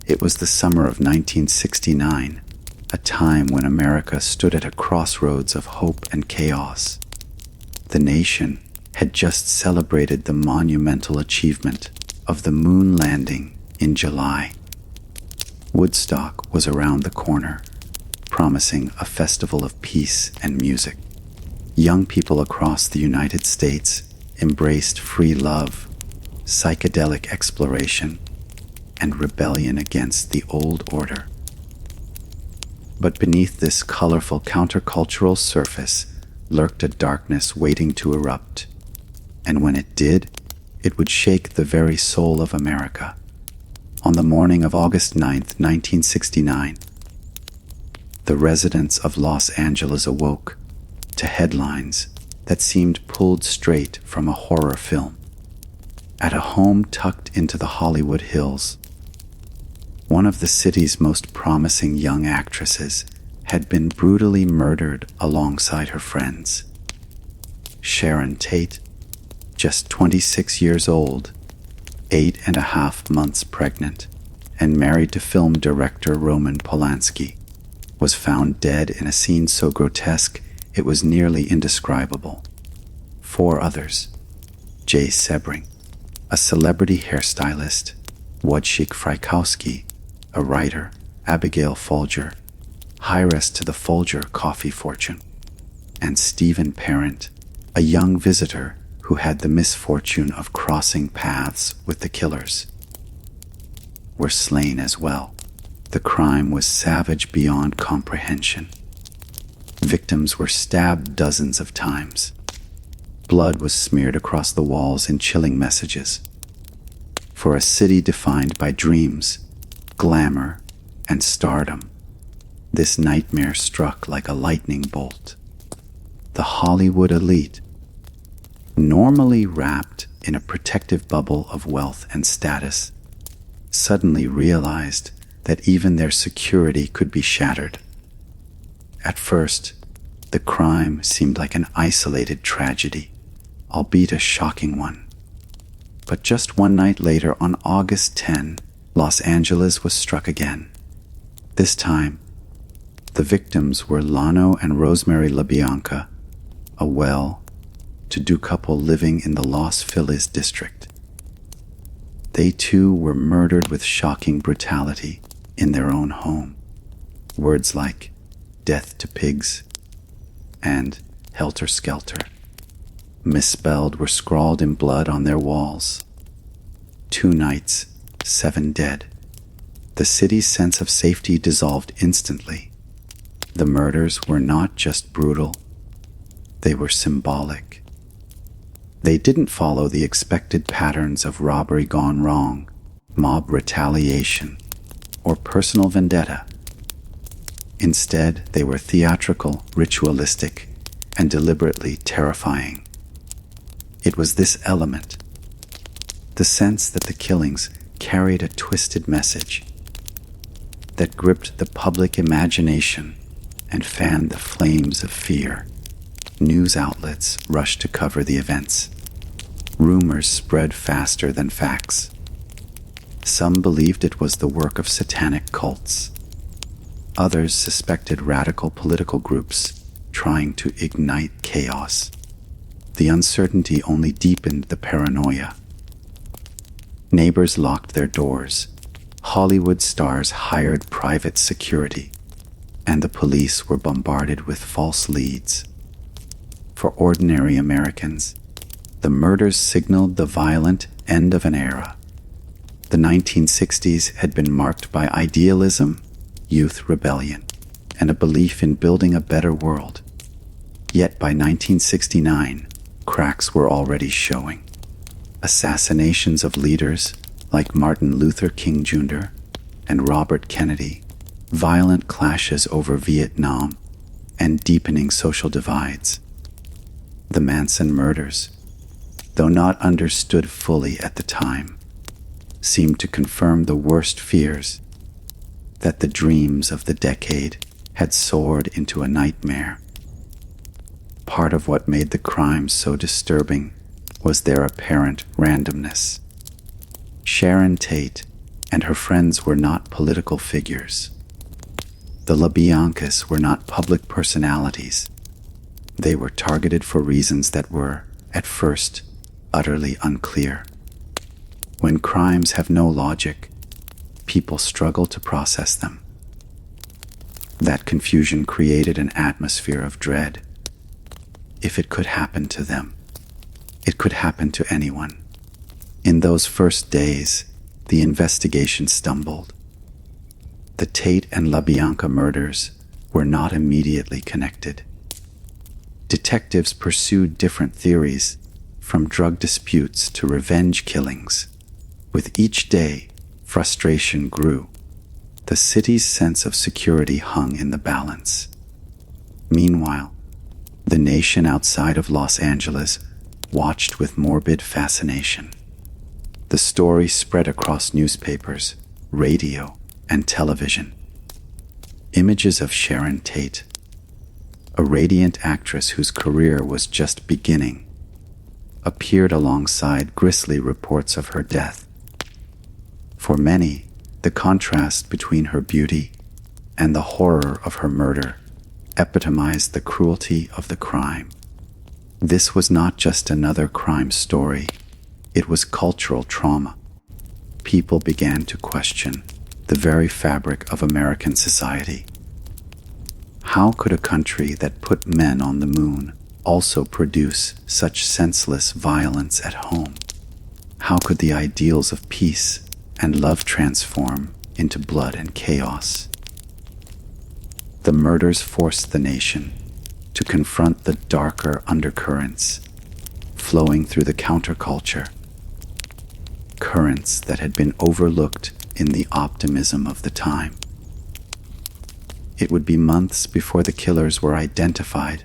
It was the summer of 1969, a time when America stood at a crossroads of hope and chaos. The nation had just celebrated the monumental achievement of the moon landing in July. Woodstock was around the corner, promising a festival of peace and music. Young people across the United States embraced free love, psychedelic exploration, and rebellion against the old order. But beneath this colorful countercultural surface lurked a darkness waiting to erupt, and when it did, it would shake the very soul of America. On the morning of August 9th, 1969, the residents of Los Angeles awoke to headlines that seemed pulled straight from a horror film. At a home tucked into the Hollywood Hills, one of the city's most promising young actresses had been brutally murdered alongside her friends. Sharon Tate, just 26 years old, 8.5 months pregnant, and married to film director Roman Polanski, was found dead in a scene so grotesque it was nearly indescribable. 4 others: Jay Sebring, a celebrity hairstylist; Wojciech Frykowski, a writer; Abigail Folger, heiress to the Folger coffee fortune; and Stephen Parent, a young visitor who had the misfortune of crossing paths with the killers, were slain as well. The crime was savage beyond comprehension. Victims were stabbed dozens of times. Blood was smeared across the walls in chilling messages. For a city defined by dreams, glamour, and stardom, this nightmare struck like a lightning bolt. The Hollywood elite, normally wrapped in a protective bubble of wealth and status, suddenly realized that even their security could be shattered. At first, the crime seemed like an isolated tragedy, albeit a shocking one. But just one night later, on August 10, Los Angeles was struck again. This time, the victims were Lano and Rosemary LaBianca, a well-to-do couple living in the Los Feliz district. They too were murdered with shocking brutality in their own home. Words like "death to pigs" and "Helter Skelter," misspelled, were scrawled in blood on their walls. 2 nights, 7 dead. The city's sense of safety dissolved instantly. The murders were not just brutal, they were symbolic. They didn't follow the expected patterns of robbery gone wrong, mob retaliation, or personal vendetta. Instead, they were theatrical, ritualistic, and deliberately terrifying. It was this element, the sense that the killings carried a twisted message, that gripped the public imagination and fanned the flames of fear. News outlets rushed to cover the events. Rumors spread faster than facts. Some believed it was the work of satanic cults. Others suspected radical political groups trying to ignite chaos. The uncertainty only deepened the paranoia. Neighbors locked their doors. Hollywood stars hired private security, and the police were bombarded with false leads. For ordinary Americans, the murders signaled the violent end of an era. The 1960s had been marked by idealism, youth rebellion, and a belief in building a better world. Yet by 1969, cracks were already showing. Assassinations of leaders like Martin Luther King Jr. and Robert Kennedy, violent clashes over Vietnam, and deepening social divides. The Manson murders, though not understood fully at the time, seemed to confirm the worst fears, that the dreams of the decade had soared into a nightmare. Part of what made the crimes so disturbing was their apparent randomness. Sharon Tate, and her friends were not political figures. The LaBiancas were not public personalities. They were targeted for reasons that were, at first, utterly unclear. When crimes have no logic, people struggle to process them. That confusion created an atmosphere of dread. If it could happen to them, it could happen to anyone. In those first days, the investigation stumbled. The Tate and LaBianca murders were not immediately connected. Detectives pursued different theories, from drug disputes to revenge killings. With each day, frustration grew. The city's sense of security hung in the balance. Meanwhile, the nation outside of Los Angeles watched with morbid fascination. The story spread across newspapers, radio, and television. Images of Sharon Tate, a radiant actress whose career was just beginning, appeared alongside grisly reports of her death. For many, the contrast between her beauty and the horror of her murder epitomized the cruelty of the crime. This was not just another crime story, it was cultural trauma. People began to question the very fabric of American society. How could a country that put men on the moon also produce such senseless violence at home? How could the ideals of peace and love transform into blood and chaos? The murders forced the nation to confront the darker undercurrents flowing through the counterculture, currents that had been overlooked in the optimism of the time. It would be months before the killers were identified,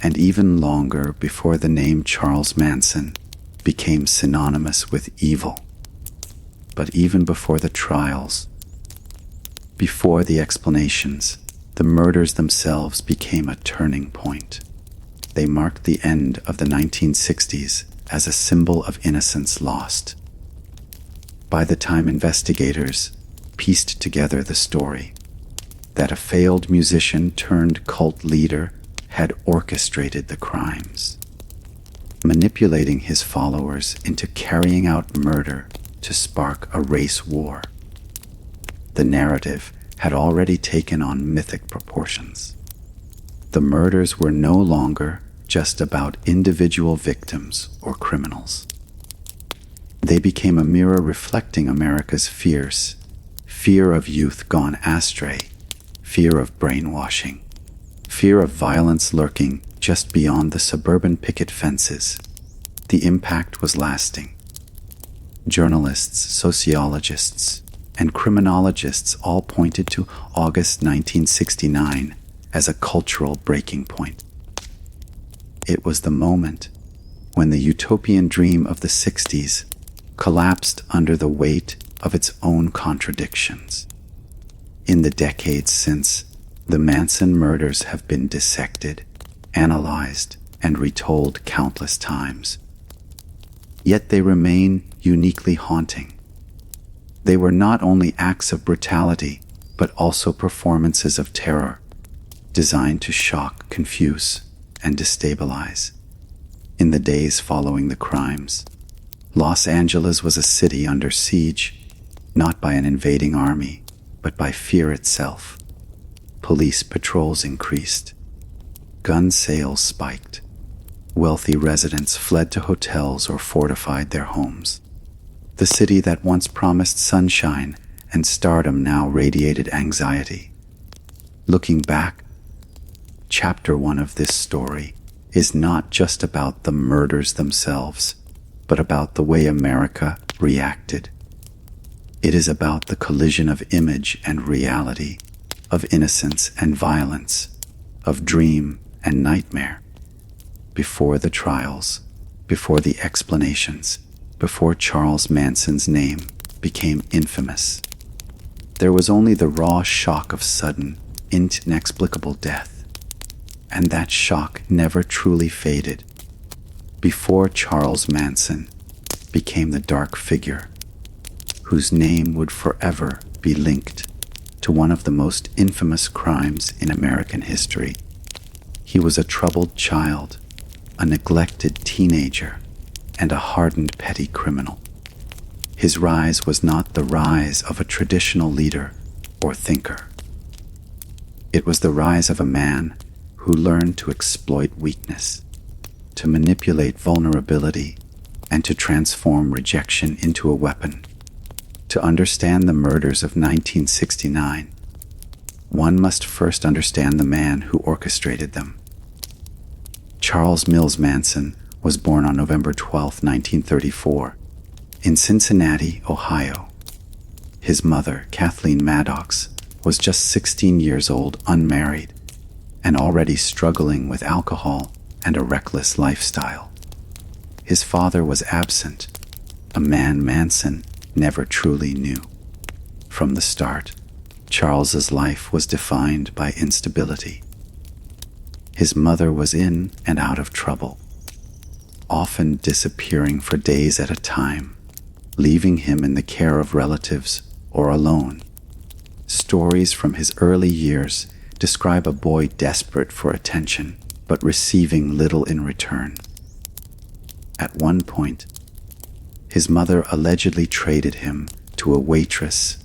and even longer before the name Charles Manson became synonymous with evil. But even before the trials, before the explanations, the murders themselves became a turning point. They marked the end of the 1960s as a symbol of innocence lost. By the time investigators pieced together the story that a failed musician turned cult leader had orchestrated the crimes, manipulating his followers into carrying out murder to spark a race war. The narrative had already taken on mythic proportions. The murders were no longer just about individual victims or criminals. They became a mirror reflecting America's fear of youth gone astray, fear of brainwashing, fear of violence lurking just beyond the suburban picket fences. The impact was lasting. Journalists, sociologists, and criminologists all pointed to August 1969 as a cultural breaking point. It was the moment when the utopian dream of the 60s collapsed under the weight of its own contradictions. In the decades since, the Manson murders have been dissected, analyzed, and retold countless times. Yet they remain uniquely haunting. They were not only acts of brutality, but also performances of terror, designed to shock, confuse, and destabilize. In the days following the crimes, Los Angeles was a city under siege, not by an invading army, but by fear itself. Police patrols increased. Gun sales spiked. Wealthy residents fled to hotels or fortified their homes. The city that once promised sunshine and stardom now radiated anxiety. Looking back, Chapter 1 of this story is not just about the murders themselves, but about the way America reacted. It is about the collision of image and reality, of innocence and violence, of dream and nightmare. Before the trials, before the explanations, before Charles Manson's name became infamous, there was only the raw shock of sudden, inexplicable death. And that shock never truly faded. Before Charles Manson became the dark figure whose name would forever be linked to one of the most infamous crimes in American history. He was a troubled child, a neglected teenager, and a hardened petty criminal. His rise was not the rise of a traditional leader or thinker. It was the rise of a man who learned to exploit weakness, to manipulate vulnerability, and to transform rejection into a weapon. To understand the murders of 1969, one must first understand the man who orchestrated them. Charles Mills Manson was born on November 12, 1934, in Cincinnati, Ohio. His mother, Kathleen Maddox, was just 16 years old, unmarried, and already struggling with alcohol and a reckless lifestyle. His father was absent, a man Manson never truly knew. From the start, Charles's life was defined by instability. His mother was in and out of trouble, often disappearing for days at a time, leaving him in the care of relatives or alone. Stories from his early years describe a boy desperate for attention, but receiving little in return. At one point, his mother allegedly traded him to a waitress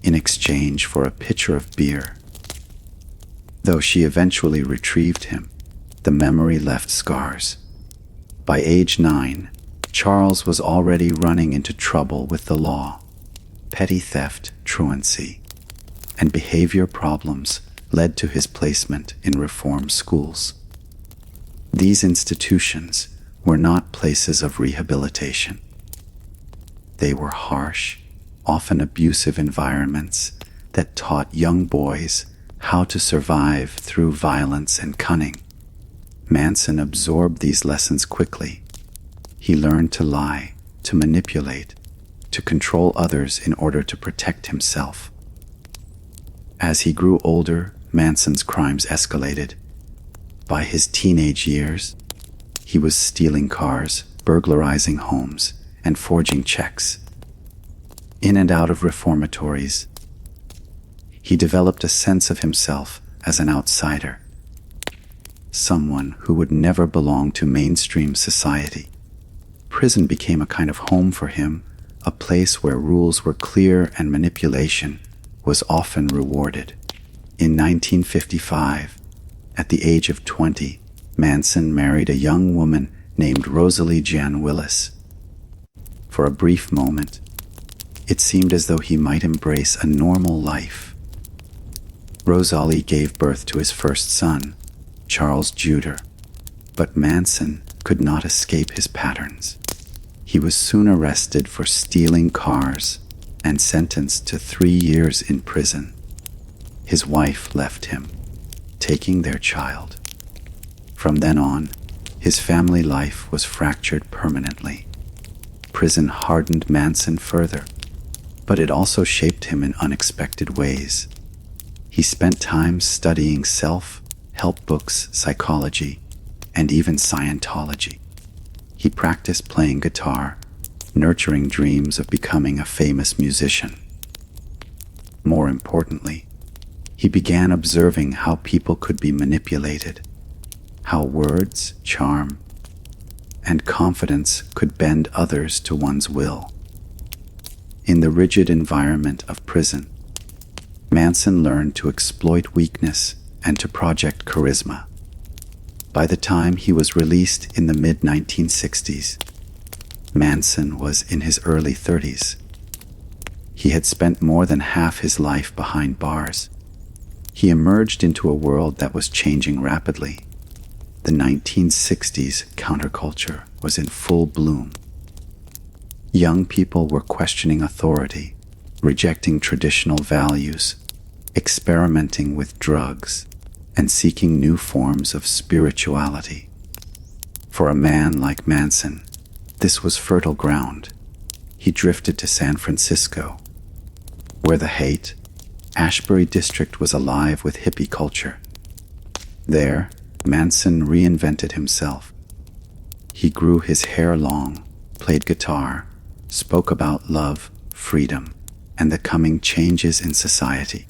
in exchange for a pitcher of beer. Though she eventually retrieved him, the memory left scars. By age 9, Charles was already running into trouble with the law. Petty theft, truancy, and behavior problems led to his placement in reform schools. These institutions were not places of rehabilitation. They were harsh, often abusive environments that taught young boys how to survive through violence and cunning. Manson absorbed these lessons quickly. He learned to lie, to manipulate, to control others in order to protect himself. As he grew older, Manson's crimes escalated. By his teenage years, he was stealing cars, burglarizing homes, and forging checks. In and out of reformatories, he developed a sense of himself as an outsider, someone who would never belong to mainstream society. Prison became a kind of home for him, a place where rules were clear and manipulation was often rewarded. In 1955, at the age of 20, Manson married a young woman named Rosalie Jan Willis. For a brief moment, it seemed as though he might embrace a normal life. Rosalie gave birth to his first son, Charles Juder, but Manson could not escape his patterns. He was soon arrested for stealing cars and sentenced to 3 years in prison. His wife left him, taking their child. From then on, his family life was fractured permanently. Prison hardened Manson further, but it also shaped him in unexpected ways. He spent time studying self-help books, psychology, and even Scientology. He practiced playing guitar, nurturing dreams of becoming a famous musician. More importantly, he began observing how people could be manipulated, how words, charm, and confidence could bend others to one's will. In the rigid environment of prison, Manson learned to exploit weakness and to project charisma. By the time he was released in the mid-1960s, Manson was in his early 30s. He had spent more than half his life behind bars. He emerged into a world that was changing rapidly. The 1960s counterculture was in full bloom. Young people were questioning authority, rejecting traditional values, experimenting with drugs, and seeking new forms of spirituality. For a man like Manson, this was fertile ground. He drifted to San Francisco, where the Haight-Ashbury district was alive with hippie culture. There, Manson reinvented himself. He grew his hair long, played guitar, spoke about love, freedom, and the coming changes in society.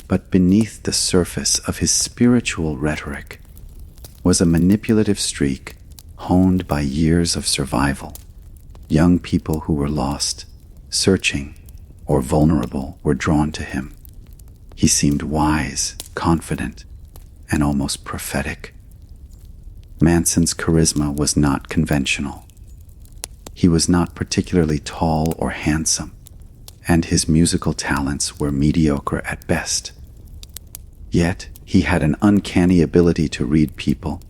But beneath the surface of his spiritual rhetoric was a manipulative streak honed by years of survival. Young people who were lost, searching, or vulnerable were drawn to him. He seemed wise, confident, and almost prophetic. Manson's charisma was not conventional. He was not particularly tall or handsome, and his musical talents were mediocre at best. Yet, he had an uncanny ability to read people,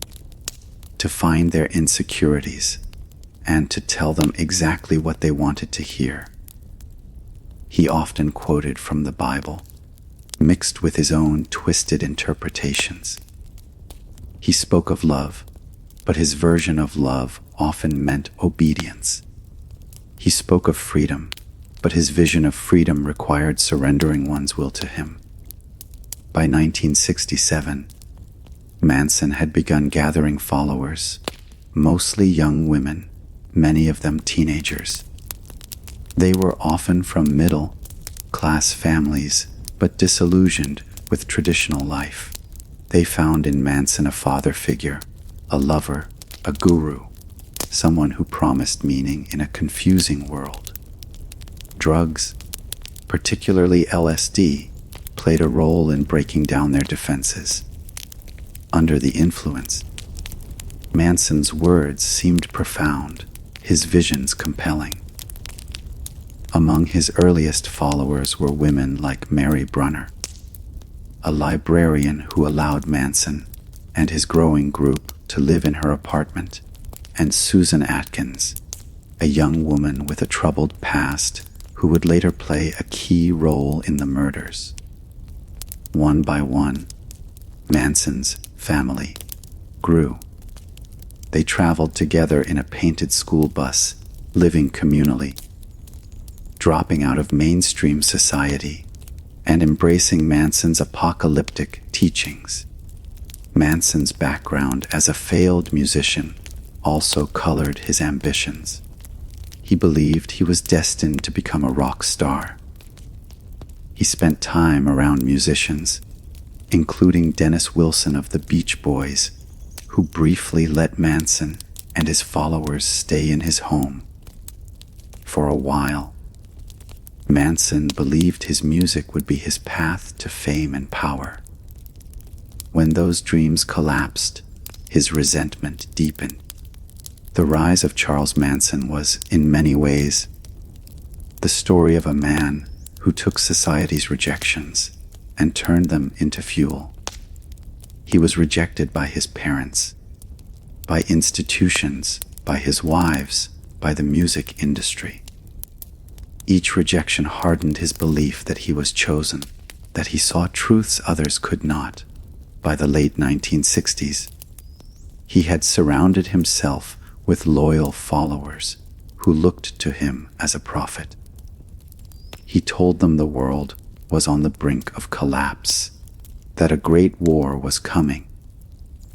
to find their insecurities, and to tell them exactly what they wanted to hear. He often quoted from the Bible, mixed with his own twisted interpretations. He spoke of love, but his version of love often meant obedience. He spoke of freedom, but his vision of freedom required surrendering one's will to him. By 1967, Manson had begun gathering followers, mostly young women, many of them teenagers. They were often from middle-class families, but disillusioned with traditional life. They found in Manson a father figure, a lover, a guru, someone who promised meaning in a confusing world. Drugs, particularly LSD, played a role in breaking down their defenses. Under the influence, Manson's words seemed profound, his visions compelling. Among his earliest followers were women like Mary Brunner, a librarian who allowed Manson and his growing group to live in her apartment, and Susan Atkins, a young woman with a troubled past who would later play a key role in the murders. One by one, Manson's family grew. They traveled together in a painted school bus, living communally, dropping out of mainstream society and embracing Manson's apocalyptic teachings. Manson's background as a failed musician also colored his ambitions. He believed he was destined to become a rock star. He spent time around musicians, including Dennis Wilson of the Beach Boys, who briefly let Manson and his followers stay in his home. For a while, Manson believed his music would be his path to fame and power. When those dreams collapsed, his resentment deepened. The rise of Charles Manson was, in many ways, the story of a man who took society's rejections and turned them into fuel. He was rejected by his parents, by institutions, by his wives, by the music industry. Each rejection hardened his belief that he was chosen, that he saw truths others could not. By the late 1960s, he had surrounded himself with loyal followers who looked to him as a prophet. He told them the world was on the brink of collapse, that a great war was coming,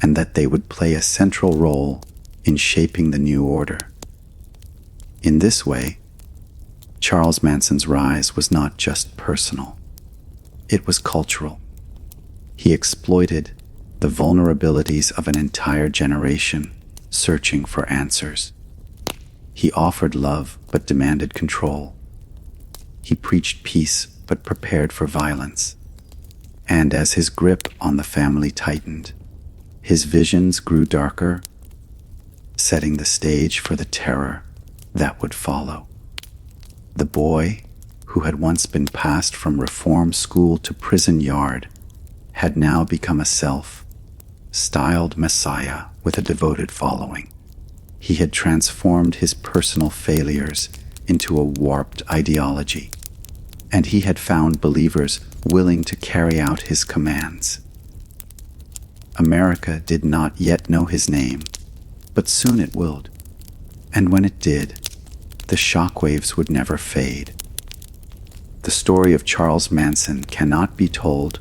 and that they would play a central role in shaping the new order. In this way, Charles Manson's rise was not just personal, it was cultural. He exploited the vulnerabilities of an entire generation searching for answers. He offered love but demanded control. He preached peace but prepared for violence. And as his grip on the family tightened, his visions grew darker, setting the stage for the terror that would follow. The boy, who had once been passed from reform school to prison yard, had now become a self-styled messiah with a devoted following. He had transformed his personal failures into a warped ideology, and he had found believers willing to carry out his commands. America did not yet know his name, but soon it would, and when it did, the shockwaves would never fade. The story of Charles Manson cannot be told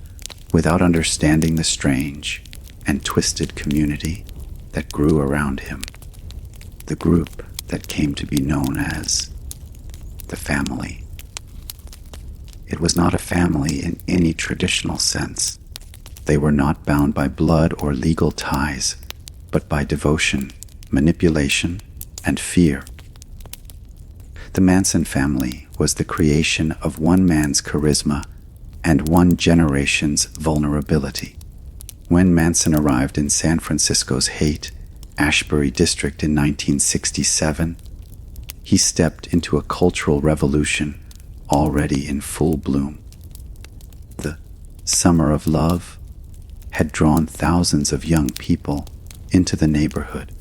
without understanding the strange and twisted community that grew around him, the group that came to be known as the family. It was not a family in any traditional sense. They were not bound by blood or legal ties, but by devotion, manipulation, and fear. The Manson family was the creation of one man's charisma and one generation's vulnerability. When Manson arrived in San Francisco's Haight-Ashbury district in 1967, he stepped into a cultural revolution already in full bloom. The Summer of Love had drawn thousands of young people into the neighborhood.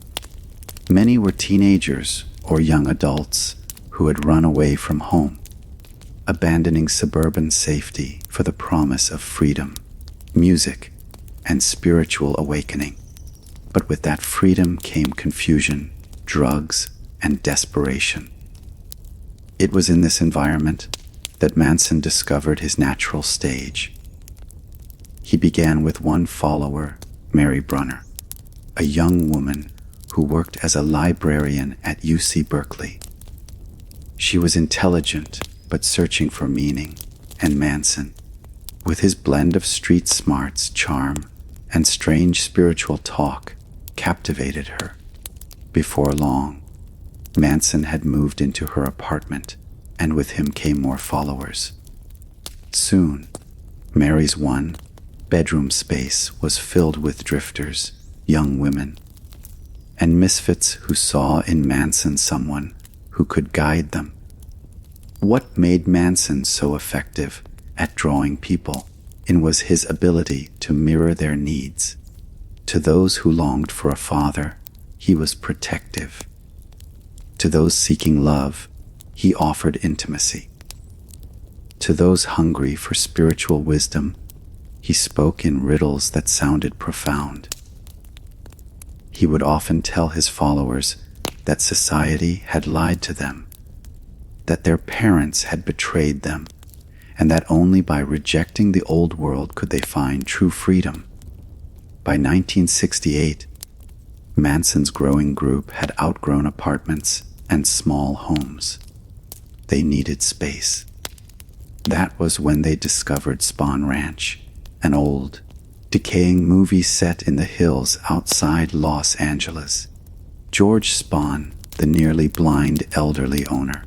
Many were teenagers or young adults who had run away from home, abandoning suburban safety for the promise of freedom, music, and spiritual awakening. But with that freedom came confusion, drugs, and desperation. It was in this environment that Manson discovered his natural stage. He began with one follower, Mary Brunner, a young woman who worked as a librarian at UC Berkeley. She was intelligent but searching for meaning, and Manson, with his blend of street smarts, charm, and strange spiritual talk, captivated her. Before long, Manson had moved into her apartment, and with him came more followers. Soon, Mary's one-bedroom space was filled with drifters, young women, and misfits who saw in Manson someone who could guide them. What made Manson so effective at drawing people in was his ability to mirror their needs. To those who longed for a father, he was protective. To those seeking love, he offered intimacy. To those hungry for spiritual wisdom, he spoke in riddles that sounded profound. He would often tell his followers that society had lied to them, that their parents had betrayed them, and that only by rejecting the old world could they find true freedom. By 1968, Manson's growing group had outgrown apartments and small homes. They needed space. That was when they discovered Spahn Ranch, an old, decaying movie set in the hills outside Los Angeles. George Spahn, the nearly blind elderly owner,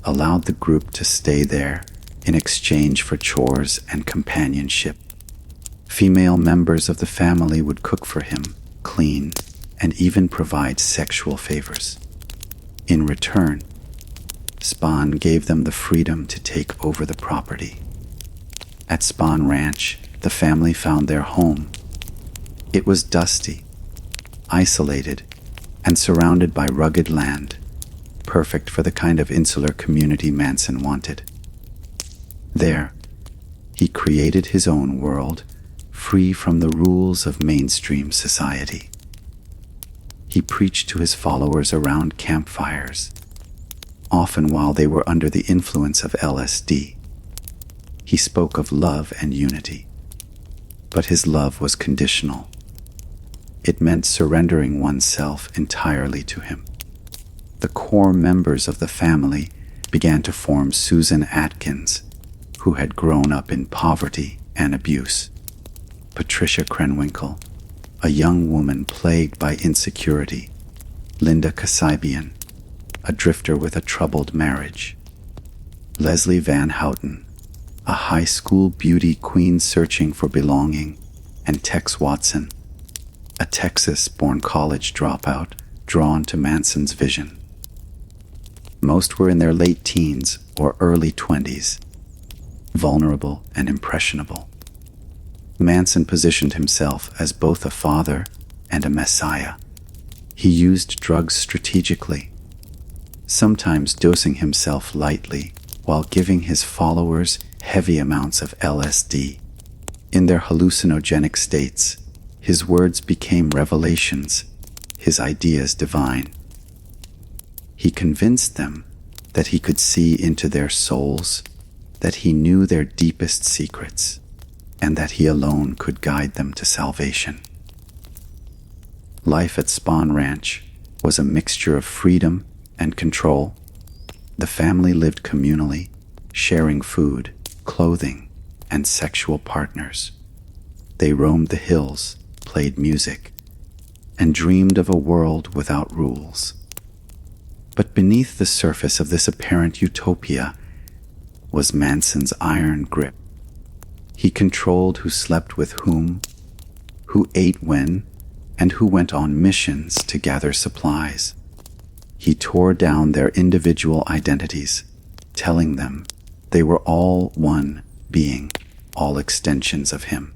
allowed the group to stay there in exchange for chores and companionship. Female members of the family would cook for him, clean, and even provide sexual favors. In return, Spahn gave them the freedom to take over the property. At Spahn Ranch, the family found their home. It was dusty, isolated, and surrounded by rugged land, perfect for the kind of insular community Manson wanted. There, he created his own world, free from the rules of mainstream society. He preached to his followers around campfires, often while they were under the influence of LSD. He spoke of love and unity, but his love was conditional. It meant surrendering oneself entirely to him. The core members of the family began to form Susan Atkins, who had grown up in poverty and abuse; Patricia Krenwinkel, a young woman plagued by insecurity; Linda Kasabian, a drifter with a troubled marriage; Leslie Van Houten, a high school beauty queen searching for belonging; and Tex Watson, a Texas-born college dropout drawn to Manson's vision. Most were in their late teens or early 20s, vulnerable and impressionable. Manson positioned himself as both a father and a messiah. He used drugs strategically, sometimes dosing himself lightly while giving his followers heavy amounts of LSD. In their hallucinogenic states, his words became revelations, his ideas divine. He convinced them that he could see into their souls, that he knew their deepest secrets, and that he alone could guide them to salvation. Life at Spahn Ranch was a mixture of freedom and control. The family lived communally, sharing food, clothing, and sexual partners. They roamed the hills, played music, and dreamed of a world without rules. But beneath the surface of this apparent utopia was Manson's iron grip. He controlled who slept with whom, who ate when, and who went on missions to gather supplies. He tore down their individual identities, telling them they were all one being, all extensions of him.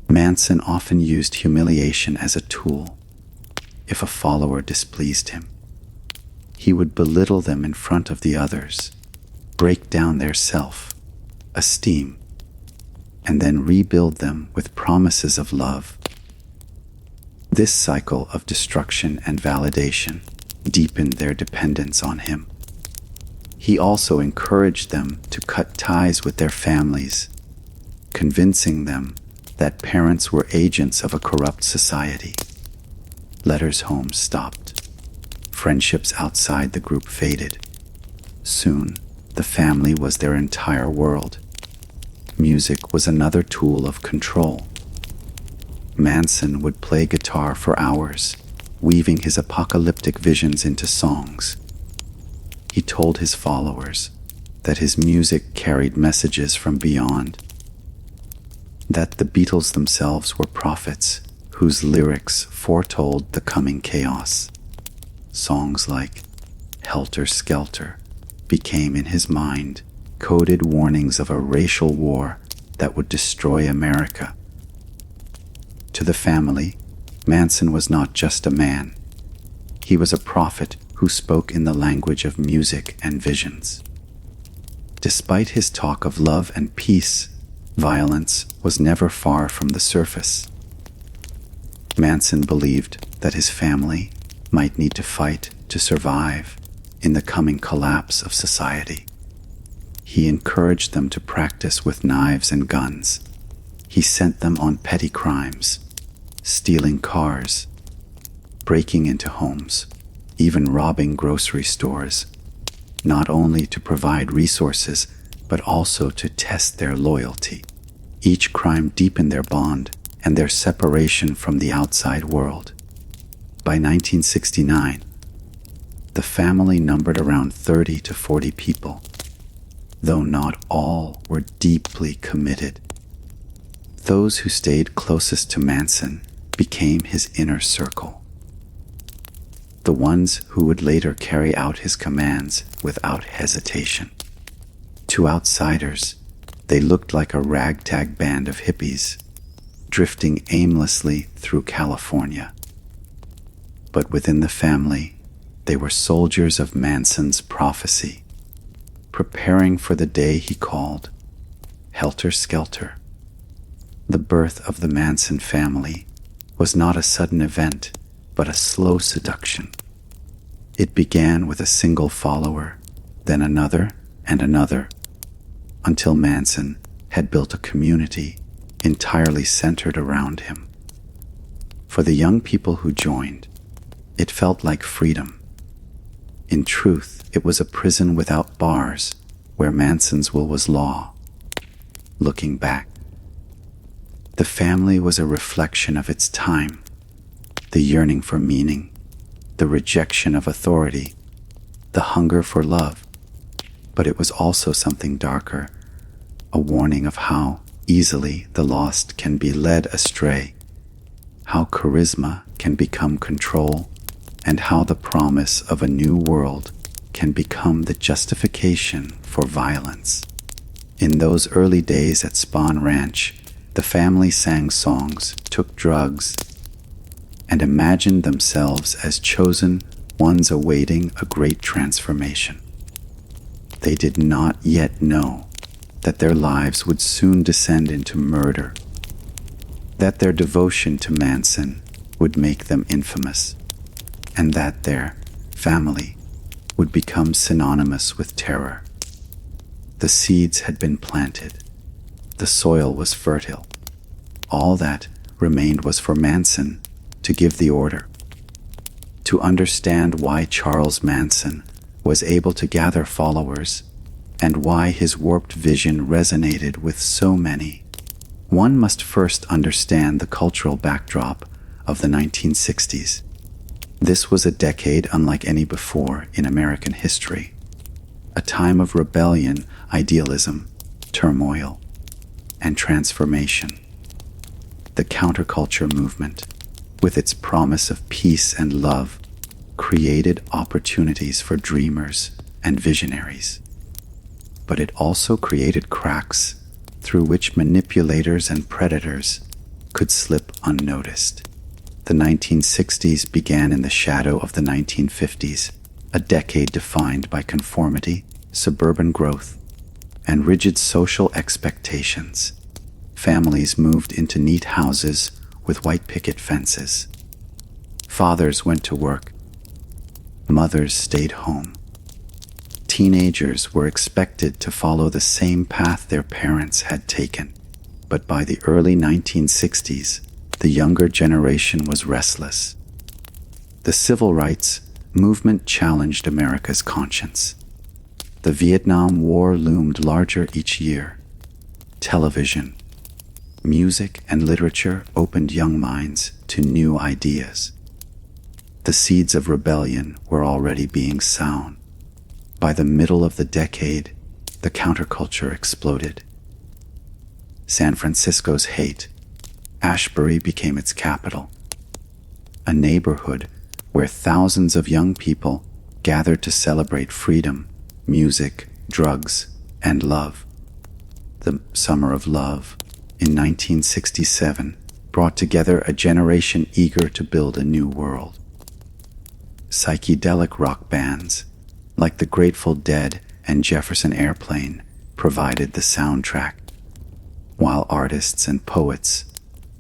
Manson often used humiliation as a tool. If a follower displeased him, he would belittle them in front of the others, break down their self-esteem, and then rebuild them with promises of love. This cycle of destruction and validation deepened their dependence on him. He also encouraged them to cut ties with their families, convincing them that parents were agents of a corrupt society. Letters home stopped. Friendships outside the group faded. Soon, the family was their entire world. Music was another tool of control. Manson would play guitar for hours, weaving his apocalyptic visions into songs. He told his followers that his music carried messages from beyond, that the Beatles themselves were prophets whose lyrics foretold the coming chaos. Songs like Helter Skelter became in his mind coded warnings of a racial war that would destroy America. To the family, Manson was not just a man. He was a prophet who spoke in the language of music and visions. Despite his talk of love and peace, violence was never far from the surface. Manson believed that his family might need to fight to survive in the coming collapse of society. He encouraged them to practice with knives and guns. He sent them on petty crimes, stealing cars, breaking into homes, even robbing grocery stores, not only to provide resources, but also to test their loyalty. Each crime deepened their bond and their separation from the outside world. By 1969, the family numbered around 30 to 40 people, though not all were deeply committed. Those who stayed closest to Manson became his inner circle, the ones who would later carry out his commands without hesitation. To outsiders, they looked like a ragtag band of hippies, drifting aimlessly through California. But within the family, they were soldiers of Manson's prophecy, preparing for the day he called Helter Skelter. The birth of the Manson family was not a sudden event, but a slow seduction. It began with a single follower, then another and another, until Manson had built a community entirely centered around him. For the young people who joined, it felt like freedom. In truth, it was a prison without bars, where Manson's will was law. Looking back, the family was a reflection of its time, the yearning for meaning, the rejection of authority, the hunger for love. But it was also something darker, a warning of how easily the lost can be led astray, how charisma can become control, and how the promise of a new world can become the justification for violence. In those early days at Spawn Ranch, the family sang songs, took drugs, and imagined themselves as chosen ones awaiting a great transformation. They did not yet know that their lives would soon descend into murder, that their devotion to Manson would make them infamous, and that their family would become synonymous with terror. The seeds had been planted. The soil was fertile. All that remained was for Manson to give the order. To understand why Charles Manson was able to gather followers, and why his warped vision resonated with so many. One must first understand the cultural backdrop of the 1960s. This was a decade unlike any before in American history, a time of rebellion, idealism, turmoil, and transformation. The counterculture movement, with its promise of peace and love, created opportunities for dreamers and visionaries. But it also created cracks through which manipulators and predators could slip unnoticed. The 1960s began in the shadow of the 1950s, a decade defined by conformity, suburban growth, and rigid social expectations. Families moved into neat houses with white picket fences. Fathers went to work. Mothers stayed home. Teenagers were expected to follow the same path their parents had taken. But by the early 1960s, the younger generation was restless. The civil rights movement challenged America's conscience. The Vietnam War loomed larger each year. Television, music, and literature opened young minds to new ideas. The seeds of rebellion were already being sown. By the middle of the decade, the counterculture exploded. San Francisco's hate, Ashbury became its capital, a neighborhood where thousands of young people gathered to celebrate freedom, music, drugs, and love. The Summer of Love in 1967 brought together a generation eager to build a new world. Psychedelic rock bands, like the Grateful Dead and Jefferson Airplane, provided the soundtrack, while artists and poets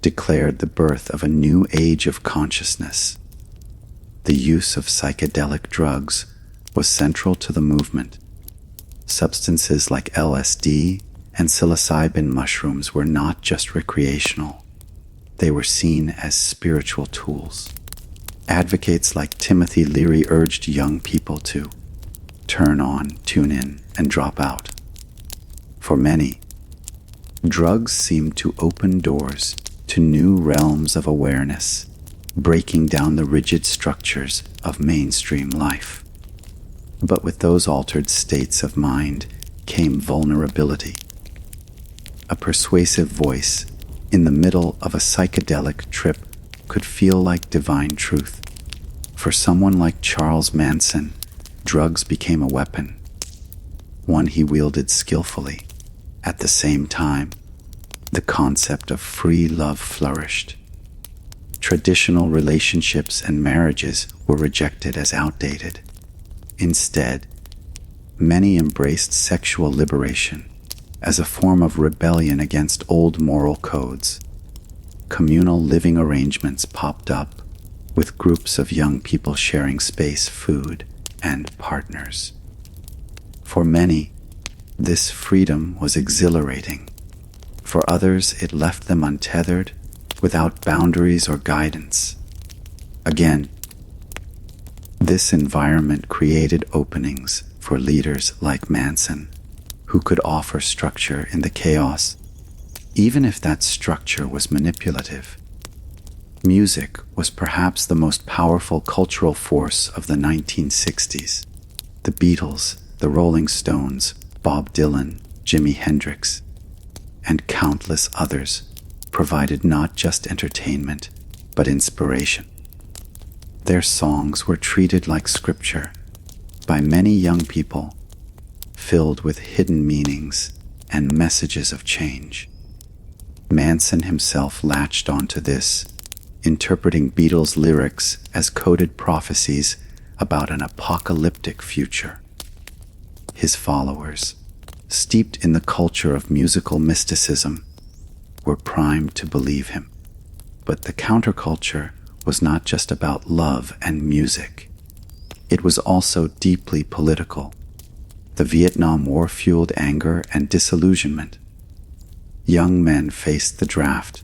declared the birth of a new age of consciousness. The use of psychedelic drugs was central to the movement. Substances like LSD and psilocybin mushrooms were not just recreational. They were seen as spiritual tools. Advocates like Timothy Leary urged young people to turn on, tune in, and drop out. For many, drugs seemed to open doors to new realms of awareness, breaking down the rigid structures of mainstream life. But with those altered states of mind came vulnerability. A persuasive voice in the middle of a psychedelic trip could feel like divine truth. For someone like Charles Manson, drugs became a weapon, one he wielded skillfully. At the same time, the concept of free love flourished. Traditional relationships and marriages were rejected as outdated. Instead, many embraced sexual liberation as a form of rebellion against old moral codes. Communal living arrangements popped up, with groups of young people sharing space, food, and partners. For many, this freedom was exhilarating. For others, it left them untethered, without boundaries or guidance. Again, this environment created openings for leaders like Manson, who could offer structure in the chaos, even if that structure was manipulative. Music was perhaps the most powerful cultural force of the 1960s. The Beatles, the Rolling Stones, Bob Dylan, Jimi Hendrix, and countless others provided not just entertainment, but inspiration. Their songs were treated like scripture by many young people, filled with hidden meanings and messages of change. Manson himself latched onto this, interpreting Beatles' lyrics as coded prophecies about an apocalyptic future. His followers, steeped in the culture of musical mysticism, were primed to believe him. But the counterculture was not just about love and music. It was also deeply political. The Vietnam War fueled anger and disillusionment. Young men faced the draft,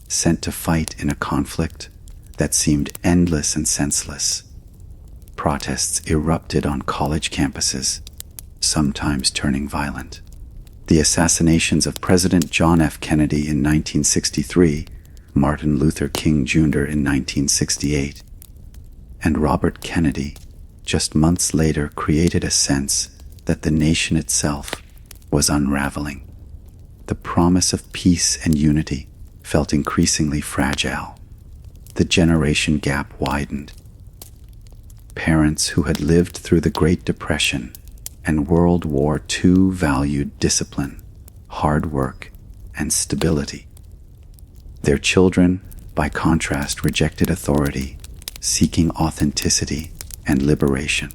sent to fight in a conflict that seemed endless and senseless. Protests erupted on college campuses, sometimes turning violent. The assassinations of President John F. Kennedy in 1963, Martin Luther King Jr. in 1968, and Robert Kennedy just months later created a sense that the nation itself was unraveling. The promise of peace and unity felt increasingly fragile. The generation gap widened. Parents who had lived through the Great Depression and World War II valued discipline, hard work, and stability. Their children, by contrast, rejected authority, seeking authenticity and liberation.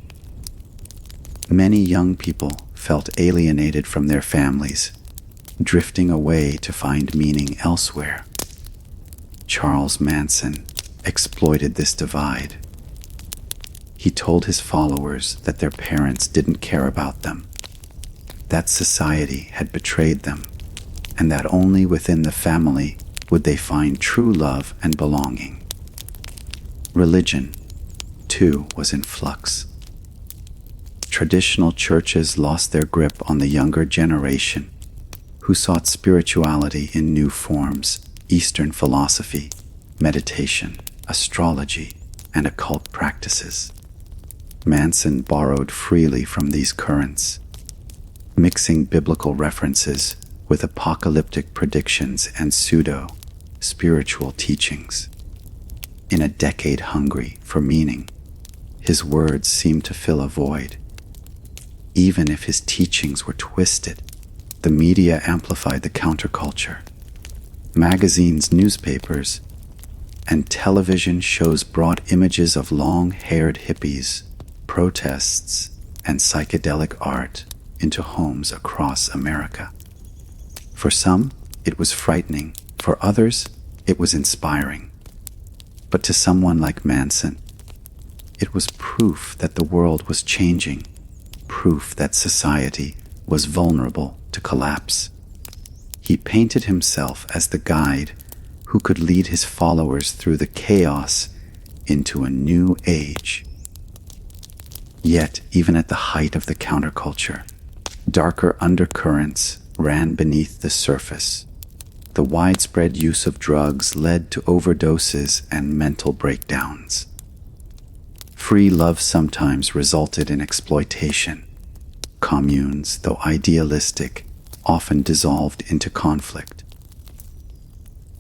Many young people felt alienated from their families, drifting away to find meaning elsewhere. Charles Manson exploited this divide. He told his followers that their parents didn't care about them, that society had betrayed them, and that only within the family would they find true love and belonging. Religion, too, was in flux. Traditional churches lost their grip on the younger generation, who sought spirituality in new forms: Eastern philosophy, meditation, astrology, and occult practices. Manson borrowed freely from these currents, mixing biblical references with apocalyptic predictions and pseudo-spiritual teachings. In a decade hungry for meaning, his words seemed to fill a void. Even if his teachings were twisted, the media amplified the counterculture. Magazines, newspapers, and television shows brought images of long-haired hippies, protests, and psychedelic art into homes across America. For some, it was frightening. For others, it was inspiring. But to someone like Manson, it was proof that the world was changing, proof that society was vulnerable to collapse. He painted himself as the guide who could lead his followers through the chaos into a new age. Yet, even at the height of the counterculture, darker undercurrents ran beneath the surface. The widespread use of drugs led to overdoses and mental breakdowns. Free love sometimes resulted in exploitation. Communes, though idealistic, often dissolved into conflict.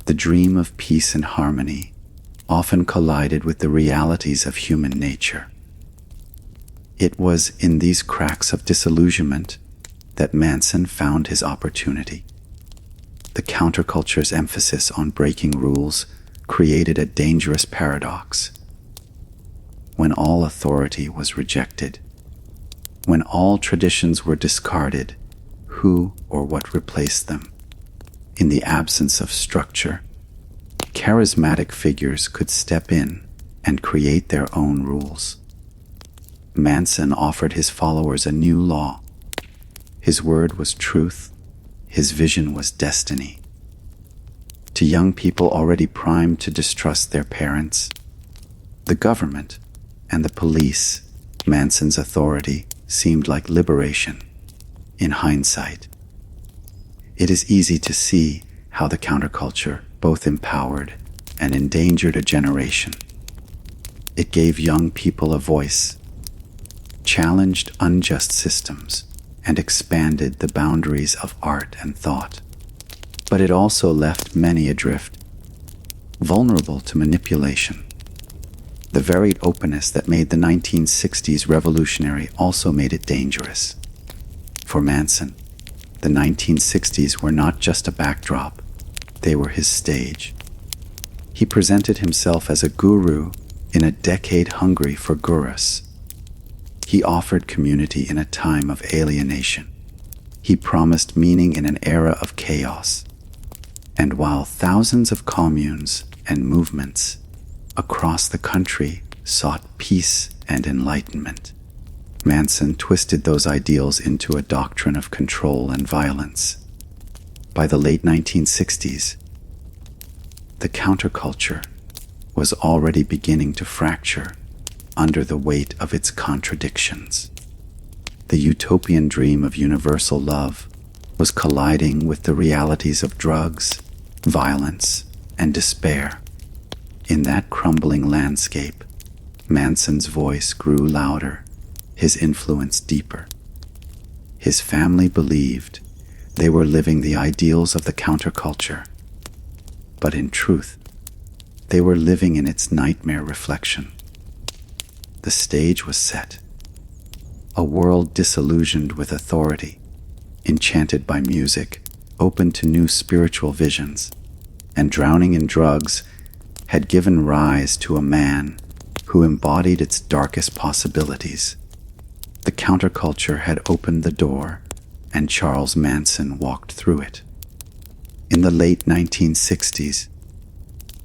The dream of peace and harmony often collided with the realities of human nature. It was in these cracks of disillusionment that Manson found his opportunity. The counterculture's emphasis on breaking rules created a dangerous paradox. When all authority was rejected, when all traditions were discarded, who or what replaced them? In the absence of structure, charismatic figures could step in and create their own rules. Manson offered his followers a new law. His word was truth. His vision was destiny. To young people already primed to distrust their parents, the government, and the police, Manson's authority seemed like liberation. In hindsight, it is easy to see how the counterculture both empowered and endangered a generation. It gave young people a voice, challenged unjust systems, and expanded the boundaries of art and thought. But it also left many adrift, vulnerable to manipulation. The varied openness that made the 1960s revolutionary also made it dangerous. For Manson, the 1960s were not just a backdrop, they were his stage. He presented himself as a guru in a decade hungry for gurus. He offered community in a time of alienation. He promised meaning in an era of chaos. And while thousands of communes and movements across the country sought peace and enlightenment, Manson twisted those ideals into a doctrine of control and violence. By the late 1960s, the counterculture was already beginning to fracture under the weight of its contradictions. The utopian dream of universal love was colliding with the realities of drugs, violence, and despair. In that crumbling landscape, Manson's voice grew louder, his influence deeper. His family believed they were living the ideals of the counterculture, but in truth, they were living in its nightmare reflection. The stage was set. A world disillusioned with authority, enchanted by music, open to new spiritual visions, and drowning in drugs, had given rise to a man who embodied its darkest possibilities. The counterculture had opened the door, and Charles Manson walked through it. In the late 1960s,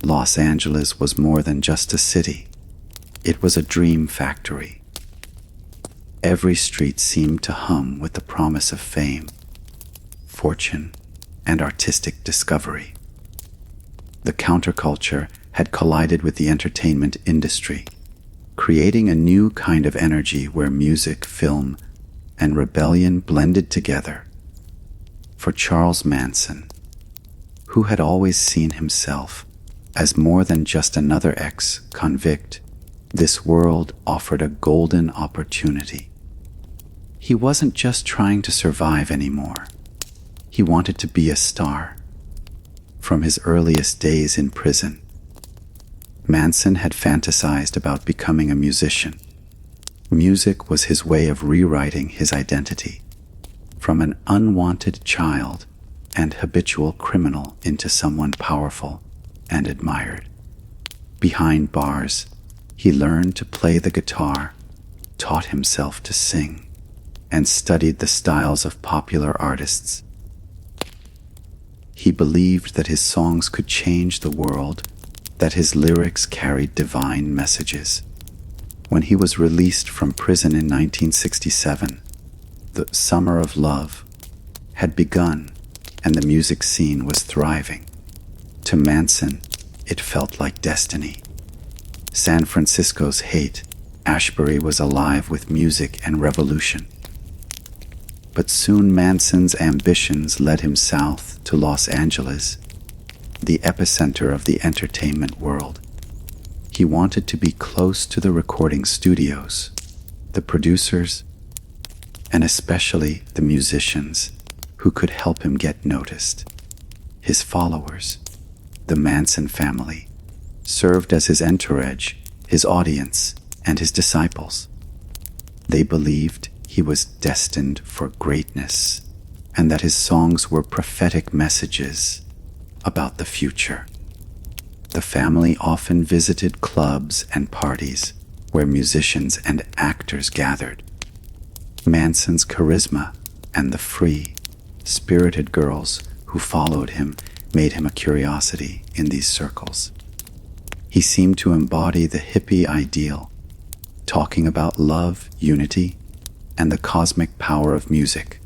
Los Angeles was more than just a city. It was a dream factory. Every street seemed to hum with the promise of fame, fortune, and artistic discovery. The counterculture had collided with the entertainment industry, creating a new kind of energy where music, film, and rebellion blended together. For Charles Manson, who had always seen himself as more than just another ex-convict, this world offered a golden opportunity. He wasn't just trying to survive anymore. He wanted to be a star. From his earliest days in prison, Manson had fantasized about becoming a musician. Music was his way of rewriting his identity, from an unwanted child and habitual criminal into someone powerful and admired. Behind bars, he learned to play the guitar, taught himself to sing, and studied the styles of popular artists. He believed that his songs could change the world, that his lyrics carried divine messages. When he was released from prison in 1967, the Summer of Love had begun and the music scene was thriving. To Manson, it felt like destiny. San Francisco's hate, Ashbury was alive with music and revolution. But soon Manson's ambitions led him south to Los Angeles, the epicenter of the entertainment world. He wanted to be close to the recording studios, the producers, and especially the musicians who could help him get noticed. His followers, the Manson family, served as his entourage, his audience, and his disciples. They believed he was destined for greatness, and that his songs were prophetic messages about the future. The family often visited clubs and parties where musicians and actors gathered. Manson's charisma and the free, spirited girls who followed him made him a curiosity in these circles. He seemed to embody the hippie ideal, talking about love, unity, and the cosmic power of music.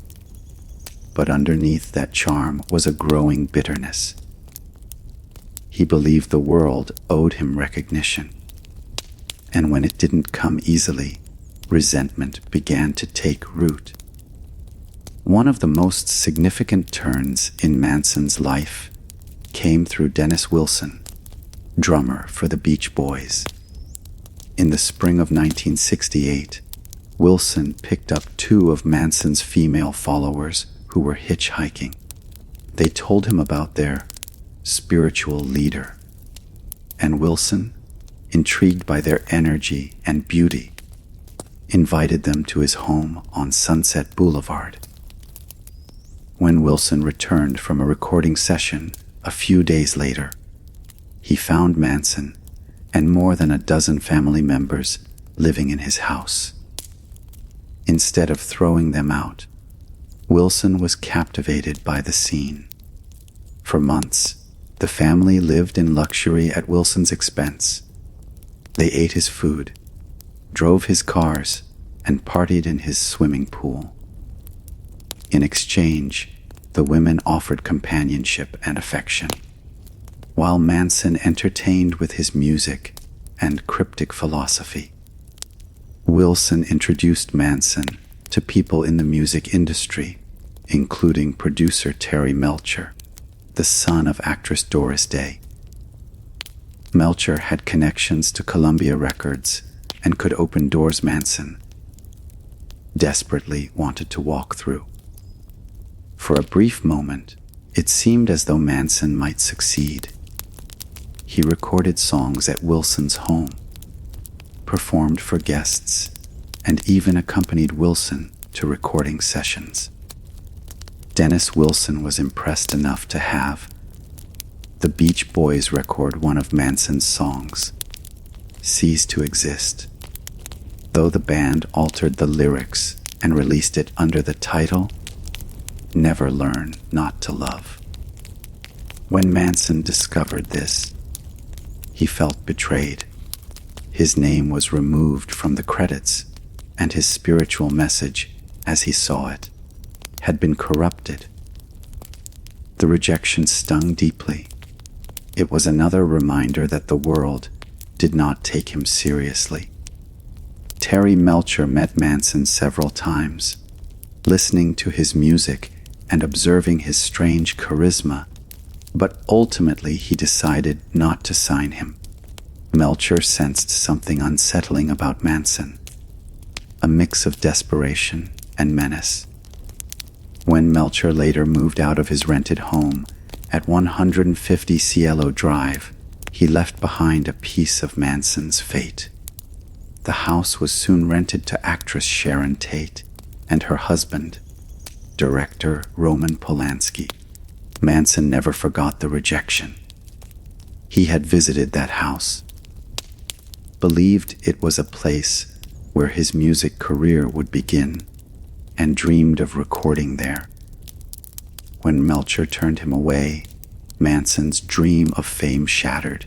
But underneath that charm was a growing bitterness. He believed the world owed him recognition, and when it didn't come easily, resentment began to take root. One of the most significant turns in Manson's life came through Dennis Wilson, drummer for the Beach Boys. In the spring of 1968, Wilson picked up two of Manson's female followers who were hitchhiking. They told him about their spiritual leader, and Wilson, intrigued by their energy and beauty, invited them to his home on Sunset Boulevard. When Wilson returned from a recording session a few days later, he found Manson and more than a dozen family members living in his house. Instead of throwing them out, Wilson was captivated by the scene. For months, the family lived in luxury at Wilson's expense. They ate his food, drove his cars, and partied in his swimming pool. In exchange, the women offered companionship and affection, while Manson entertained with his music and cryptic philosophy. Wilson introduced Manson to people in the music industry, including producer Terry Melcher, the son of actress Doris Day. Melcher had connections to Columbia Records and could open doors Manson desperately wanted to walk through. For a brief moment, it seemed as though Manson might succeed. He recorded songs at Wilson's home, performed for guests, and even accompanied Wilson to recording sessions. Dennis Wilson was impressed enough to have the Beach Boys record one of Manson's songs, Cease to Exist, though the band altered the lyrics and released it under the title Never Learn Not to Love. When Manson discovered this, he felt betrayed. His name was removed from the credits, and his spiritual message, as he saw it, had been corrupted. The rejection stung deeply. It was another reminder that the world did not take him seriously. Terry Melcher met Manson several times, listening to his music and observing his strange charisma, but ultimately he decided not to sign him. Melcher sensed something unsettling about Manson, a mix of desperation and menace. When Melcher later moved out of his rented home at 150 Cielo Drive, he left behind a piece of Manson's fate. The house was soon rented to actress Sharon Tate and her husband, director Roman Polanski. Manson never forgot the rejection. He had visited that house, believed it was a place where his music career would begin, and dreamed of recording there. When Melcher turned him away, Manson's dream of fame shattered,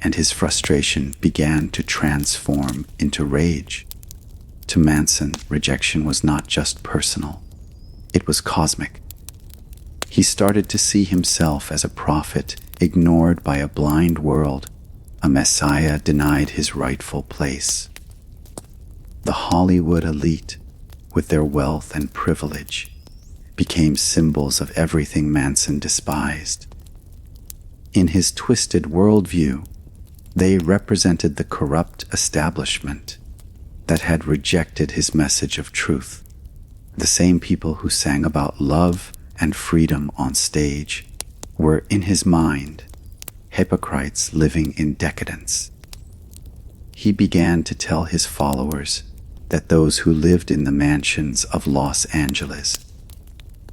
and his frustration began to transform into rage. To Manson, rejection was not just personal, it was cosmic. He started to see himself as a prophet ignored by a blind world, a messiah denied his rightful place. The Hollywood elite, with their wealth and privilege, became symbols of everything Manson despised. In his twisted worldview, they represented the corrupt establishment that had rejected his message of truth. The same people who sang about love and freedom on stage were, in his mind, hypocrites living in decadence. He began to tell his followers that those who lived in the mansions of Los Angeles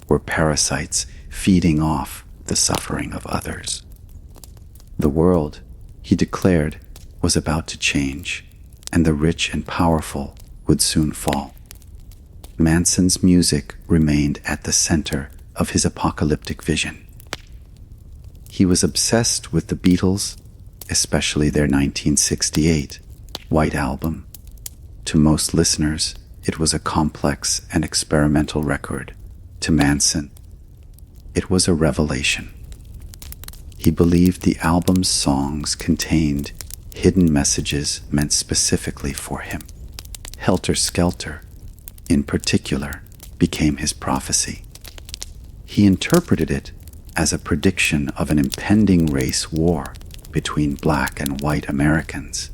were parasites feeding off the suffering of others. The world, he declared, was about to change, and the rich and powerful would soon fall. Manson's music remained at the center of his apocalyptic vision. He was obsessed with the Beatles, especially their 1968 White Album. To most listeners, it was a complex and experimental record. To Manson, it was a revelation. He believed the album's songs contained hidden messages meant specifically for him. Helter Skelter, in particular, became his prophecy. He interpreted it as a prediction of an impending race war between black and white Americans.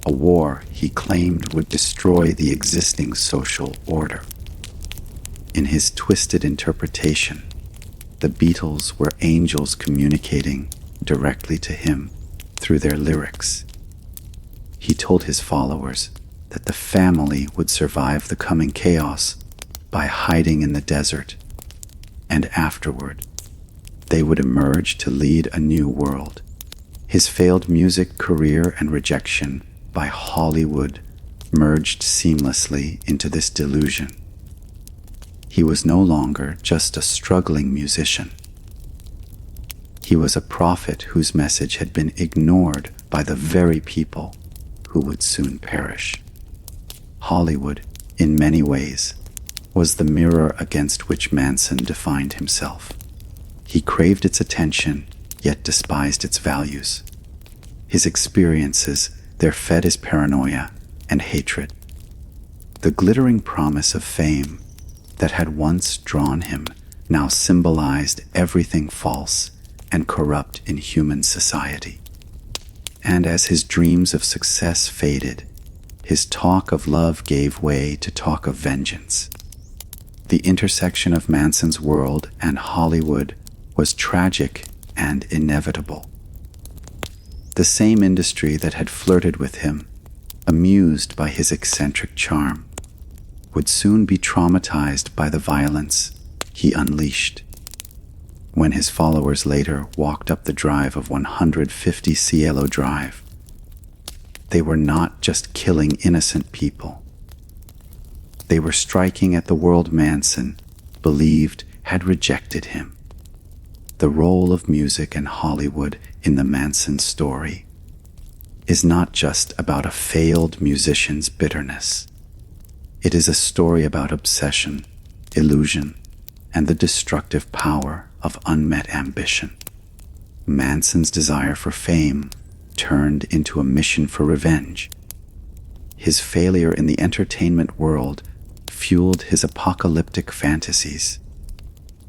A war he claimed would destroy the existing social order. In his twisted interpretation, the Beatles were angels communicating directly to him through their lyrics. He told his followers that the family would survive the coming chaos by hiding in the desert, and afterward, they would emerge to lead a new world. His failed music career and rejection by Hollywood merged seamlessly into this delusion. He was no longer just a struggling musician. He was a prophet whose message had been ignored by the very people who would soon perish. Hollywood, in many ways, was the mirror against which Manson defined himself. He craved its attention, yet despised its values. His experiences there fed his paranoia and hatred. The glittering promise of fame that had once drawn him now symbolized everything false and corrupt in human society. And as his dreams of success faded, his talk of love gave way to talk of vengeance. The intersection of Manson's world and Hollywood was tragic and inevitable. The same industry that had flirted with him, amused by his eccentric charm, would soon be traumatized by the violence he unleashed. When his followers later walked up the drive of 150 Cielo Drive, they were not just killing innocent people. They were striking at the world Manson believed had rejected him. The role of music and Hollywood in the Manson story is not just about a failed musician's bitterness. It is a story about obsession, illusion, and the destructive power of unmet ambition. Manson's desire for fame turned into a mission for revenge. His failure in the entertainment world fueled his apocalyptic fantasies.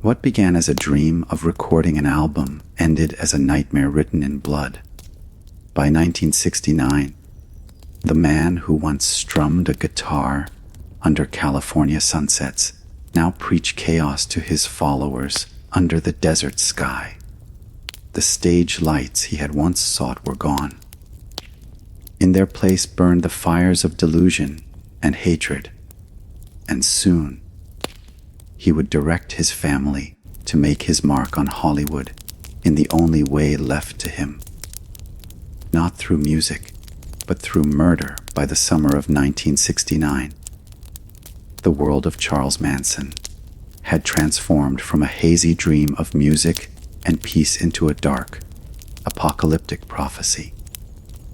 What began as a dream of recording an album ended as a nightmare written in blood. By 1969, the man who once strummed a guitar under California sunsets now preached chaos to his followers under the desert sky. The stage lights he had once sought were gone. In their place burned the fires of delusion and hatred, and soon he would direct his family to make his mark on Hollywood in the only way left to him. Not through music, but through murder by the summer of 1969. The world of Charles Manson had transformed from a hazy dream of music and peace into a dark, apocalyptic prophecy.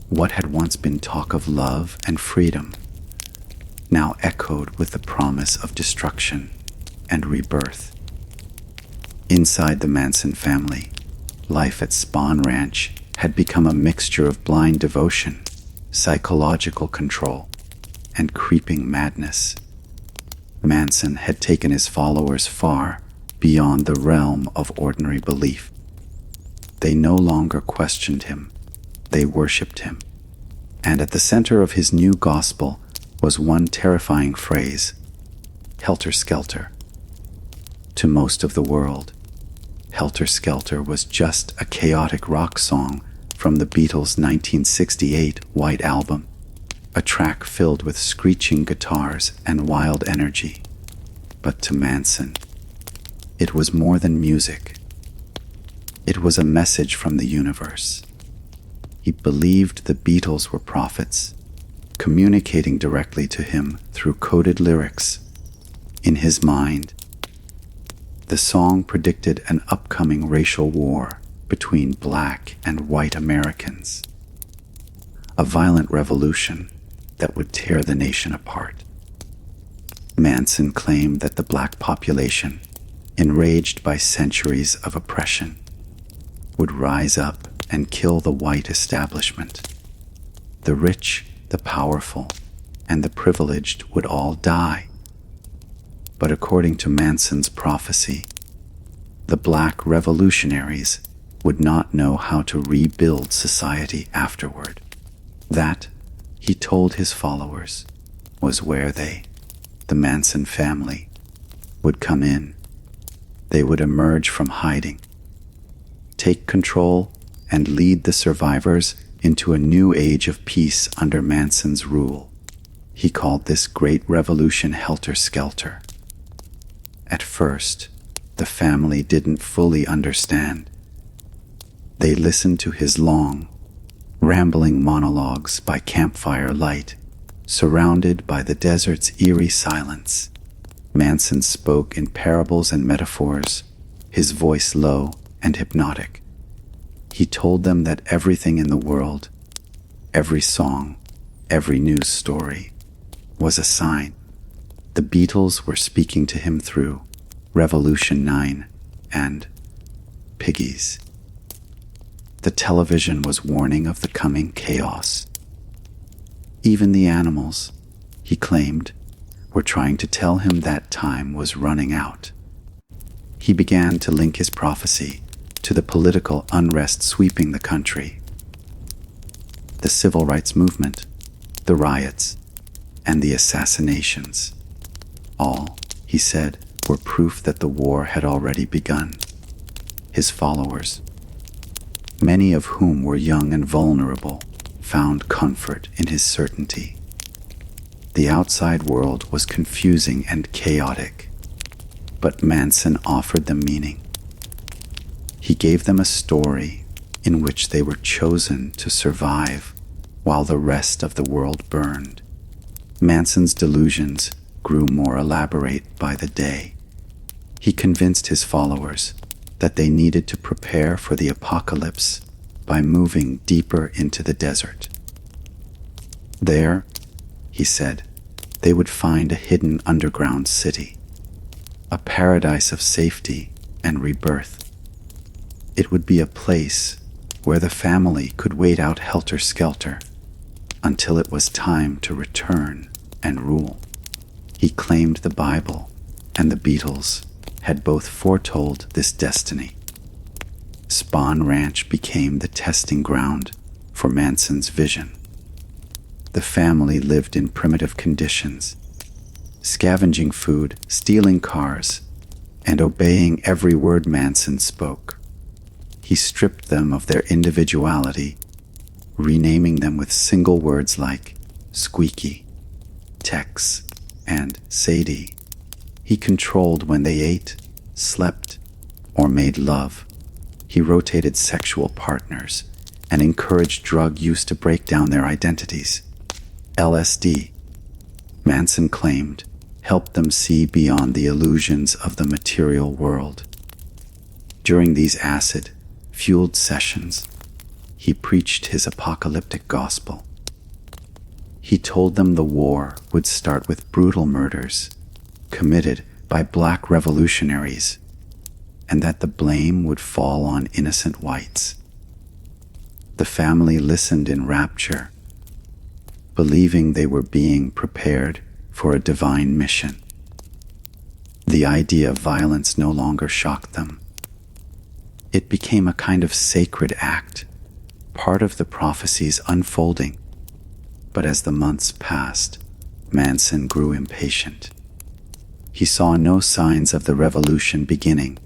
What had once been talk of love and freedom now echoed with the promise of destruction and rebirth. Inside the Manson family, life at Spawn Ranch had become a mixture of blind devotion, psychological control, and creeping madness. Manson had taken his followers far beyond the realm of ordinary belief. They no longer questioned him, they worshipped him. And at the center of his new gospel was one terrifying phrase: Helter Skelter. To most of the world, Helter Skelter was just a chaotic rock song from the Beatles' 1968 White Album, a track filled with screeching guitars and wild energy. But to Manson, it was more than music. It was a message from the universe. He believed the Beatles were prophets, communicating directly to him through coded lyrics. In his mind, the song predicted an upcoming racial war between black and white Americans, a violent revolution that would tear the nation apart. Manson claimed that the black population, enraged by centuries of oppression, would rise up and kill the white establishment. The rich, the powerful, and the privileged would all die. But according to Manson's prophecy, the black revolutionaries would not know how to rebuild society afterward. That, he told his followers, was where they, the Manson family, would come in. They would emerge from hiding, take control, and lead the survivors into a new age of peace under Manson's rule. He called this great revolution Helter Skelter. At first, the family didn't fully understand. They listened to his long, rambling monologues by campfire light, surrounded by the desert's eerie silence. Manson spoke in parables and metaphors, his voice low and hypnotic. He told them that everything in the world, every song, every news story, was a sign. The Beatles were speaking to him through Revolution 9 and Piggies. The television was warning of the coming chaos. Even the animals, he claimed, were trying to tell him that time was running out. He began to link his prophecy to the political unrest sweeping the country. The civil rights movement, the riots, and the assassinations. All, he said, were proof that the war had already begun. His followers, many of whom were young and vulnerable, found comfort in his certainty. The outside world was confusing and chaotic, but Manson offered them meaning. He gave them a story in which they were chosen to survive while the rest of the world burned. Manson's delusions grew more elaborate by the day. He convinced his followers that they needed to prepare for the apocalypse by moving deeper into the desert. There, he said, they would find a hidden underground city, a paradise of safety and rebirth. It would be a place where the family could wait out Helter Skelter until it was time to return and rule. He claimed the Bible and the Beatles had both foretold this destiny. Spawn Ranch became the testing ground for Manson's vision. The family lived in primitive conditions, scavenging food, stealing cars, and obeying every word Manson spoke. He stripped them of their individuality, renaming them with single words like Squeaky, Tex, and Sadie. He controlled when they ate, slept, or made love. He rotated sexual partners and encouraged drug use to break down their identities. LSD, Manson claimed, helped them see beyond the illusions of the material world. During these acid-fueled sessions, he preached his apocalyptic gospel. He told them the war would start with brutal murders committed by black revolutionaries, and that the blame would fall on innocent whites. The family listened in rapture, believing they were being prepared for a divine mission. The idea of violence no longer shocked them. It became a kind of sacred act, part of the prophecy's unfolding. But as the months passed, Manson grew impatient. He saw no signs of the revolution beginning,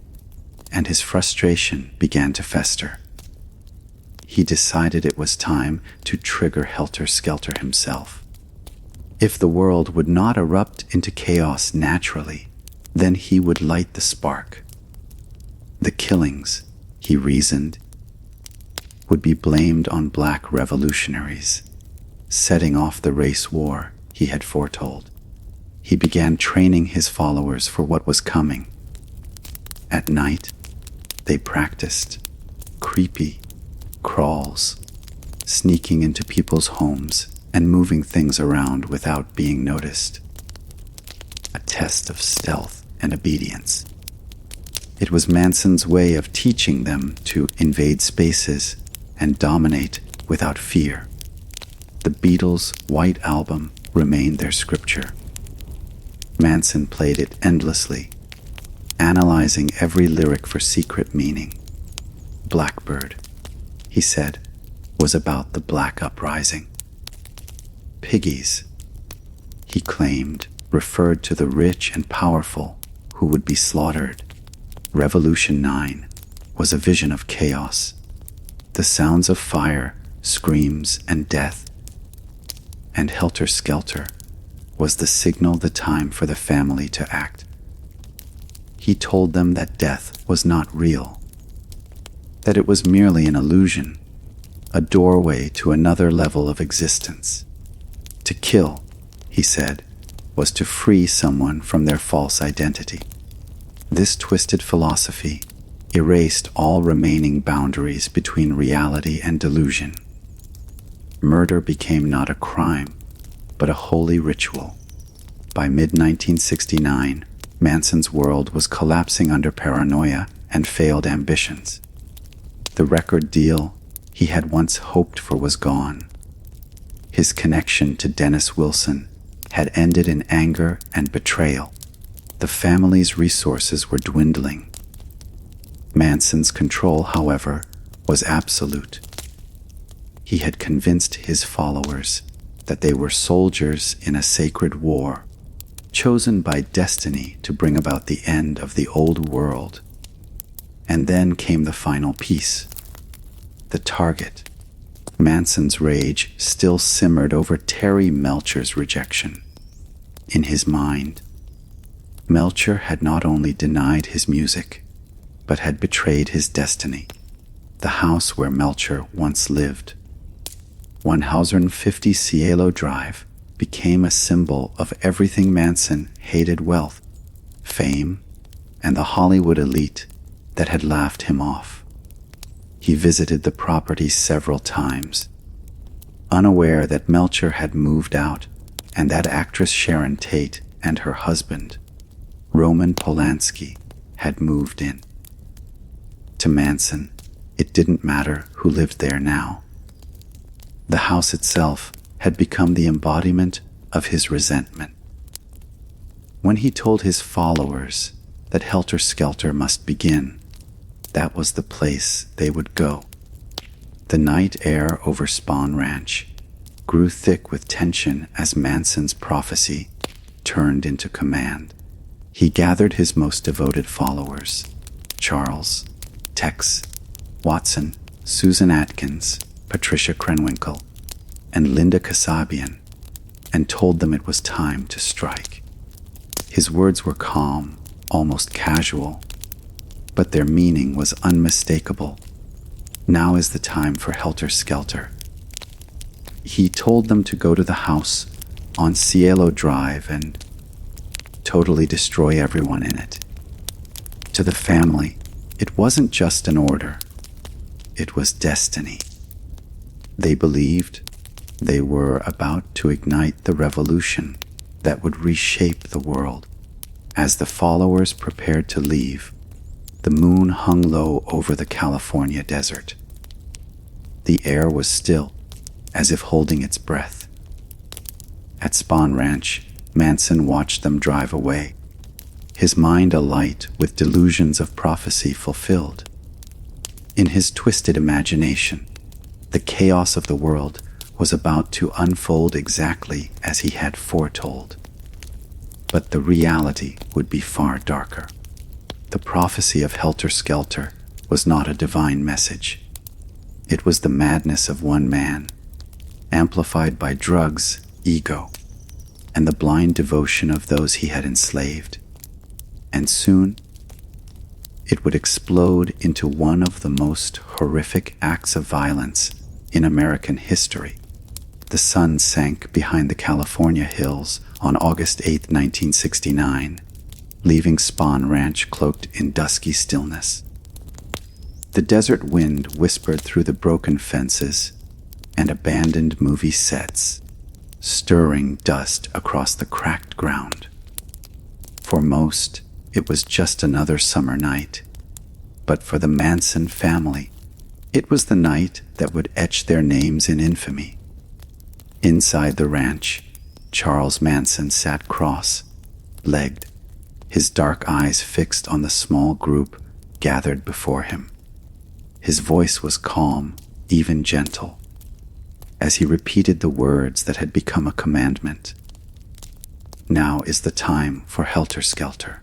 and his frustration began to fester. He decided it was time to trigger Helter Skelter himself. If the world would not erupt into chaos naturally, then he would light the spark. The killings, he reasoned, would be blamed on black revolutionaries, setting off the race war he had foretold. He began training his followers for what was coming. At night, they practiced creepy crawls, sneaking into people's homes and moving things around without being noticed. A test of stealth and obedience. It was Manson's way of teaching them to invade spaces and dominate without fear. The Beatles' White Album remained their scripture. Manson played it endlessly, analyzing every lyric for secret meaning. Blackbird, he said, was about the black uprising. Piggies, he claimed, referred to the rich and powerful who would be slaughtered. Revolution 9 was a vision of chaos, the sounds of fire, screams, and death. And Helter Skelter was the signal, the time for the family to act. He told them that death was not real, that it was merely an illusion, a doorway to another level of existence. To kill, he said, was to free someone from their false identity. This twisted philosophy erased all remaining boundaries between reality and delusion. Murder became not a crime, but a holy ritual. By mid-1969, Manson's world was collapsing under paranoia and failed ambitions. The record deal he had once hoped for was gone. His connection to Dennis Wilson had ended in anger and betrayal. The family's resources were dwindling. Manson's control, however, was absolute. He had convinced his followers that they were soldiers in a sacred war, chosen by destiny to bring about the end of the old world. And then came the final piece, the target. Manson's rage still simmered over Terry Melcher's rejection. In his mind, Melcher had not only denied his music, but had betrayed his destiny, the house where Melcher once lived. 150 Cielo Drive became a symbol of everything Manson hated: wealth, fame, and the Hollywood elite that had laughed him off. He visited the property several times, unaware that Melcher had moved out and that actress Sharon Tate and her husband, Roman Polanski, had moved in. To Manson, it didn't matter who lived there now. The house itself had become the embodiment of his resentment. When he told his followers that Helter Skelter must begin, that was the place they would go. The night air over Spahn Ranch grew thick with tension as Manson's prophecy turned into command. He gathered his most devoted followers, Charles, Tex, Watson, Susan Atkins, Patricia Krenwinkel, and Linda Kasabian, and told them it was time to strike. His words were calm, almost casual, but their meaning was unmistakable. Now is the time for Helter Skelter. He told them to go to the house on Cielo Drive and totally destroy everyone in it. To the family, it wasn't just an order. It was destiny. They believed they were about to ignite the revolution that would reshape the world. As the followers prepared to leave, the moon hung low over the California desert. The air was still, as if holding its breath. At Spahn Ranch, Manson watched them drive away, his mind alight with delusions of prophecy fulfilled. In his twisted imagination, the chaos of the world was about to unfold exactly as he had foretold. But the reality would be far darker. The prophecy of Helter Skelter was not a divine message. It was the madness of one man, amplified by drugs, ego, and the blind devotion of those he had enslaved. And soon, it would explode into one of the most horrific acts of violence in American history. The sun sank behind the California hills on August 8, 1969, leaving Spahn Ranch cloaked in dusky stillness. The desert wind whispered through the broken fences and abandoned movie sets, stirring dust across the cracked ground. For most, it was just another summer night, but for the Manson family, it was the night that would etch their names in infamy. Inside the ranch, Charles Manson sat cross-legged, his dark eyes fixed on the small group gathered before him. His voice was calm, even gentle, as he repeated the words that had become a commandment. Now is the time for Helter Skelter.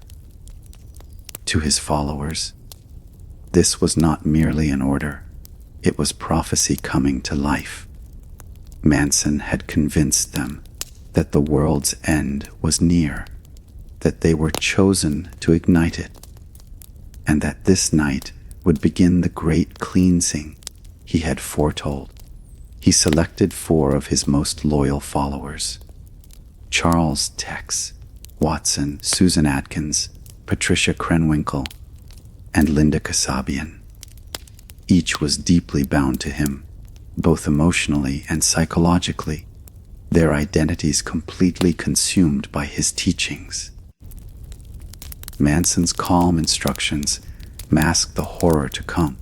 To his followers, this was not merely an order, it was prophecy coming to life. Manson had convinced them that the world's end was near, that they were chosen to ignite it, and that this night would begin the great cleansing he had foretold. He selected 4 of his most loyal followers: Charles, Tex, Watson, Susan Atkins, Patricia Krenwinkel, and Linda Kasabian. Each was deeply bound to him, both emotionally and psychologically, their identities completely consumed by his teachings. Manson's calm instructions masked the horror to come.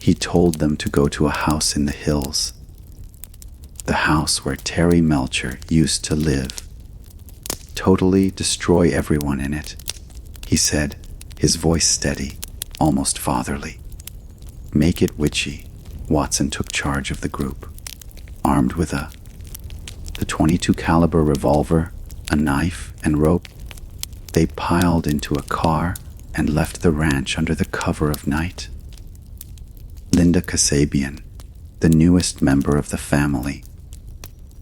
He told them to go to a house in the hills. the house where Terry Melcher used to live. "Totally destroy everyone in it," he said, his voice steady, almost fatherly. "Make it witchy." Watson took charge of the group, armed with the .22 caliber revolver, a knife, and rope. They piled into a car and left the ranch under the cover of night. Linda Kasabian, the newest member of the family,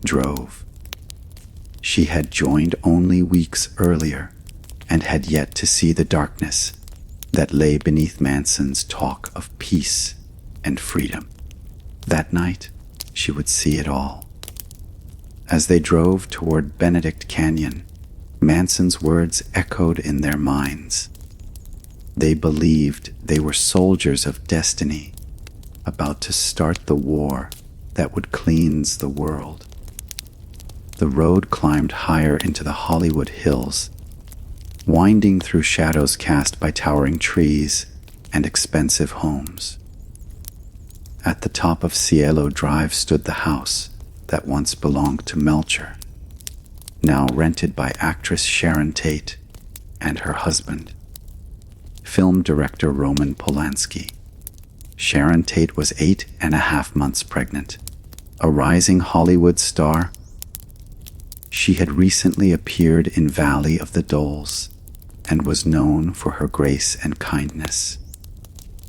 drove. She had joined only weeks earlier and had yet to see the darkness that lay beneath Manson's talk of peace and freedom. That night, she would see it all. As they drove toward Benedict Canyon, Manson's words echoed in their minds. They believed they were soldiers of destiny, about to start the war that would cleanse the world. The road climbed higher into the Hollywood Hills, winding through shadows cast by towering trees and expensive homes. At the top of Cielo Drive stood the house that once belonged to Melcher, now rented by actress Sharon Tate and her husband, film director Roman Polanski. Sharon Tate was 8.5 months pregnant, a rising Hollywood star. She had recently appeared in Valley of the Dolls and was known for her grace and kindness.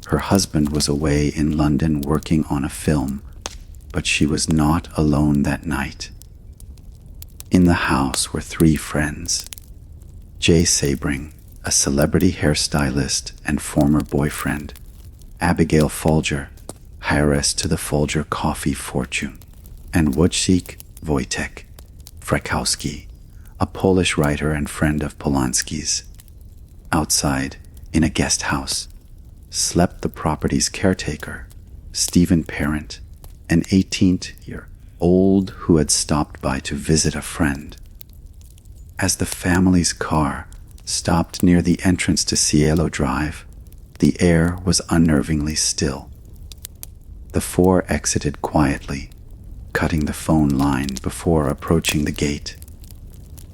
Her husband was away in London working on a film, but she was not alone that night. In the house were 3 friends: Jay Sabring, a celebrity hairstylist and former boyfriend; Abigail Folger, heiress to the Folger coffee fortune; and Wojciech Wojtek Frykowski, a Polish writer and friend of Polanski's. Outside, in a guest house, slept the property's caretaker, Stephen Parent, an 18-year-old who had stopped by to visit a friend. As the family's car stopped near the entrance to Cielo Drive, the air was unnervingly still. The 4 exited quietly, cutting the phone line before approaching the gate.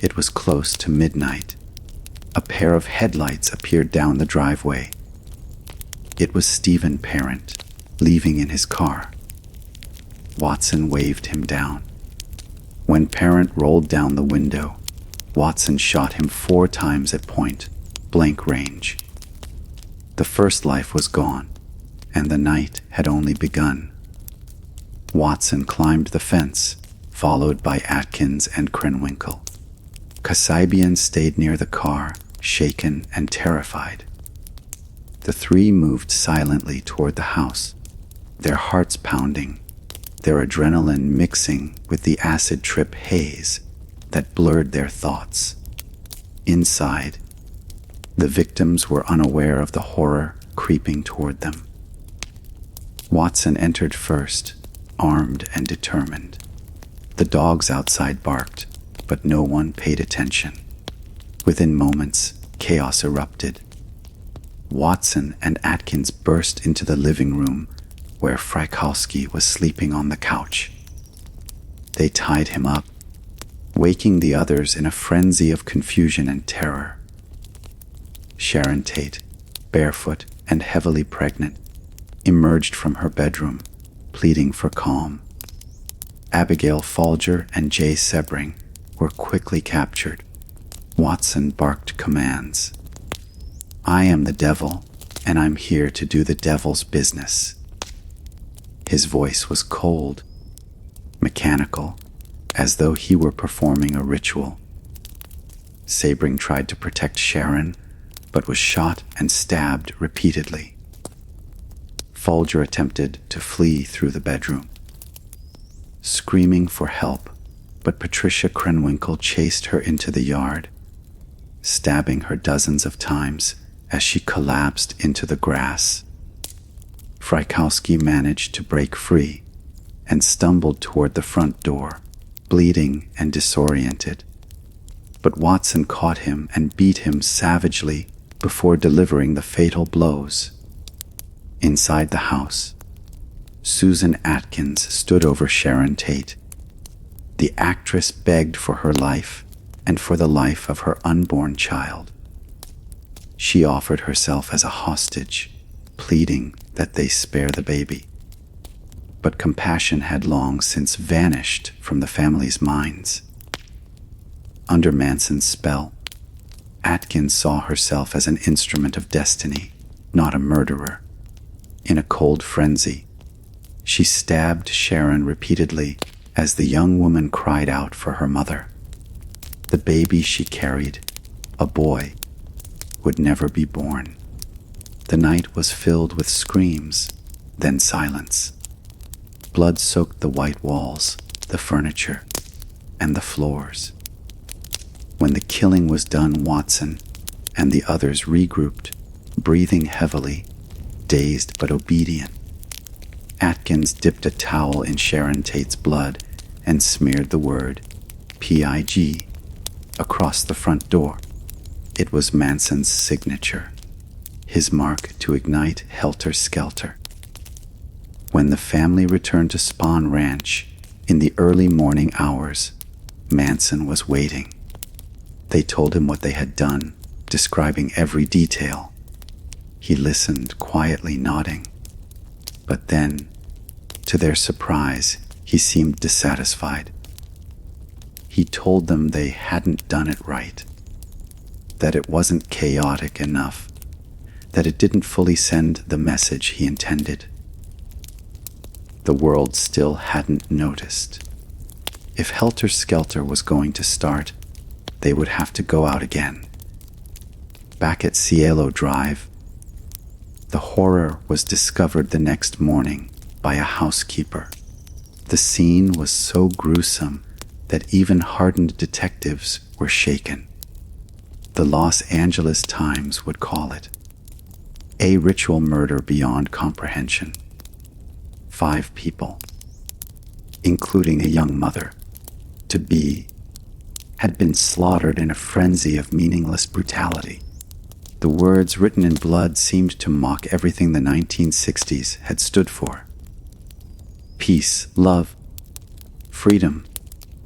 It was close to midnight. A pair of headlights appeared down the driveway. It was Stephen Parent, leaving in his car. Watson waved him down. When Parent rolled down the window, Watson shot him 4 times at point blank range. The first life was gone, and the night had only begun. Watson climbed the fence, followed by Atkins and Krenwinkel. Kasabian stayed near the car, shaken and terrified. The 3 moved silently toward the house, their hearts pounding, their adrenaline mixing with the acid trip haze that blurred their thoughts. Inside, the victims were unaware of the horror creeping toward them. Watson entered first, armed and determined. The dogs outside barked, but no one paid attention. Within moments, chaos erupted. Watson and Atkins burst into the living room where Frykowski was sleeping on the couch. They tied him up, waking the others in a frenzy of confusion and terror. Sharon Tate, barefoot and heavily pregnant, emerged from her bedroom, pleading for calm. Abigail Folger and Jay Sebring were quickly captured. Watson barked commands. "I am the devil, and I'm here to do the devil's business." His voice was cold, mechanical, as though he were performing a ritual. Sabring tried to protect Sharon, but was shot and stabbed repeatedly. Folger attempted to flee through the bedroom, screaming for help, but Patricia Krenwinkel chased her into the yard, stabbing her dozens of times as she collapsed into the grass. Frykowski managed to break free and stumbled toward the front door, bleeding and disoriented. But Watson caught him and beat him savagely before delivering the fatal blows. Inside the house, Susan Atkins stood over Sharon Tate, The actress begged for her life and for the life of her unborn child. She offered herself as a hostage, pleading that they spare the baby. But compassion had long since vanished from the family's minds. Under Manson's spell, Atkins saw herself as an instrument of destiny, not a murderer. In a cold frenzy, she stabbed Sharon repeatedly as the young woman cried out for her mother. The baby she carried, a boy, would never be born. The night was filled with screams, then silence. Blood soaked the white walls, the furniture, and the floors. When the killing was done, Watson and the others regrouped, breathing heavily, dazed but obedient. Atkins dipped a towel in Sharon Tate's blood and smeared the word P.I.G. across the front door. It was Manson's signature, his mark to ignite Helter Skelter. When the family returned to Spahn Ranch in the early morning hours, Manson was waiting. They told him what they had done, describing every detail. He listened, quietly nodding. But then, to their surprise, he seemed dissatisfied. He told them they hadn't done it right, that it wasn't chaotic enough, that it didn't fully send the message he intended. The world still hadn't noticed. If Helter Skelter was going to start, they would have to go out again. Back at Cielo Drive, the horror was discovered the next morning by a housekeeper. The scene was so gruesome that even hardened detectives were shaken. The Los Angeles Times would call it a ritual murder beyond comprehension. 5 people, including a young mother-to-be, had been slaughtered in a frenzy of meaningless brutality. The words written in blood seemed to mock everything the 1960s had stood for. Peace, love, freedom,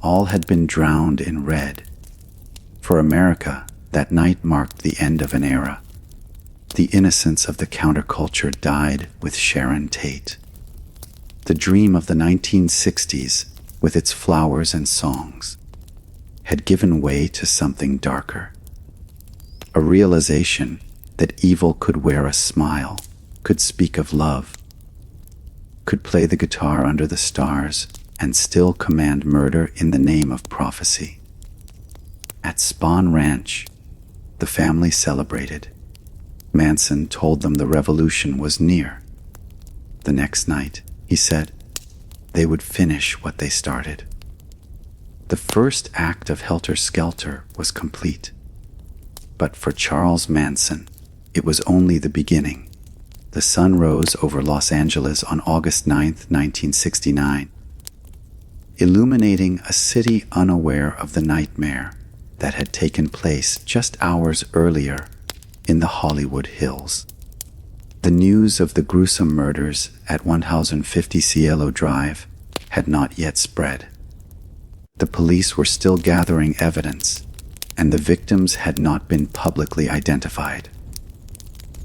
all had been drowned in red. For America, that night marked the end of an era. The innocence of the counterculture died with Sharon Tate. The dream of the 1960s, with its flowers and songs, had given way to something darker. A realization that evil could wear a smile, could speak of love, could play the guitar under the stars, and still command murder in the name of prophecy. At Spahn Ranch, the family celebrated. Manson told them the revolution was near. The next night, he said, they would finish what they started. The first act of Helter Skelter was complete. But for Charles Manson, it was only the beginning. The sun rose over Los Angeles on August 9, 1969, illuminating a city unaware of the nightmare that had taken place just hours earlier in the Hollywood Hills. The news of the gruesome murders at 1050 Cielo Drive had not yet spread. The police were still gathering evidence, and the victims had not been publicly identified.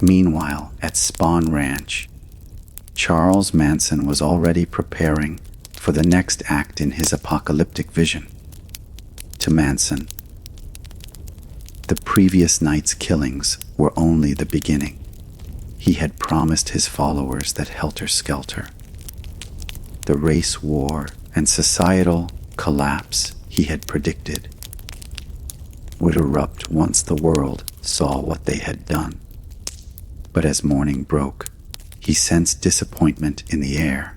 Meanwhile, at Spahn Ranch, Charles Manson was already preparing for the next act in his apocalyptic vision. To Manson, the previous night's killings were only the beginning. He had promised his followers that Helter Skelter, the race war and societal collapse he had predicted, would erupt once the world saw what they had done. But as morning broke, he sensed disappointment in the air.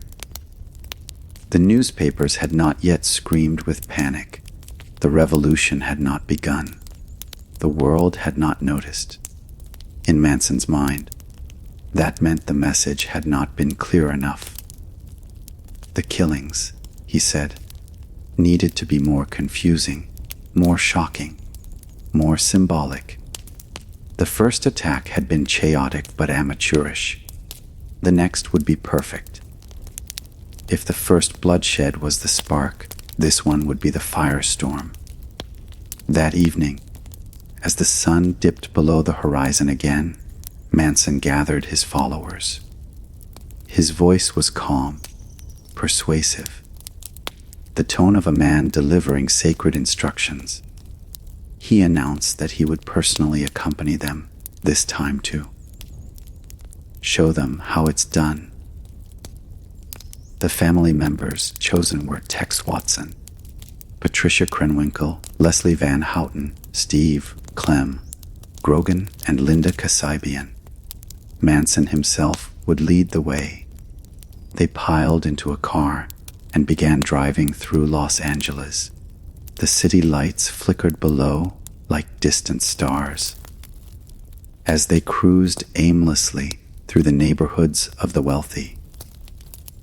The newspapers had not yet screamed with panic. The revolution had not begun. The world had not noticed. In Manson's mind, that meant the message had not been clear enough. The killings, he said, needed to be more confusing, more shocking, more symbolic. The first attack had been chaotic but amateurish. The next would be perfect. If the first bloodshed was the spark, This one would be the firestorm. That evening, as the sun dipped below the horizon again, Manson gathered his followers. His voice was calm, persuasive, the tone of a man delivering sacred instructions. He announced that he would personally accompany them, this time too. Show them how it's done. The family members chosen were Tex Watson, Patricia Krenwinkel, Leslie Van Houten, Steve, Clem, Grogan, and Linda Kasabian. Manson himself would lead the way. They piled into a car and began driving through Los Angeles. The city lights flickered below like distant stars. As they cruised aimlessly through the neighborhoods of the wealthy,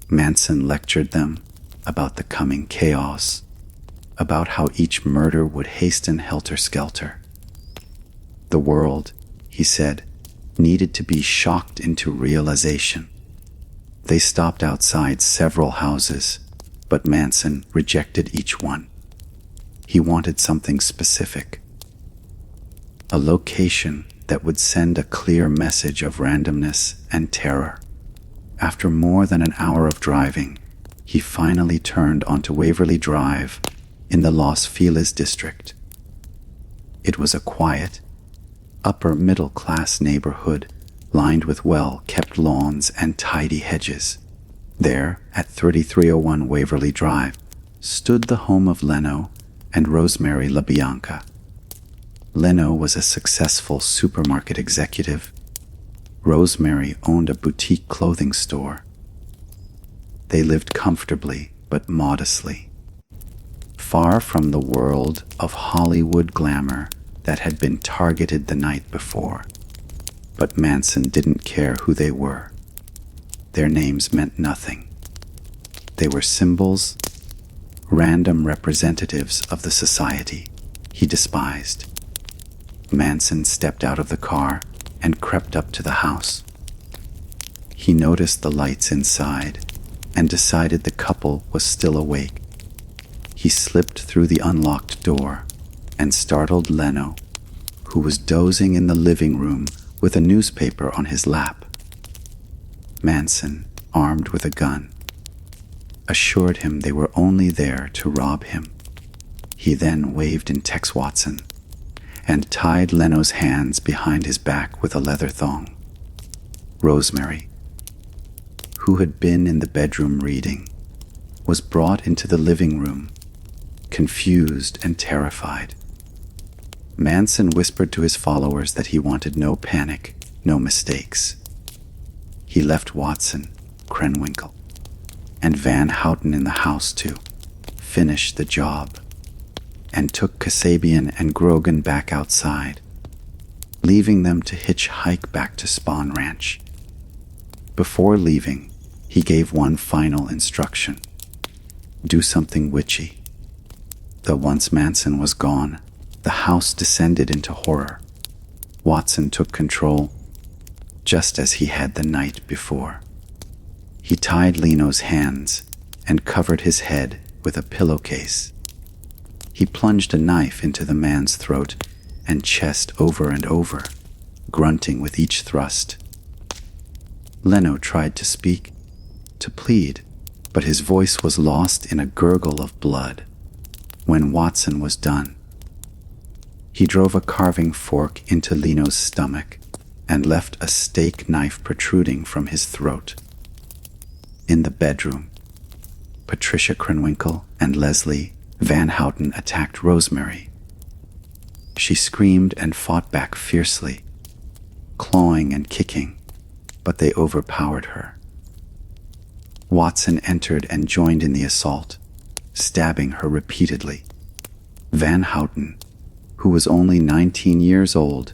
Manson lectured them about the coming chaos, about how each murder would hasten Helter Skelter. The world, he said, needed to be shocked into realization. They stopped outside several houses, but Manson rejected each one. He wanted something specific, a location that would send a clear message of randomness and terror. After more than an hour of driving, he finally turned onto Waverly Drive in the Los Feliz district. It was a quiet, upper-middle-class neighborhood lined with well-kept lawns and tidy hedges. There, at 3301 Waverly Drive, stood the home of Leno and Rosemary LaBianca. Leno was a successful supermarket executive. Rosemary owned a boutique clothing store. They lived comfortably but modestly, far from the world of Hollywood glamour that had been targeted the night before. But Manson didn't care who they were. Their names meant nothing. They were symbols, random representatives of the society he despised. Manson stepped out of the car and crept up to the house. He noticed the lights inside and decided the couple was still awake. He slipped through the unlocked door and startled Leno, who was dozing in the living room with a newspaper on his lap. Manson, armed with a gun, assured him they were only there to rob him. He then waved in Tex Watson and tied Leno's hands behind his back with a leather thong. Rosemary, who had been in the bedroom reading, was brought into the living room, confused and terrified. Manson whispered to his followers that he wanted no panic, no mistakes. He left Watson, Krenwinkel, and Van Houten in the house to finish the job, and took Kasabian and Grogan back outside, leaving them to hitchhike back to Spawn Ranch. Before leaving, he gave one final instruction: do something witchy. Though once Manson was gone, the house descended into horror. Watson took control, just as he had the night before. He tied Leno's hands and covered his head with a pillowcase. He plunged a knife into the man's throat and chest over and over, grunting with each thrust. Leno tried to speak, to plead, but his voice was lost in a gurgle of blood. When Watson was done, he drove a carving fork into Leno's stomach and left a steak knife protruding from his throat. In the bedroom, Patricia Krenwinkel and Leslie Van Houten attacked Rosemary. She screamed and fought back fiercely, clawing and kicking, but they overpowered her. Watson entered and joined in the assault, stabbing her repeatedly. Van Houten, who was only 19 years old,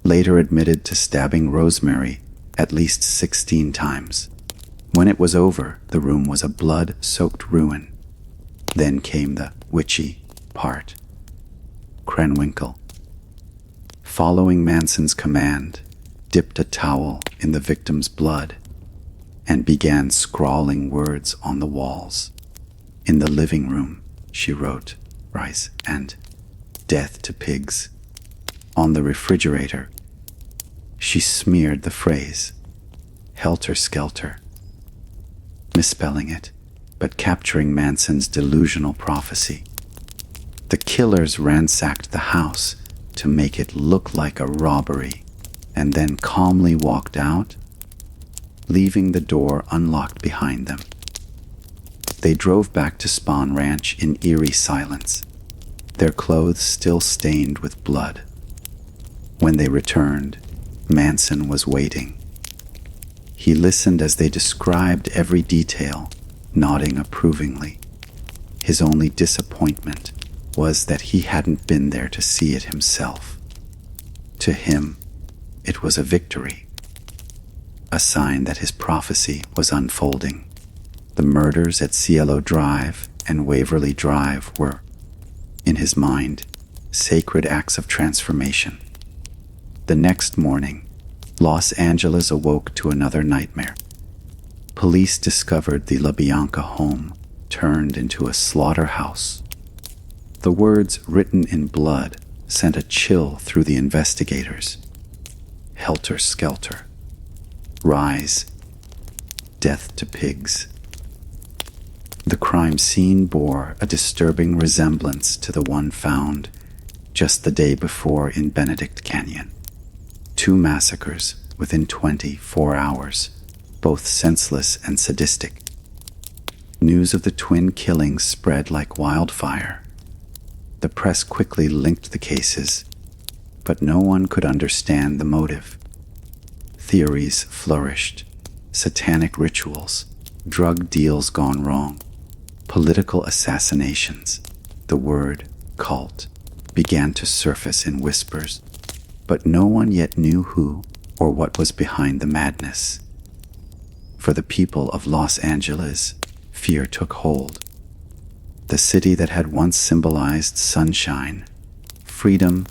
later admitted to stabbing Rosemary at least 16 times. When it was over, the room was a blood-soaked ruin. Then came the witchy part. Krenwinkel, following Manson's command, dipped a towel in the victim's blood and began scrawling words on the walls. In the living room, she wrote, rice and death to pigs. On the refrigerator, she smeared the phrase, Helter Skelter, misspelling it, but capturing Manson's delusional prophecy. The killers ransacked the house to make it look like a robbery, and then calmly walked out, leaving the door unlocked behind them. They drove back to Spawn Ranch in eerie silence, their clothes still stained with blood. When they returned, Manson was waiting. He listened as they described every detail, nodding approvingly. His only disappointment was that he hadn't been there to see it himself. To him, it was a victory, a sign that his prophecy was unfolding. The murders at Cielo Drive and Waverly Drive were, in his mind, sacred acts of transformation. The next morning, Los Angeles awoke to another nightmare. Police discovered the LaBianca home turned into a slaughterhouse. The words written in blood sent a chill through the investigators. Helter Skelter. Rise. Death to pigs. The crime scene bore a disturbing resemblance to the one found just the day before in Benedict Canyon. 2 massacres within 24 hours, both senseless and sadistic. News of the twin killings spread like wildfire. The press quickly linked the cases, but no one could understand the motive. Theories flourished: satanic rituals, drug deals gone wrong, political assassinations. The word cult began to surface in whispers, but no one yet knew who or what was behind the madness. For the people of Los Angeles, fear took hold. The city that had once symbolized sunshine, freedom,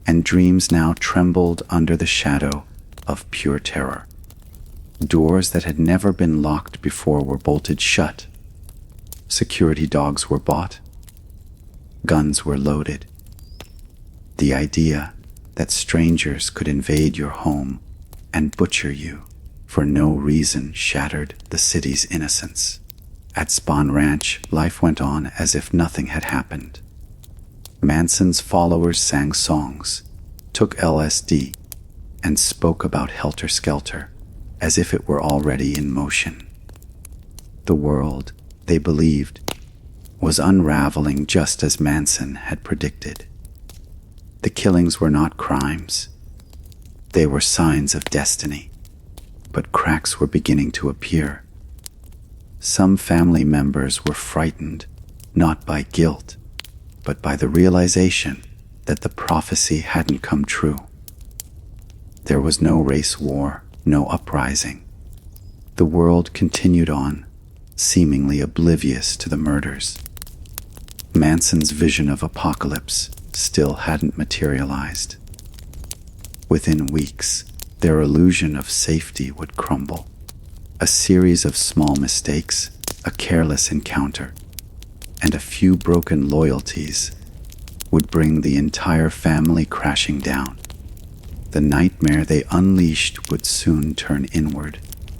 and dreams now trembled under the shadow of pure terror. Doors that had never been locked before were bolted shut. Security dogs were bought. Guns were loaded. The idea that strangers could invade your home and butcher you for no reason shattered the city's innocence. At Spawn Ranch, life went on as if nothing had happened. Manson's followers sang songs, took LSD, and spoke about Helter Skelter as if it were already in motion. The world, they believed, was unraveling just as Manson had predicted. The killings were not crimes. They were signs of destiny, but cracks were beginning to appear. Some family members were frightened, not by guilt, but by the realization that the prophecy hadn't come true. There was no race war, no uprising. The world continued on, seemingly oblivious to the murders. Manson's vision of apocalypse still hadn't materialized. Within weeks, their illusion of safety would crumble. A series of small mistakes, a careless encounter, and a few broken loyalties would bring the entire family crashing down. The nightmare they unleashed would soon turn inward,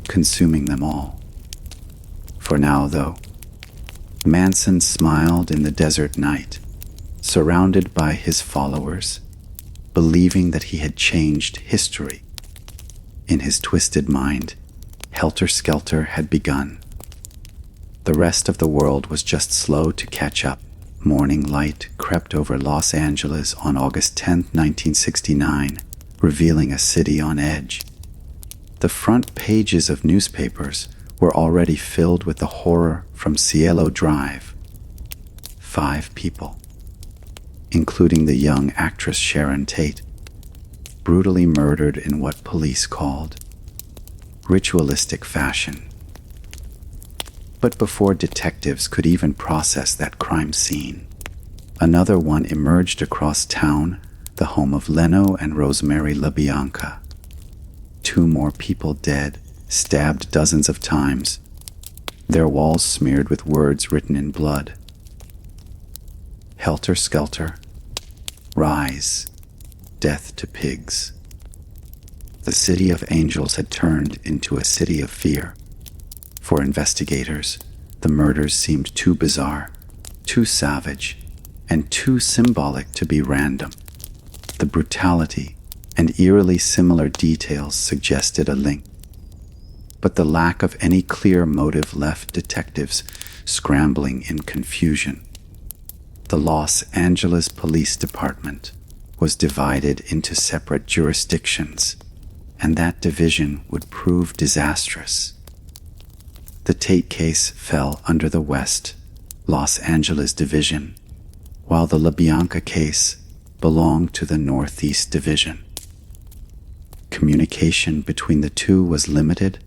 consuming them all. For now, though, Manson smiled in the desert night, surrounded by his followers, believing that he had changed history. In his twisted mind, Helter Skelter had begun. The rest of the world was just slow to catch up. Morning light crept over Los Angeles on August 10, 1969, revealing a city on edge. The front pages of newspapers were already filled with the horror from Cielo Drive. 5 people, including the young actress Sharon Tate, brutally murdered in what police called ritualistic fashion. But before detectives could even process that crime scene, another one emerged across town, the home of Leno and Rosemary LaBianca. 2 more people dead, stabbed dozens of times, their walls smeared with words written in blood. Helter Skelter, Rise, Death to Pigs. The city of angels had turned into a city of fear. For investigators, the murders seemed too bizarre, too savage, and too symbolic to be random. The brutality and eerily similar details suggested a link, but the lack of any clear motive left detectives scrambling in confusion. The Los Angeles Police Department was divided into separate jurisdictions, and that division would prove disastrous. The Tate case fell under the West Los Angeles Division, while the LaBianca case belonged to the Northeast Division. Communication between the two was limited,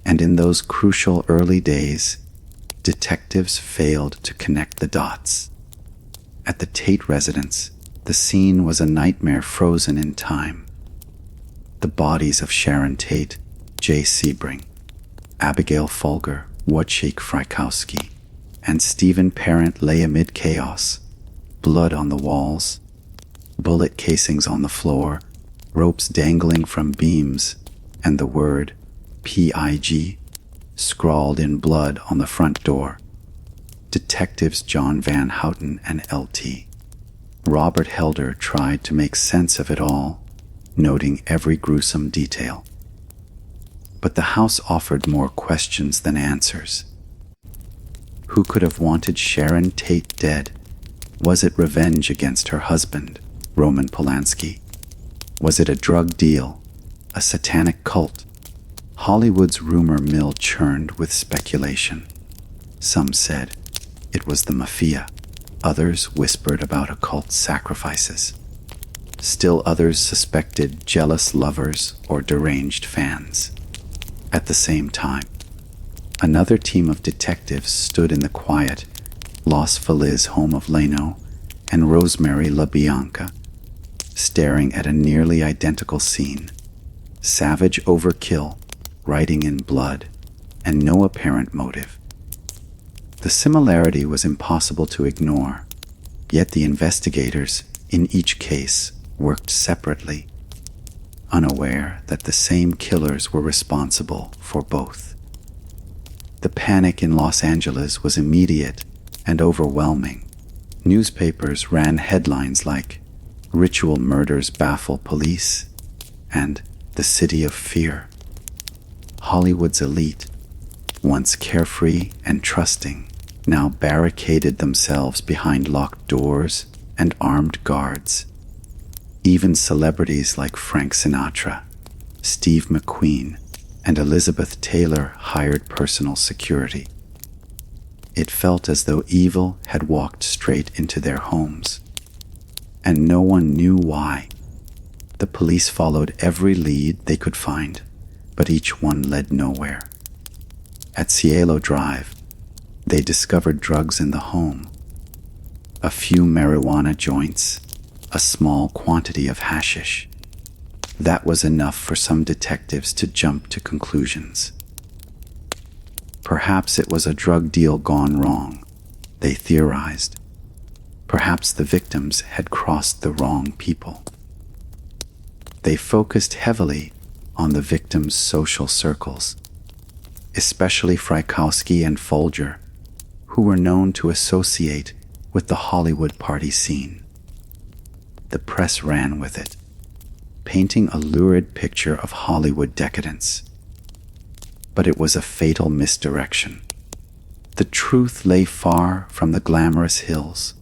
and in those crucial early days, detectives failed to connect the dots. At the Tate residence, the scene was a nightmare frozen in time. The bodies of Sharon Tate, Jay Sebring, Abigail Folger, Wojciech Frykowski, and Stephen Parent lay amid chaos, blood on the walls, bullet casings on the floor, ropes dangling from beams, and the word PIG scrawled in blood on the front door. Detectives John Van Houten and L.T. Robert Helder tried to make sense of it all, noting every gruesome detail. But the house offered more questions than answers. Who could have wanted Sharon Tate dead? Was it revenge against her husband, Roman Polanski? Was it a drug deal, a satanic cult? Hollywood's rumor mill churned with speculation. Some said it was the mafia. Others whispered about occult sacrifices. Still others suspected jealous lovers or deranged fans. At the same time, another team of detectives stood in the quiet Los Feliz home of Leno and Rosemary LaBianca, staring at a nearly identical scene. Savage overkill, writing in blood, and no apparent motive. The similarity was impossible to ignore, yet the investigators in each case worked separately, unaware that the same killers were responsible for both. The panic in Los Angeles was immediate and overwhelming. Newspapers ran headlines like "Ritual Murders Baffle Police" and "The City of Fear." Hollywood's elite, once carefree and trusting, now barricaded themselves behind locked doors and armed guards. Even celebrities like Frank Sinatra, Steve McQueen, and Elizabeth Taylor hired personal security. It felt as though evil had walked straight into their homes, and no one knew why. The police followed every lead they could find, but each one led nowhere. At Cielo Drive, they discovered drugs in the home. A few marijuana joints, a small quantity of hashish. That was enough for some detectives to jump to conclusions. Perhaps it was a drug deal gone wrong, they theorized. Perhaps the victims had crossed the wrong people. They focused heavily on the victims' social circles, especially Frykowski and Folger, who were known to associate with the Hollywood party scene. The press ran with it, painting a lurid picture of Hollywood decadence. But it was a fatal misdirection. The truth lay far from the glamorous hills.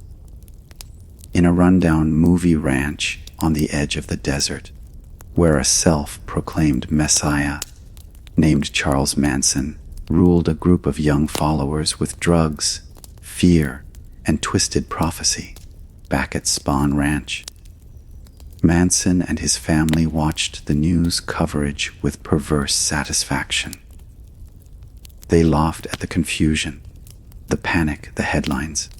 In a rundown movie ranch on the edge of the desert, where a self-proclaimed messiah named Charles Manson ruled a group of young followers with drugs, fear, and twisted prophecy. Back at Spawn Ranch, Manson and his family watched the news coverage with perverse satisfaction. They laughed at the confusion, the panic, the headlines.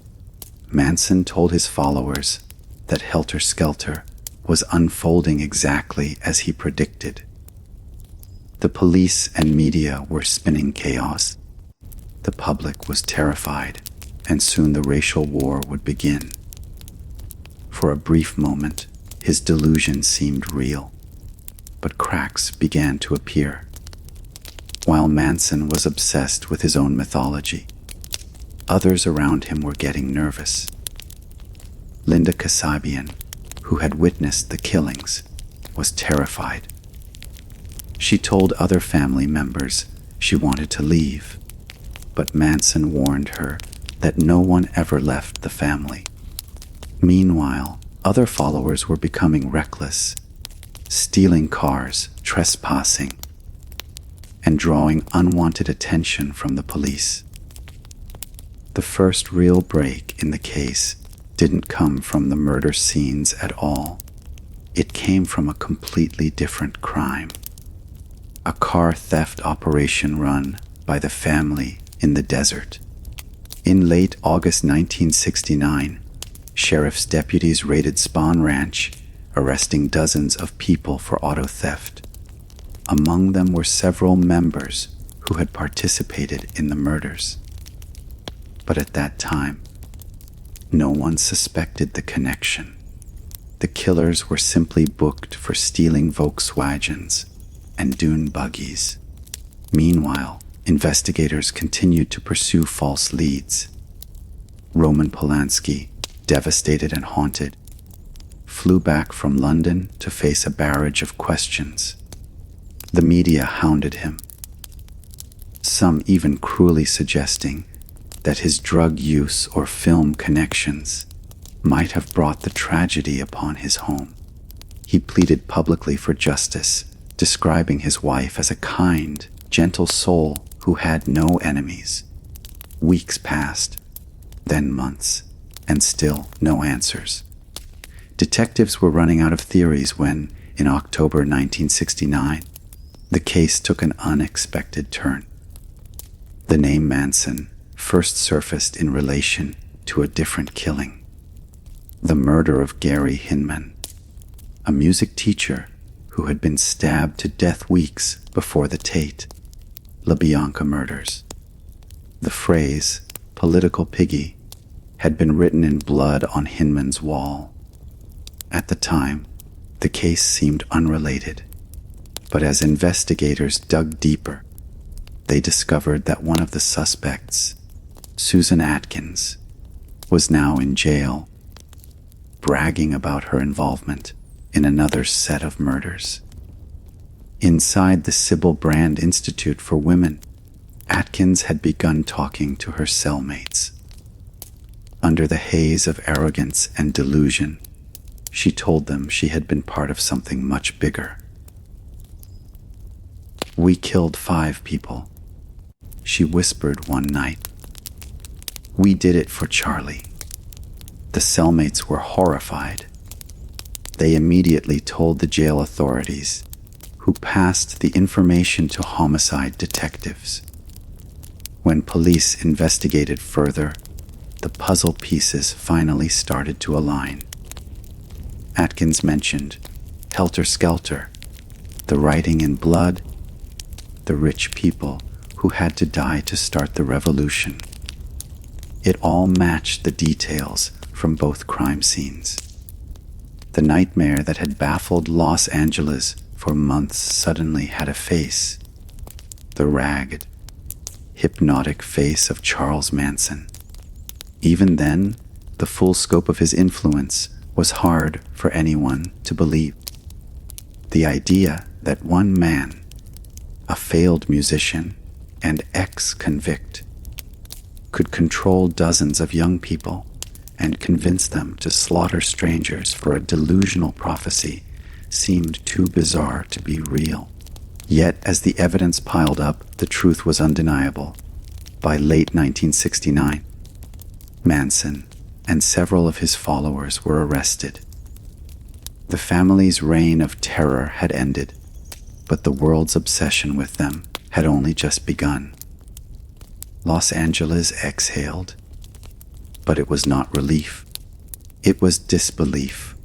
Manson told his followers that Helter Skelter was unfolding exactly as he predicted. The police and media were spinning chaos. The public was terrified, and soon the racial war would begin. For a brief moment, his delusion seemed real, but cracks began to appear. While Manson was obsessed with his own mythology, others around him were getting nervous. Linda Kasabian, who had witnessed the killings, was terrified. She told other family members she wanted to leave, but Manson warned her that no one ever left the family. Meanwhile, other followers were becoming reckless, stealing cars, trespassing, and drawing unwanted attention from the police. The first real break in the case didn't come from the murder scenes at all. It came from a completely different crime. A car theft operation run by the family in the desert. In late August 1969, sheriff's deputies raided Spawn Ranch, arresting dozens of people for auto theft. Among them were several members who had participated in the murders. But at that time, no one suspected the connection. The killers were simply booked for stealing Volkswagens and dune buggies. Meanwhile, investigators continued to pursue false leads. Roman Polanski, devastated and haunted, flew back from London to face a barrage of questions. The media hounded him, some even cruelly suggesting that his drug use or film connections might have brought the tragedy upon his home. He pleaded publicly for justice, describing his wife as a kind, gentle soul who had no enemies. Weeks passed, then months, and still no answers. Detectives were running out of theories when, in October 1969, the case took an unexpected turn. The name Manson first surfaced in relation to a different killing. The murder of Gary Hinman, a music teacher who had been stabbed to death weeks before the Tate-LaBianca Murders. The phrase, "political piggy," had been written in blood on Hinman's wall. At the time, the case seemed unrelated, but as investigators dug deeper, they discovered that one of the suspects, Susan Atkins, was now in jail, bragging about her involvement in another set of murders. Inside the Sybil Brand Institute for Women, Atkins had begun talking to her cellmates. Under the haze of arrogance and delusion, she told them she had been part of something much bigger. "We killed 5 people," she whispered one night. "We did it for Charlie." The cellmates were horrified. They immediately told the jail authorities, who passed the information to homicide detectives. When police investigated further, the puzzle pieces finally started to align. Atkins mentioned Helter Skelter, the writing in blood, the rich people who had to die to start the revolution. It all matched the details from both crime scenes. The nightmare that had baffled Los Angeles for months suddenly had a face. The ragged, hypnotic face of Charles Manson. Even then, the full scope of his influence was hard for anyone to believe. The idea that one man, a failed musician and ex-convict, could control dozens of young people and convince them to slaughter strangers for a delusional prophecy seemed too bizarre to be real. Yet, as the evidence piled up, the truth was undeniable. By late 1969, Manson and several of his followers were arrested. The family's reign of terror had ended, but the world's obsession with them had only just begun. Los Angeles exhaled, but it was not relief. It was disbelief.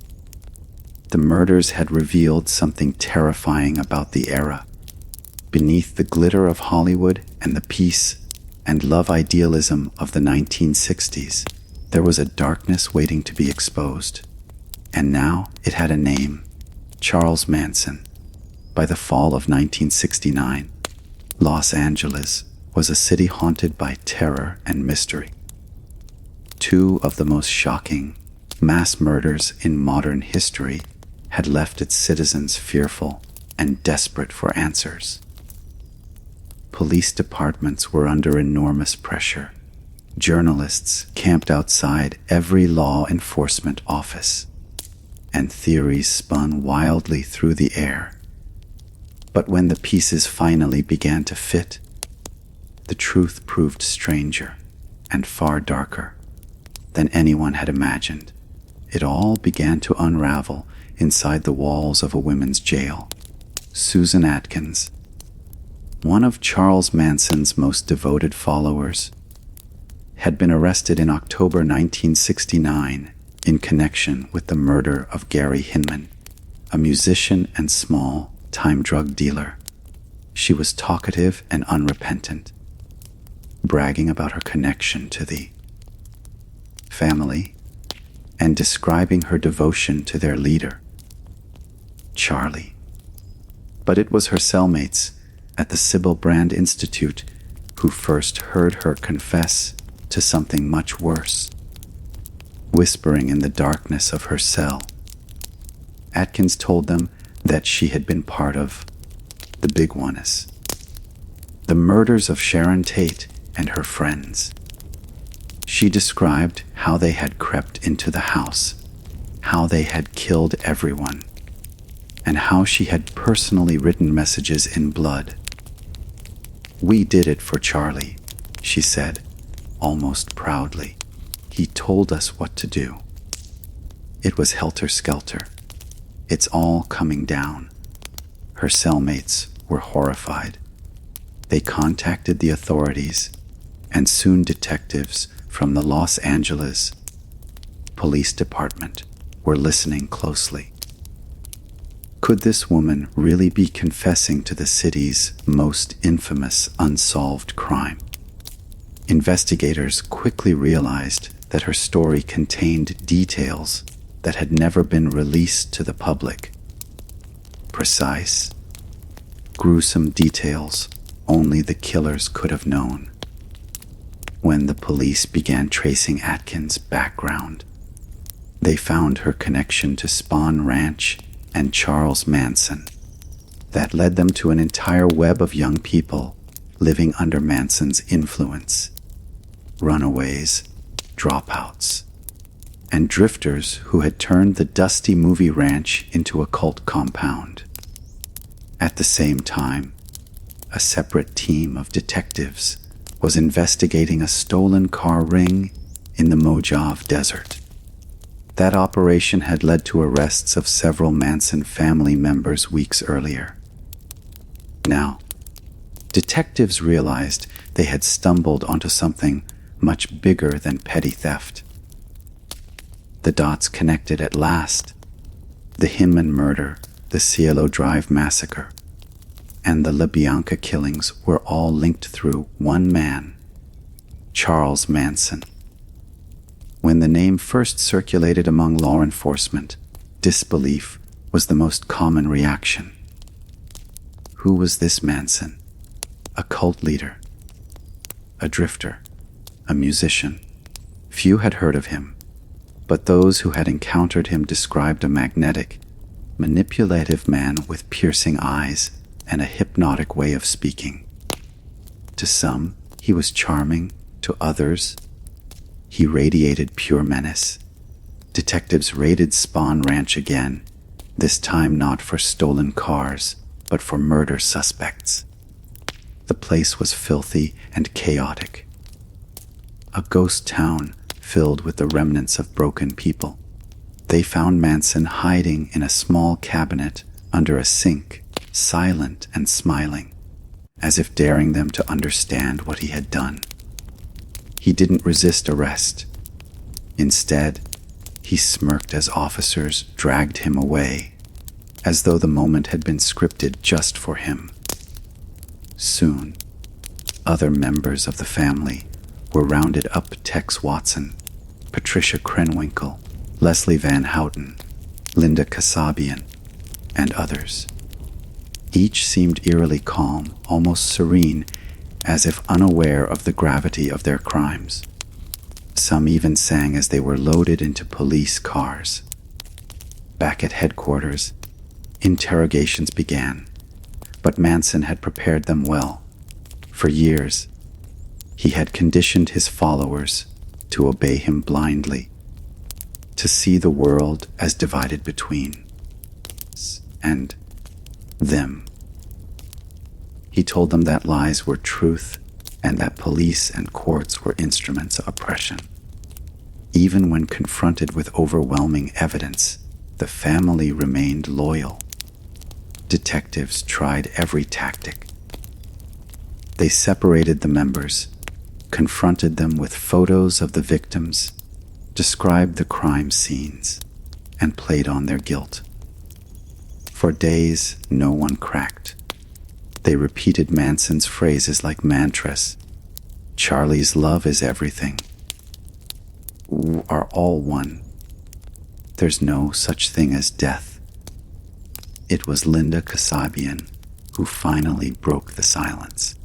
The murders had revealed something terrifying about the era. Beneath the glitter of Hollywood and the peace and love idealism of the 1960s, there was a darkness waiting to be exposed. And now it had a name: Charles Manson. By the fall of 1969, Los Angeles was a city haunted by terror and mystery. Two of the most shocking mass murders in modern history had left its citizens fearful and desperate for answers. Police departments were under enormous pressure. Journalists camped outside every law enforcement office, and theories spun wildly through the air. But when the pieces finally began to fit, the truth proved stranger and far darker than anyone had imagined. It all began to unravel inside the walls of a women's jail. Susan Atkins, one of Charles Manson's most devoted followers, had been arrested in October 1969 in connection with the murder of Gary Hinman, a musician and small-time drug dealer. She was talkative and unrepentant, bragging about her connection to the family and describing her devotion to their leader, Charlie. But it was her cellmates at the Sybil Brand Institute who first heard her confess to something much worse. Whispering in the darkness of her cell, Atkins told them that she had been part of the big ones, the murders of Sharon Tate and her friends. She described how they had crept into the house, how they had killed everyone, and how she had personally written messages in blood. "We did it for Charlie," she said, almost proudly. "He told us what to do." It was Helter Skelter. It's all coming down. Her cellmates were horrified. They contacted the authorities, and soon detectives from the Los Angeles Police Department were listening closely. Could this woman really be confessing to the city's most infamous unsolved crime? Investigators quickly realized that her story contained details that had never been released to the public. Precise, gruesome details only the killers could have known. When the police began tracing Atkins' background, they found her connection to Spahn Ranch and Charles Manson. That led them to an entire web of young people living under Manson's influence. Runaways, dropouts, and drifters who had turned the dusty movie ranch into a cult compound. At the same time, a separate team of detectives was investigating a stolen car ring in the Mojave Desert. That operation had led to arrests of several Manson family members weeks earlier. Now, detectives realized they had stumbled onto something much bigger than petty theft. The dots connected at last. The Hinman murder, the Cielo Drive massacre, and the LaBianca killings were all linked through one man, Charles Manson. When the name first circulated among law enforcement, disbelief was the most common reaction. Who was this Manson? A cult leader? A drifter? A musician? Few had heard of him, but those who had encountered him described a magnetic, manipulative man with piercing eyes and a hypnotic way of speaking. To some, he was charming. To others, he radiated pure menace. Detectives raided Spahn Ranch again, this time not for stolen cars, but for murder suspects. The place was filthy and chaotic. A ghost town filled with the remnants of broken people. They found Manson hiding in a small cabinet under a sink, silent and smiling, as if daring them to understand what he had done. He didn't resist arrest. Instead, he smirked as officers dragged him away, as though the moment had been scripted just for him. Soon, other members of the family were rounded up: Tex Watson, Patricia Krenwinkel, Leslie Van Houten, Linda Kasabian, and others. Each seemed eerily calm, almost serene, as if unaware of the gravity of their crimes. Some even sang as they were loaded into police cars. Back at headquarters, interrogations began, but Manson had prepared them well. For years, he had conditioned his followers to obey him blindly, to see the world as divided between us and them. He told them that lies were truth and that police and courts were instruments of oppression. Even when confronted with overwhelming evidence, the family remained loyal. Detectives tried every tactic. They separated the members, confronted them with photos of the victims, described the crime scenes, and played on their guilt. For days, no one cracked. They repeated Manson's phrases like mantras. Charlie's love is everything. We are all one. There's no such thing as death. It was Linda Kasabian who finally broke the silence.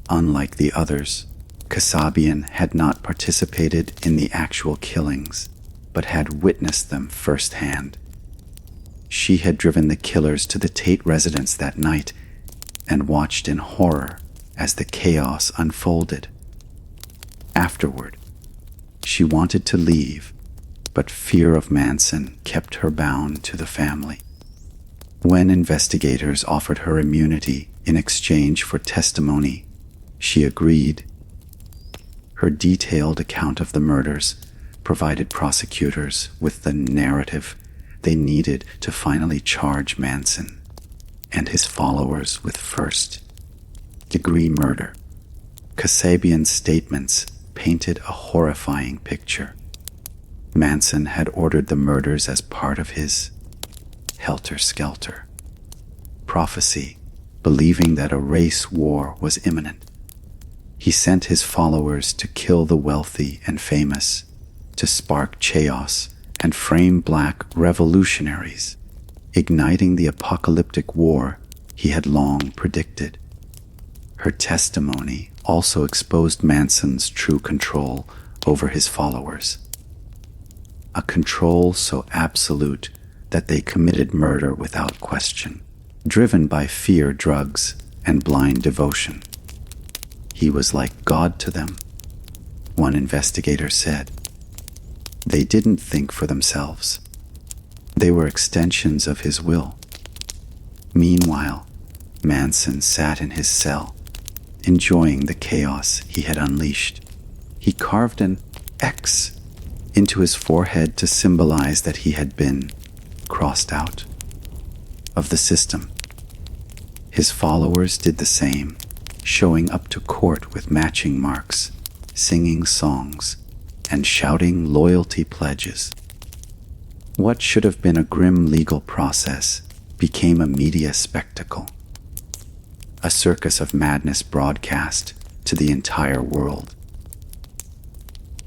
Unlike the others, Kasabian had not participated in the actual killings, but had witnessed them firsthand. She had driven the killers to the Tate residence that night and watched in horror as the chaos unfolded. Afterward, she wanted to leave, but fear of Manson kept her bound to the family. When investigators offered her immunity in exchange for testimony, she agreed. Her detailed account of the murders provided prosecutors with the narrative they needed to finally charge Manson and his followers with first-degree murder. Kasabian's statements painted a horrifying picture. Manson had ordered the murders as part of his Helter Skelter prophecy, believing that a race war was imminent. He sent his followers to kill the wealthy and famous, to spark chaos and frame black revolutionaries, igniting the apocalyptic war he had long predicted. Her testimony also exposed Manson's true control over his followers, a control so absolute that they committed murder without question, driven by fear, drugs, and blind devotion. He was like God to them, one investigator said. They didn't think for themselves. They were extensions of his will. Meanwhile, Manson sat in his cell, enjoying the chaos he had unleashed. He carved an X into his forehead to symbolize that he had been crossed out of the system. His followers did the same, showing up to court with matching marks, singing songs, and shouting loyalty pledges. What should have been a grim legal process became a media spectacle, a circus of madness broadcast to the entire world.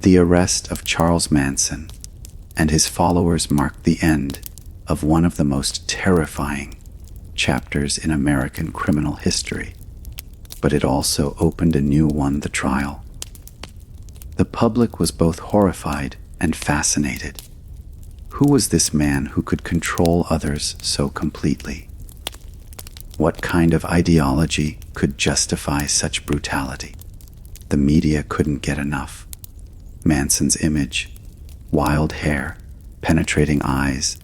The arrest of Charles Manson and his followers marked the end of one of the most terrifying chapters in American criminal history, but it also opened a new one, the trial. The public was both horrified and fascinated. Who was this man who could control others so completely? What kind of ideology could justify such brutality? The media couldn't get enough. Manson's image, wild hair, penetrating eyes,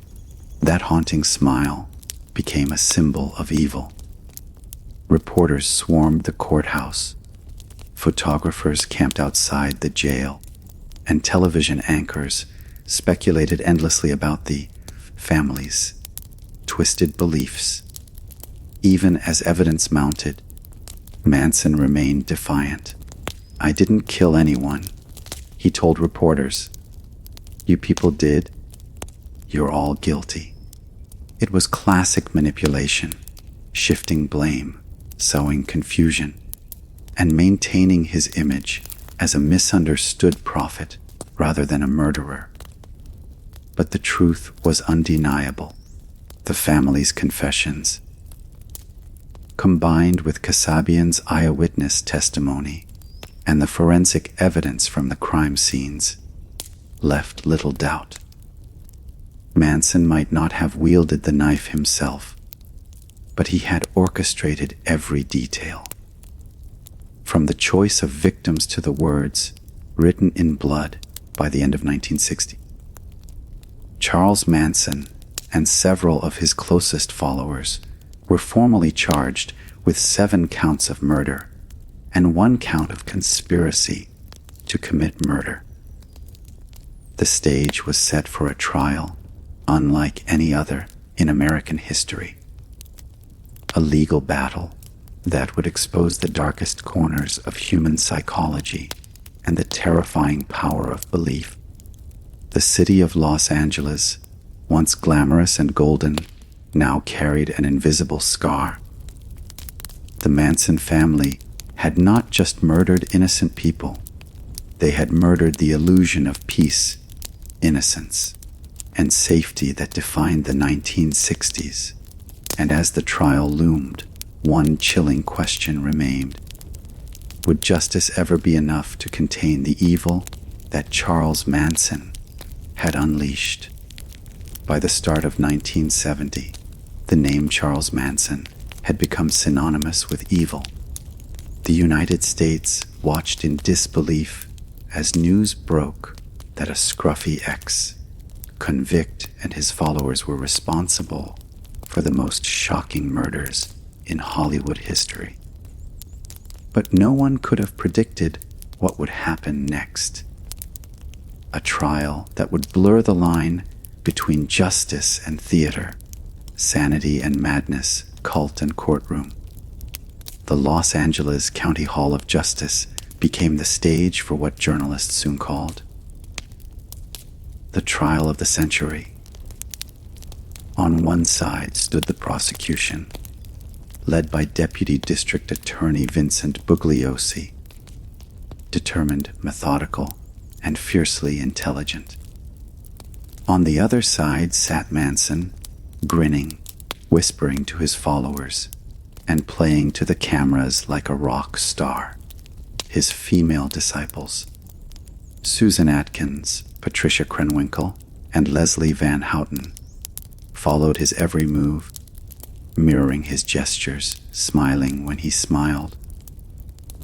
that haunting smile became a symbol of evil. Reporters swarmed the courthouse. Photographers camped outside the jail, and television anchors speculated endlessly about the family's twisted beliefs. Even as evidence mounted, Manson remained defiant. "I didn't kill anyone," he told reporters. "You people did. You're all guilty." It was classic manipulation, shifting blame, sowing confusion, and maintaining his image as a misunderstood prophet rather than a murderer. But the truth was undeniable. The family's confessions, combined with Kasabian's eyewitness testimony and the forensic evidence from the crime scenes, left little doubt. Manson might not have wielded the knife himself, but he had orchestrated every detail. From the choice of victims to the words written in blood by the end of 1960. Charles Manson and several of his closest followers were formally charged with 7 counts of murder and 1 count of conspiracy to commit murder. The stage was set for a trial unlike any other in American history. A legal battle that would expose the darkest corners of human psychology and the terrifying power of belief. The city of Los Angeles, once glamorous and golden, now carried an invisible scar. The Manson family had not just murdered innocent people, they had murdered the illusion of peace, innocence, and safety that defined the 1960s. And as the trial loomed, one chilling question remained. Would justice ever be enough to contain the evil that Charles Manson had unleashed? By the start of 1970, the name Charles Manson had become synonymous with evil. The United States watched in disbelief as news broke that a scruffy ex-convict and his followers were responsible for the most shocking murders in Hollywood history. But no one could have predicted what would happen next. A trial that would blur the line between justice and theater, sanity and madness, cult and courtroom. The Los Angeles County Hall of Justice became the stage for what journalists soon called the trial of the century. On one side stood the prosecution, led by Deputy District Attorney Vincent Bugliosi, determined, methodical, and fiercely intelligent. On the other side sat Manson, grinning, whispering to his followers, and playing to the cameras like a rock star. His female disciples, Susan Atkins, Patricia Krenwinkel, and Leslie Van Houten, followed his every move, mirroring his gestures, smiling when he smiled,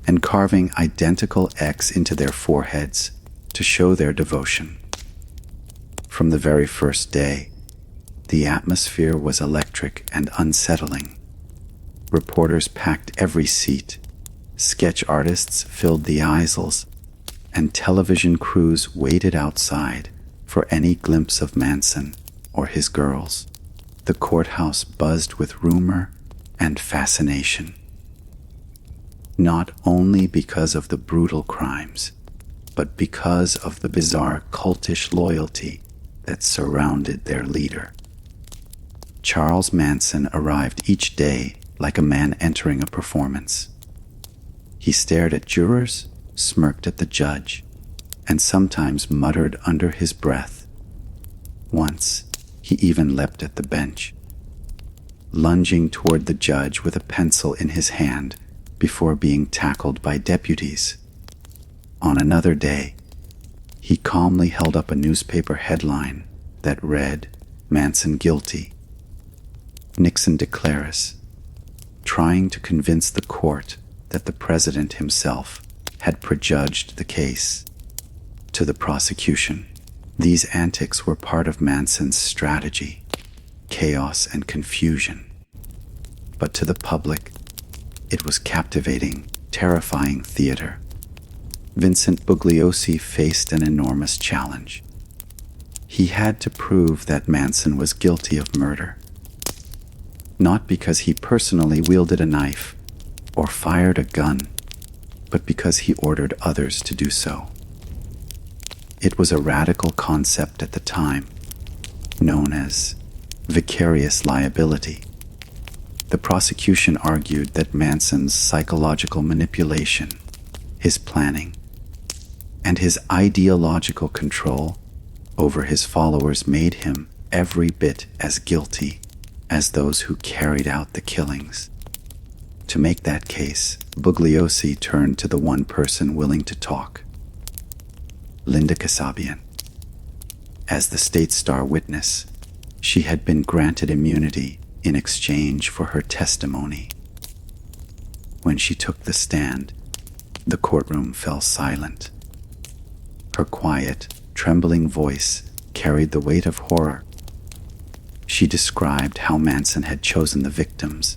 and carving identical X into their foreheads to show their devotion. From the very first day, the atmosphere was electric and unsettling. Reporters packed every seat, sketch artists filled the aisles, and television crews waited outside for any glimpse of Manson or his girls. The courthouse buzzed with rumor and fascination, not only because of the brutal crimes, but because of the bizarre cultish loyalty that surrounded their leader. Charles Manson arrived each day like a man entering a performance. He stared at jurors, smirked at the judge, and sometimes muttered under his breath. Once, he even leapt at the bench, lunging toward the judge with a pencil in his hand before being tackled by deputies. On another day, he calmly held up a newspaper headline that read, "Manson guilty. Nixon declares," trying to convince the court that the president himself had prejudged the case. To the prosecution, these antics were part of Manson's strategy, chaos and confusion. But to the public, it was captivating, terrifying theater. Vincent Bugliosi faced an enormous challenge. He had to prove that Manson was guilty of murder, not because he personally wielded a knife or fired a gun, but because he ordered others to do so. It was a radical concept at the time, known as vicarious liability. The prosecution argued that Manson's psychological manipulation, his planning, and his ideological control over his followers made him every bit as guilty as those who carried out the killings. To make that case, Bugliosi turned to the one person willing to talk, Linda Kasabian. As the state star witness, she had been granted immunity in exchange for her testimony. When she took the stand, the courtroom fell silent. Her quiet, trembling voice carried the weight of horror. She described how Manson had chosen the victims,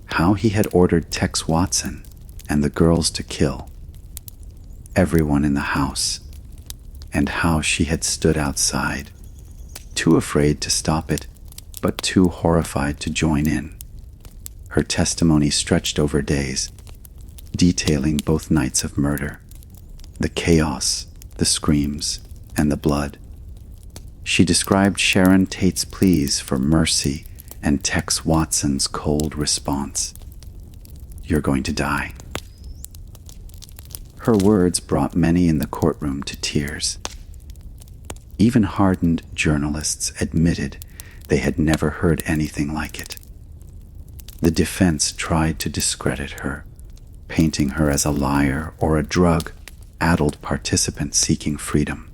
how he had ordered Tex Watson and the girls to kill everyone in the house, and how she had stood outside, too afraid to stop it, but too horrified to join in. Her testimony stretched over days, detailing both nights of murder, the chaos, the screams, and the blood. She described Sharon Tate's pleas for mercy and Tex Watson's cold response. "You're going to die." Her words brought many in the courtroom to tears. Even hardened journalists admitted they had never heard anything like it. The defense tried to discredit her, painting her as a liar or a drug-addled participant seeking freedom.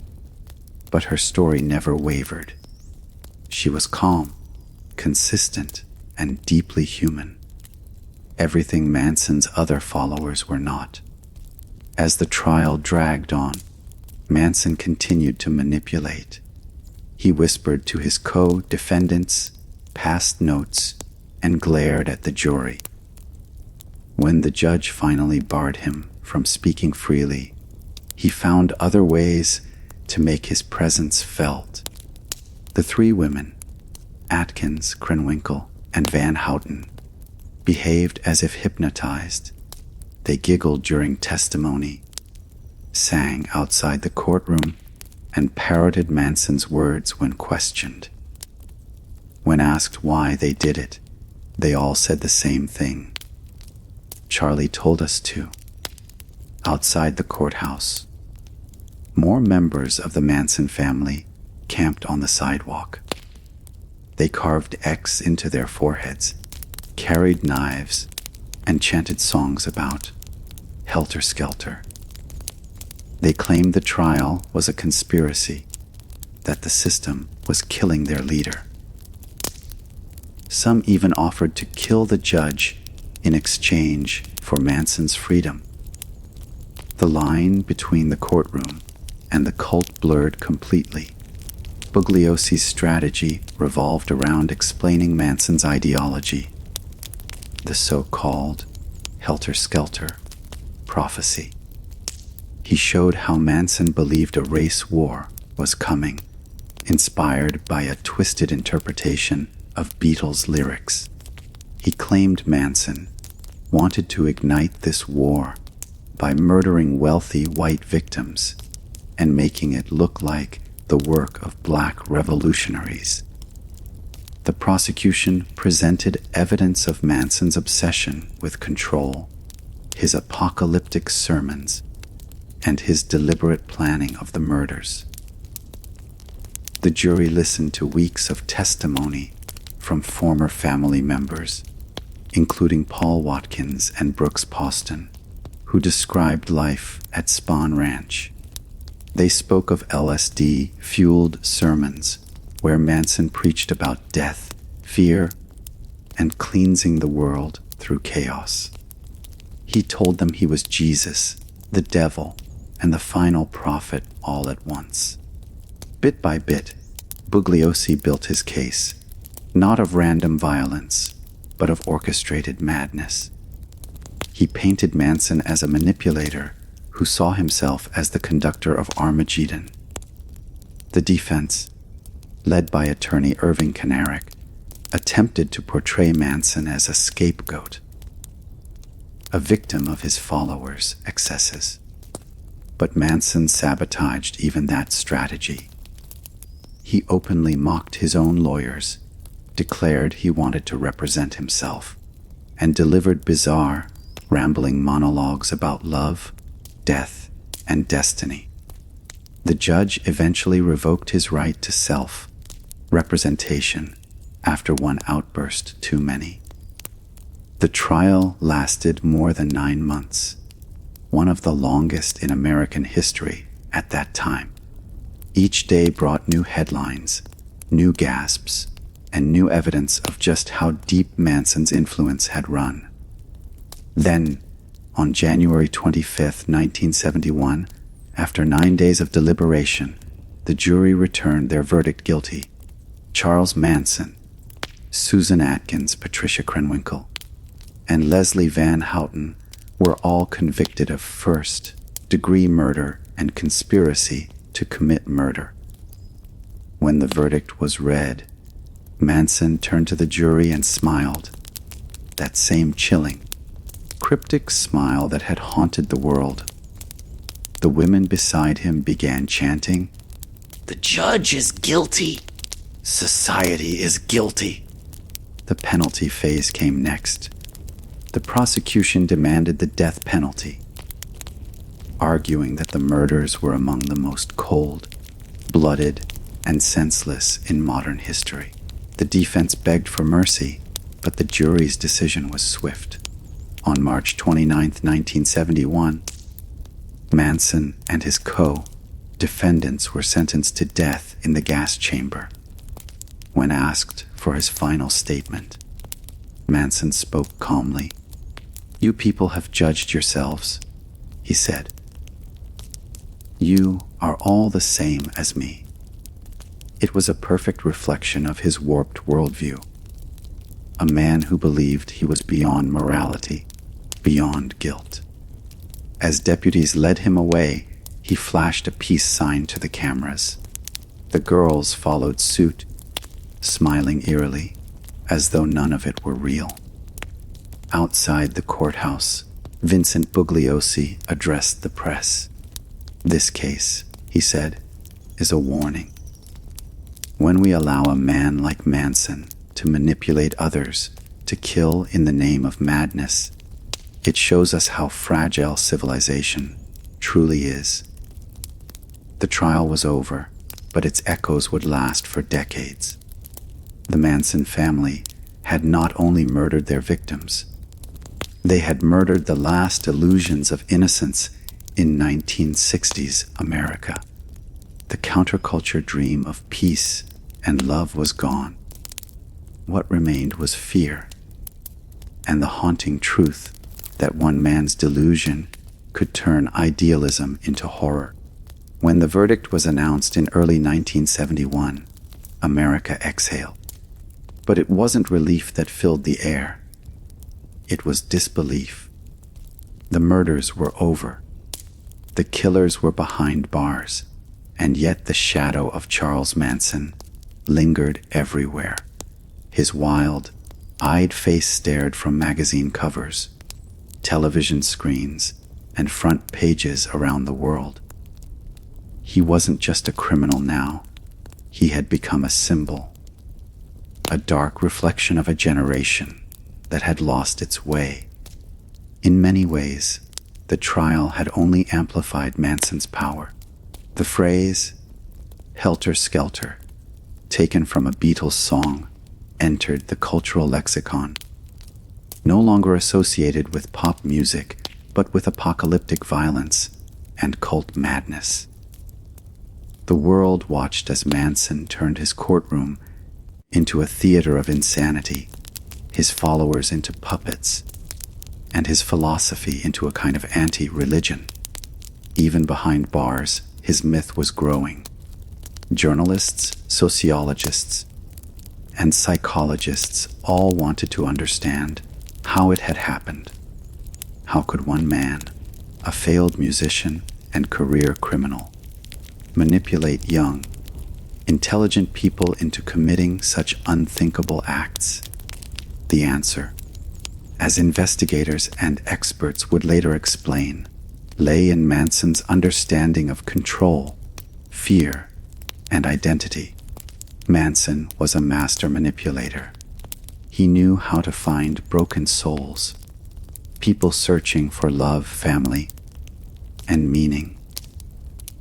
But her story never wavered. She was calm, consistent, and deeply human. Everything Manson's other followers were not. As the trial dragged on, Manson continued to manipulate. He whispered to his co-defendants, passed notes, and glared at the jury. When the judge finally barred him from speaking freely, he found other ways to make his presence felt. The three women, Atkins, Krenwinkel, and Van Houten, behaved as if hypnotized. They giggled during testimony, sang outside the courtroom, and parroted Manson's words when questioned. When asked why they did it, they all said the same thing. "Charlie told us to." Outside the courthouse, more members of the Manson family camped on the sidewalk. They carved X into their foreheads, carried knives, and chanted songs about Helter Skelter. They claimed the trial was a conspiracy, that the system was killing their leader. Some even offered to kill the judge in exchange for Manson's freedom. The line between the courtroom and the cult blurred completely. Bugliosi's strategy revolved around explaining Manson's ideology, the so-called Helter Skelter prophecy. He showed how Manson believed a race war was coming, inspired by a twisted interpretation of Beatles lyrics. He claimed Manson wanted to ignite this war by murdering wealthy white victims and making it look like the work of black revolutionaries. The prosecution presented evidence of Manson's obsession with control, his apocalyptic sermons, and his deliberate planning of the murders. The jury listened to weeks of testimony from former family members, including Paul Watkins and Brooks Poston, who described life at Spahn Ranch. They spoke of LSD-fueled sermons where Manson preached about death, fear, and cleansing the world through chaos. He told them he was Jesus, the devil, and the final prophet all at once. Bit by bit, Bugliosi built his case, not of random violence, but of orchestrated madness. He painted Manson as a manipulator who saw himself as the conductor of Armageddon. The defense, led by attorney Irving Kanarek, attempted to portray Manson as a scapegoat, a victim of his followers' excesses. But Manson sabotaged even that strategy. He openly mocked his own lawyers, declared he wanted to represent himself, and delivered bizarre, rambling monologues about love, death, and destiny. The judge eventually revoked his right to self-representation after one outburst too many. The trial lasted more than 9 months, one of the longest in American history at that time. Each day brought new headlines, new gasps, and new evidence of just how deep Manson's influence had run. Then, on January 25, 1971, after 9 days of deliberation, the jury returned their verdict guilty. Charles Manson, Susan Atkins, Patricia Krenwinkel, and Leslie Van Houten were all convicted of first-degree murder and conspiracy to commit murder. When the verdict was read, Manson turned to the jury and smiled, that same chilling, cryptic smile that had haunted the world. The women beside him began chanting, "The judge is guilty. Society is guilty." The penalty phase came next. The prosecution demanded the death penalty, arguing that the murders were among the most cold-blooded and senseless in modern history. The defense begged for mercy, but the jury's decision was swift. On March 29, 1971, Manson and his co-defendants were sentenced to death in the gas chamber. When asked for his final statement, Manson spoke calmly. "You people have judged yourselves," he said. "You are all the same as me." It was a perfect reflection of his warped worldview. A man who believed he was beyond morality, beyond guilt. As deputies led him away, he flashed a peace sign to the cameras. The girls followed suit, smiling eerily, as though none of it were real. Outside the courthouse, Vincent Bugliosi addressed the press. "This case," he said, "is a warning. When we allow a man like Manson to manipulate others, to kill in the name of madness, it shows us how fragile civilization truly is." The trial was over, but its echoes would last for decades. The Manson family had not only murdered their victims, they had murdered the last illusions of innocence in 1960s America. The counterculture dream of peace and love was gone. What remained was fear, and the haunting truth that one man's delusion could turn idealism into horror. When the verdict was announced in early 1971, America exhaled. But it wasn't relief that filled the air. It was disbelief. The murders were over. The killers were behind bars, and yet the shadow of Charles Manson lingered everywhere. His wild-eyed face stared from magazine covers, television screens, and front pages around the world. He wasn't just a criminal now. He had become a symbol, a dark reflection of a generation that had lost its way. In many ways, the trial had only amplified Manson's power. The phrase, "Helter Skelter," taken from a Beatles song, entered the cultural lexicon, no longer associated with pop music, but with apocalyptic violence and cult madness. The world watched as Manson turned his courtroom into a theater of insanity, his followers into puppets, and his philosophy into a kind of anti-religion. Even behind bars, his myth was growing. Journalists, sociologists, and psychologists all wanted to understand how it had happened. How could one man, a failed musician and career criminal, manipulate young, intelligent people into committing such unthinkable acts? The answer, as investigators and experts would later explain, lay in Manson's understanding of control, fear, and identity. Manson was a master manipulator. He knew how to find broken souls, people searching for love, family, and meaning,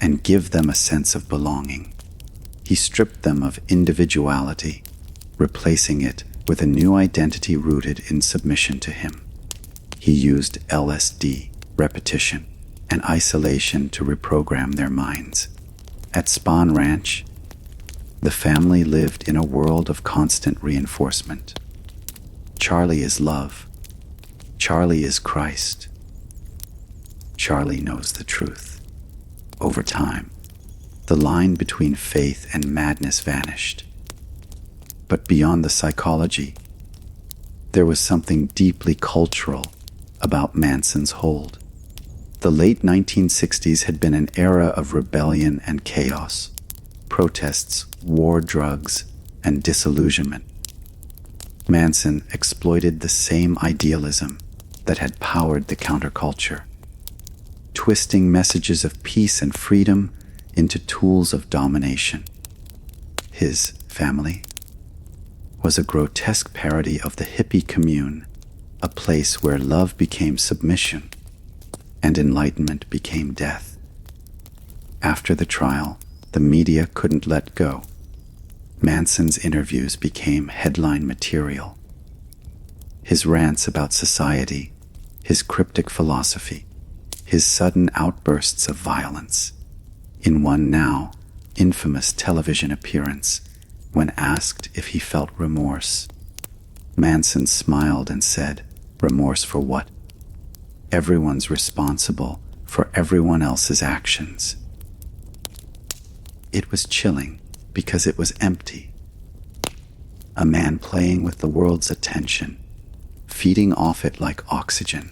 and give them a sense of belonging. He stripped them of individuality, replacing it with a new identity rooted in submission to him. He used LSD, repetition, and isolation to reprogram their minds. At Spawn Ranch, the family lived in a world of constant reinforcement. Charlie is love. Charlie is Christ. Charlie knows the truth. Over time, the line between faith and madness vanished. But beyond the psychology, there was something deeply cultural about Manson's hold. The late 1960s had been an era of rebellion and chaos, protests, war, drugs, and disillusionment. Manson exploited the same idealism that had powered the counterculture, twisting messages of peace and freedom into tools of domination. His family was a grotesque parody of the hippie commune, a place where love became submission and enlightenment became death. After the trial, the media couldn't let go. Manson's interviews became headline material. His rants about society, his cryptic philosophy, his sudden outbursts of violence. In one now infamous television appearance, when asked if he felt remorse, Manson smiled and said, "Remorse for what? Everyone's responsible for everyone else's actions." It was chilling because it was empty. A man playing with the world's attention, feeding off it like oxygen.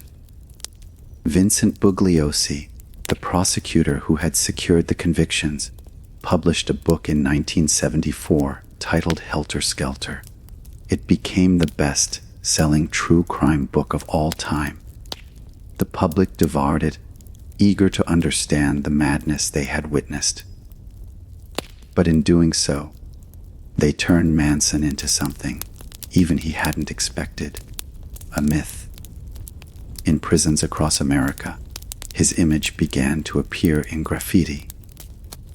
Vincent Bugliosi, the prosecutor who had secured the convictions, published a book in 1974 titled Helter Skelter. It became the best-selling true crime book of all time. The public devoured it, eager to understand the madness they had witnessed. But in doing so, they turned Manson into something even he hadn't expected, a myth. In prisons across America, his image began to appear in graffiti.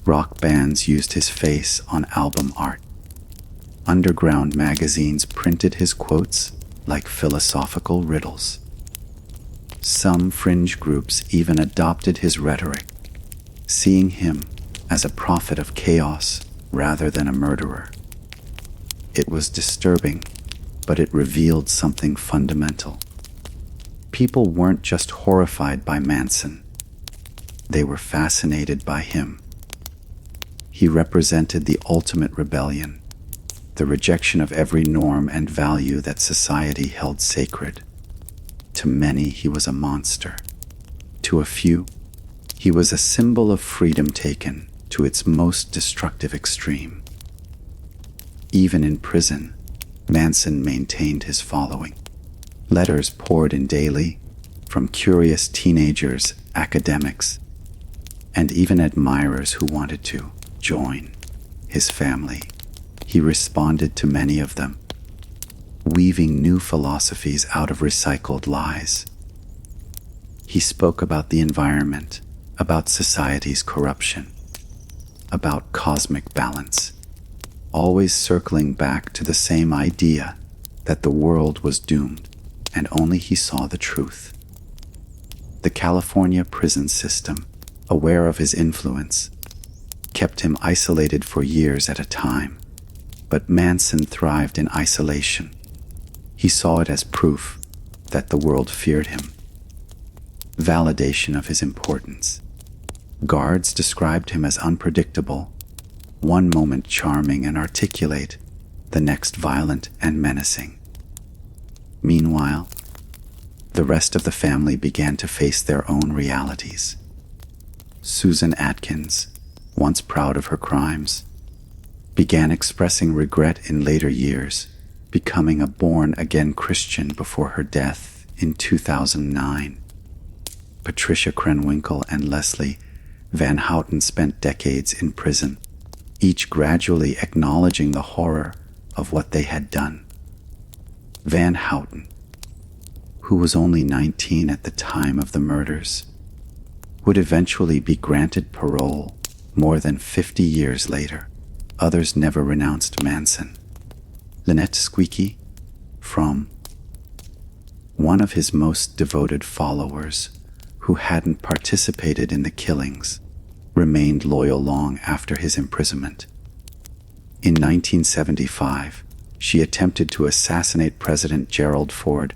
Rock bands used his face on album art. Underground magazines printed his quotes like philosophical riddles. Some fringe groups even adopted his rhetoric, seeing him as a prophet of chaos rather than a murderer. It was disturbing, but it revealed something fundamental. People weren't just horrified by Manson. They were fascinated by him. He represented the ultimate rebellion, the rejection of every norm and value that society held sacred. To many, he was a monster. To a few, he was a symbol of freedom taken to its most destructive extreme. Even in prison, Manson maintained his following. Letters poured in daily from curious teenagers, academics, and even admirers who wanted to join his family. He responded to many of them, weaving new philosophies out of recycled lies. He spoke about the environment, about society's corruption, about cosmic balance, always circling back to the same idea that the world was doomed and only he saw the truth. The California prison system, aware of his influence, kept him isolated for years at a time. But Manson thrived in isolation. He saw it as proof that the world feared him, validation of his importance. Guards described him as unpredictable, one moment charming and articulate, the next violent and menacing. Meanwhile, the rest of the family began to face their own realities. Susan Atkins, once proud of her crimes, began expressing regret in later years, becoming a born-again Christian before her death in 2009. Patricia Krenwinkel and Leslie Van Houten spent decades in prison, each gradually acknowledging the horror of what they had done. Van Houten, who was only 19 at the time of the murders, would eventually be granted parole More than 50 years later, others never renounced Manson. Lynette Squeaky, from one of his most devoted followers, who hadn't participated in the killings, remained loyal long after his imprisonment. In 1975, she attempted to assassinate President Gerald Ford,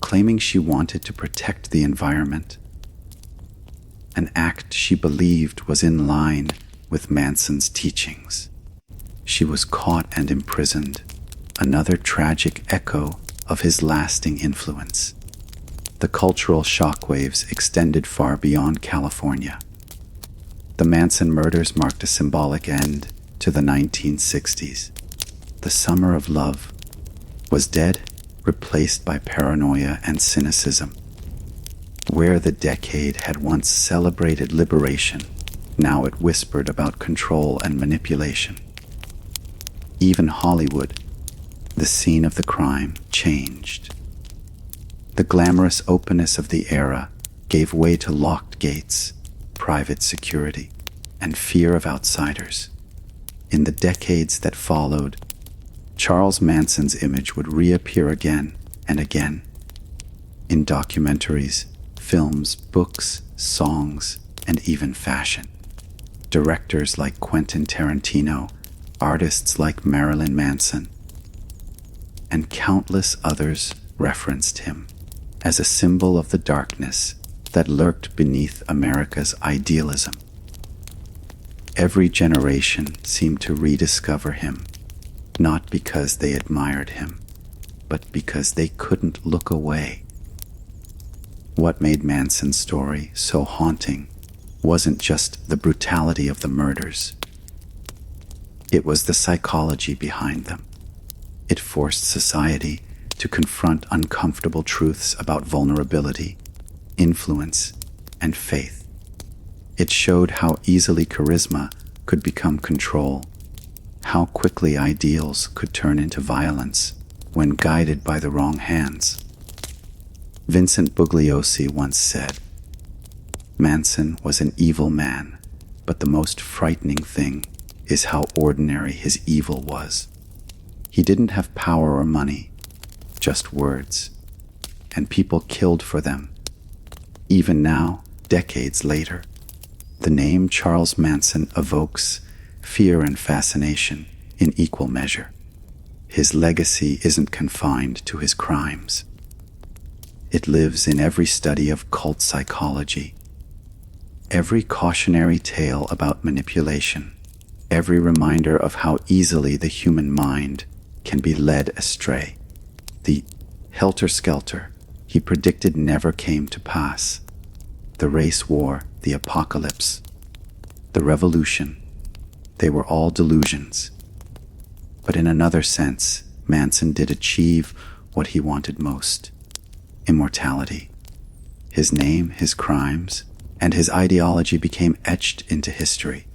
claiming she wanted to protect the environment, an act she believed was in line with Manson's teachings. She was caught and imprisoned, another tragic echo of his lasting influence. The cultural shockwaves extended far beyond California. The Manson murders marked a symbolic end to the 1960s. The summer of love was dead, replaced by paranoia and cynicism. Where the decade had once celebrated liberation, now it whispered about control and manipulation. Even Hollywood, the scene of the crime, changed. The glamorous openness of the era gave way to locked gates, private security, and fear of outsiders. In the decades that followed, Charles Manson's image would reappear again and again. In documentaries, films, books, songs, and even fashion. Directors like Quentin Tarantino, artists like Marilyn Manson, and countless others referenced him as a symbol of the darkness that lurked beneath America's idealism. Every generation seemed to rediscover him, not because they admired him, but because they couldn't look away. What made Manson's story so haunting wasn't just the brutality of the murders. It was the psychology behind them. It forced society to confront uncomfortable truths about vulnerability, influence, and faith. It showed how easily charisma could become control, how quickly ideals could turn into violence when guided by the wrong hands. Vincent Bugliosi once said, "Manson was an evil man, but the most frightening thing is how ordinary his evil was. He didn't have power or money, just words, and people killed for them." Even now, decades later, the name Charles Manson evokes fear and fascination in equal measure. His legacy isn't confined to his crimes. It lives in every study of cult psychology, every cautionary tale about manipulation, every reminder of how easily the human mind can be led astray. The Helter Skelter he predicted never came to pass. The race war, the apocalypse, the revolution, they were all delusions. But in another sense, Manson did achieve what he wanted most: immortality. His name, his crimes, and his ideology became etched into history,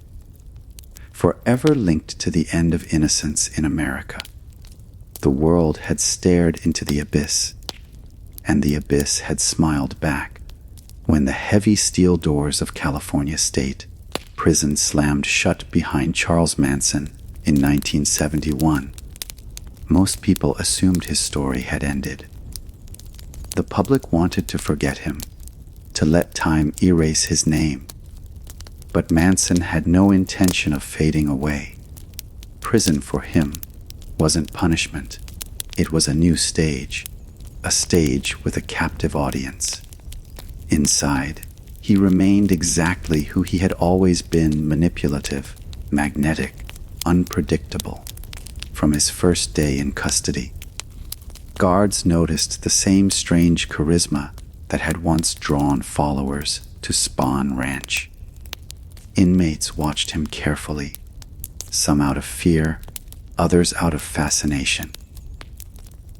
forever linked to the end of innocence in America. The world had stared into the abyss, and the abyss had smiled back when the heavy steel doors of California State Prison slammed shut behind Charles Manson in 1971. Most people assumed his story had ended. The public wanted to forget him, to let time erase his name. But Manson had no intention of fading away. Prison for him wasn't punishment. It was a new stage, a stage with a captive audience. Inside, he remained exactly who he had always been: manipulative, magnetic, unpredictable. From his first day in custody, guards noticed the same strange charisma that had once drawn followers to Spawn Ranch. Inmates watched him carefully, some out of fear, others out of fascination.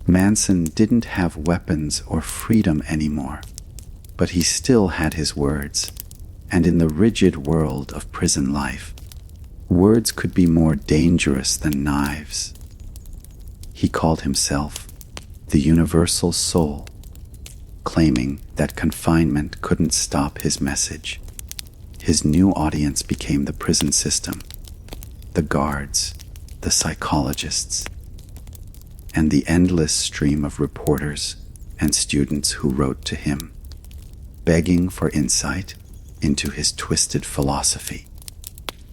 Manson didn't have weapons or freedom anymore, but he still had his words, and in the rigid world of prison life, words could be more dangerous than knives. He called himself the universal soul, claiming that confinement couldn't stop his message. His new audience became the prison system, the guards, the psychologists, and the endless stream of reporters and students who wrote to him, begging for insight into his twisted philosophy.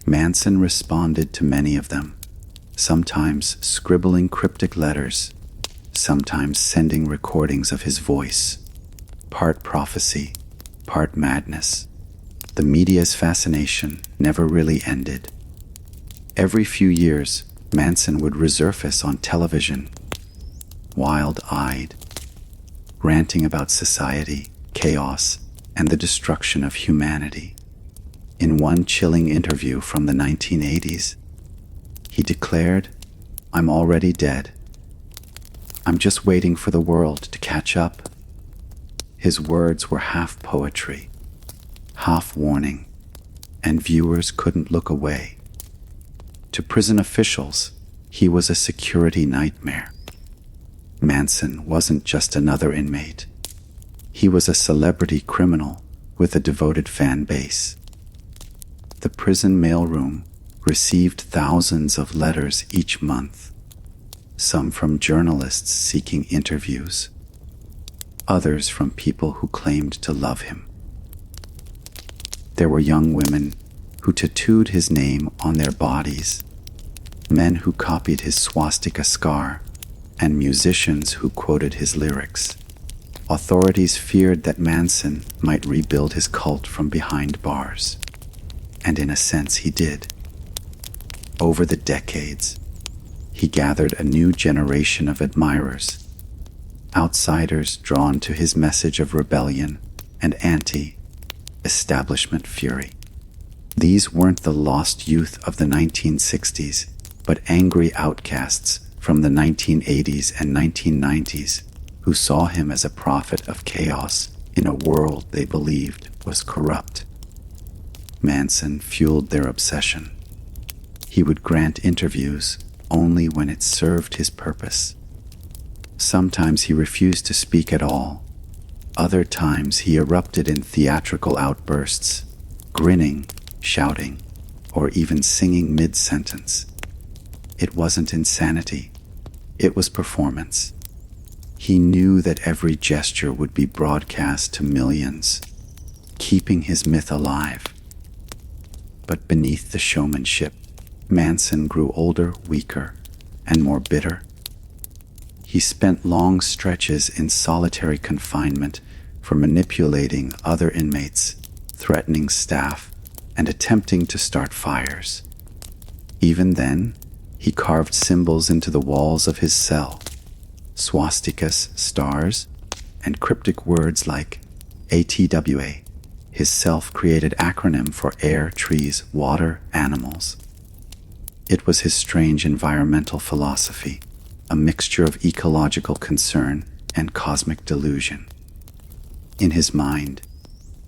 Manson responded to many of them, sometimes scribbling cryptic letters, sometimes sending recordings of his voice, part prophecy, part madness. The media's fascination never really ended. Every few years, Manson would resurface on television, wild-eyed, ranting about society, chaos, and the destruction of humanity. In one chilling interview from the 1980s, he declared, "I'm already dead. I'm just waiting for the world to catch up." His words were half poetry, half warning, and viewers couldn't look away. To prison officials, he was a security nightmare. Manson wasn't just another inmate. He was a celebrity criminal with a devoted fan base. The prison mailroom received thousands of letters each month, some from journalists seeking interviews, others from people who claimed to love him. There were young women who tattooed his name on their bodies, men who copied his swastika scar, and musicians who quoted his lyrics. Authorities feared that Manson might rebuild his cult from behind bars. And in a sense, he did. Over the decades, he gathered a new generation of admirers, outsiders drawn to his message of rebellion and anti-establishment fury. These weren't the lost youth of the 1960s, but angry outcasts from the 1980s and 1990s who saw him as a prophet of chaos in a world they believed was corrupt. Manson fueled their obsession. He would grant interviews only when it served his purpose. Sometimes he refused to speak at all. Other times he erupted in theatrical outbursts, grinning, shouting, or even singing mid-sentence. It wasn't insanity. It was performance. He knew that every gesture would be broadcast to millions, keeping his myth alive. But beneath the showmanship, Manson grew older, weaker, and more bitter. He spent long stretches in solitary confinement for manipulating other inmates, threatening staff, and attempting to start fires. Even then, he carved symbols into the walls of his cell, swastikas, stars, and cryptic words like ATWA, his self-created acronym for air, trees, water, animals. It was his strange environmental philosophy, a mixture of ecological concern and cosmic delusion. In his mind,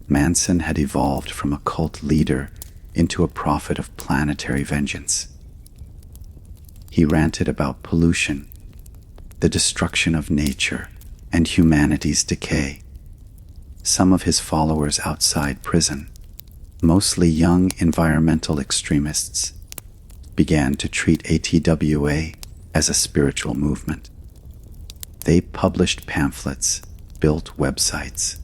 Manson had evolved from a cult leader into a prophet of planetary vengeance. He ranted about pollution, the destruction of nature, and humanity's decay. Some of his followers outside prison, mostly young environmental extremists, began to treat ATWA as a spiritual movement. They published pamphlets, built websites,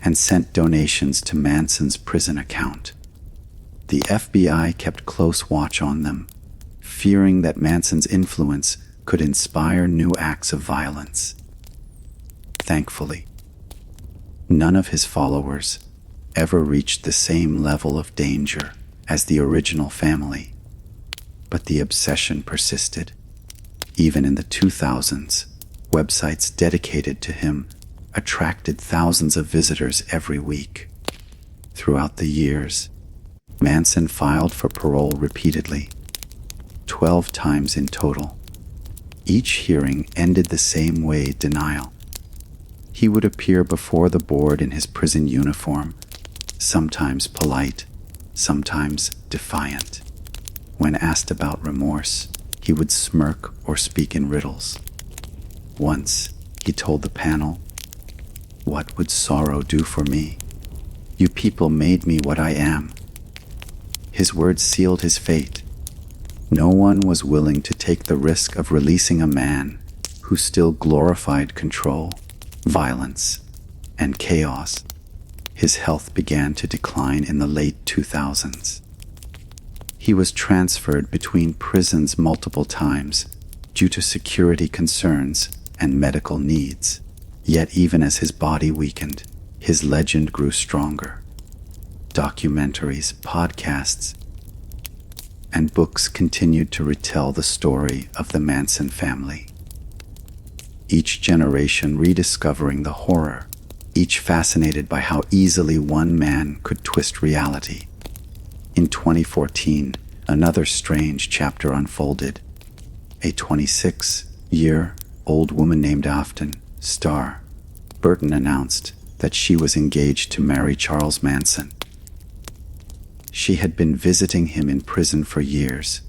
and sent donations to Manson's prison account. The FBI kept close watch on them, fearing that Manson's influence could inspire new acts of violence. Thankfully, none of his followers ever reached the same level of danger as the original family, but the obsession persisted. Even in the 2000s, websites dedicated to him attracted thousands of visitors every week. Throughout the years, Manson filed for parole repeatedly, 12 times in total. Each hearing ended the same way: denial. He would appear before the board in his prison uniform, sometimes polite, sometimes defiant. When asked about remorse, he would smirk or speak in riddles. Once, he told the panel, "What would sorrow do for me? You people made me what I am, His words sealed his fate. No one was willing to take the risk of releasing a man who still glorified control, violence, and chaos. His health began to decline in the late 2000s. He was transferred between prisons multiple times due to security concerns and medical needs. Yet even as his body weakened, his legend grew stronger. Documentaries, podcasts, and books continued to retell the story of the Manson family. Each generation rediscovering the horror, each fascinated by how easily one man could twist reality. In 2014, another strange chapter unfolded. A 26-year-old woman named Afton Starr Burton announced that she was engaged to marry Charles Manson. She had been visiting him in prison for years,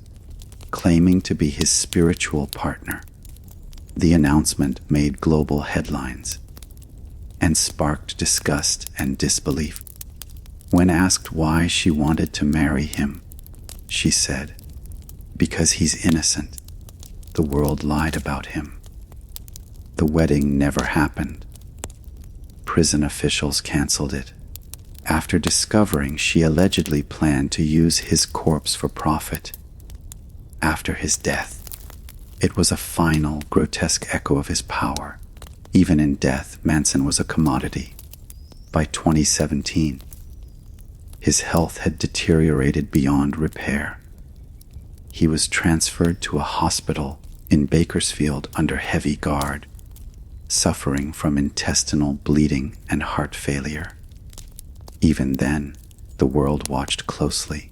claiming to be his spiritual partner. The announcement made global headlines and sparked disgust and disbelief. When asked why she wanted to marry him, she said, "Because he's innocent. The world lied about him." The wedding never happened. Prison officials canceled it after discovering she allegedly planned to use his corpse for profit. After his death, it was a final, grotesque echo of his power. Even in death, Manson was a commodity. By 2017, his health had deteriorated beyond repair. He was transferred to a hospital in Bakersfield under heavy guard, suffering from intestinal bleeding and heart failure. Even then, the world watched closely.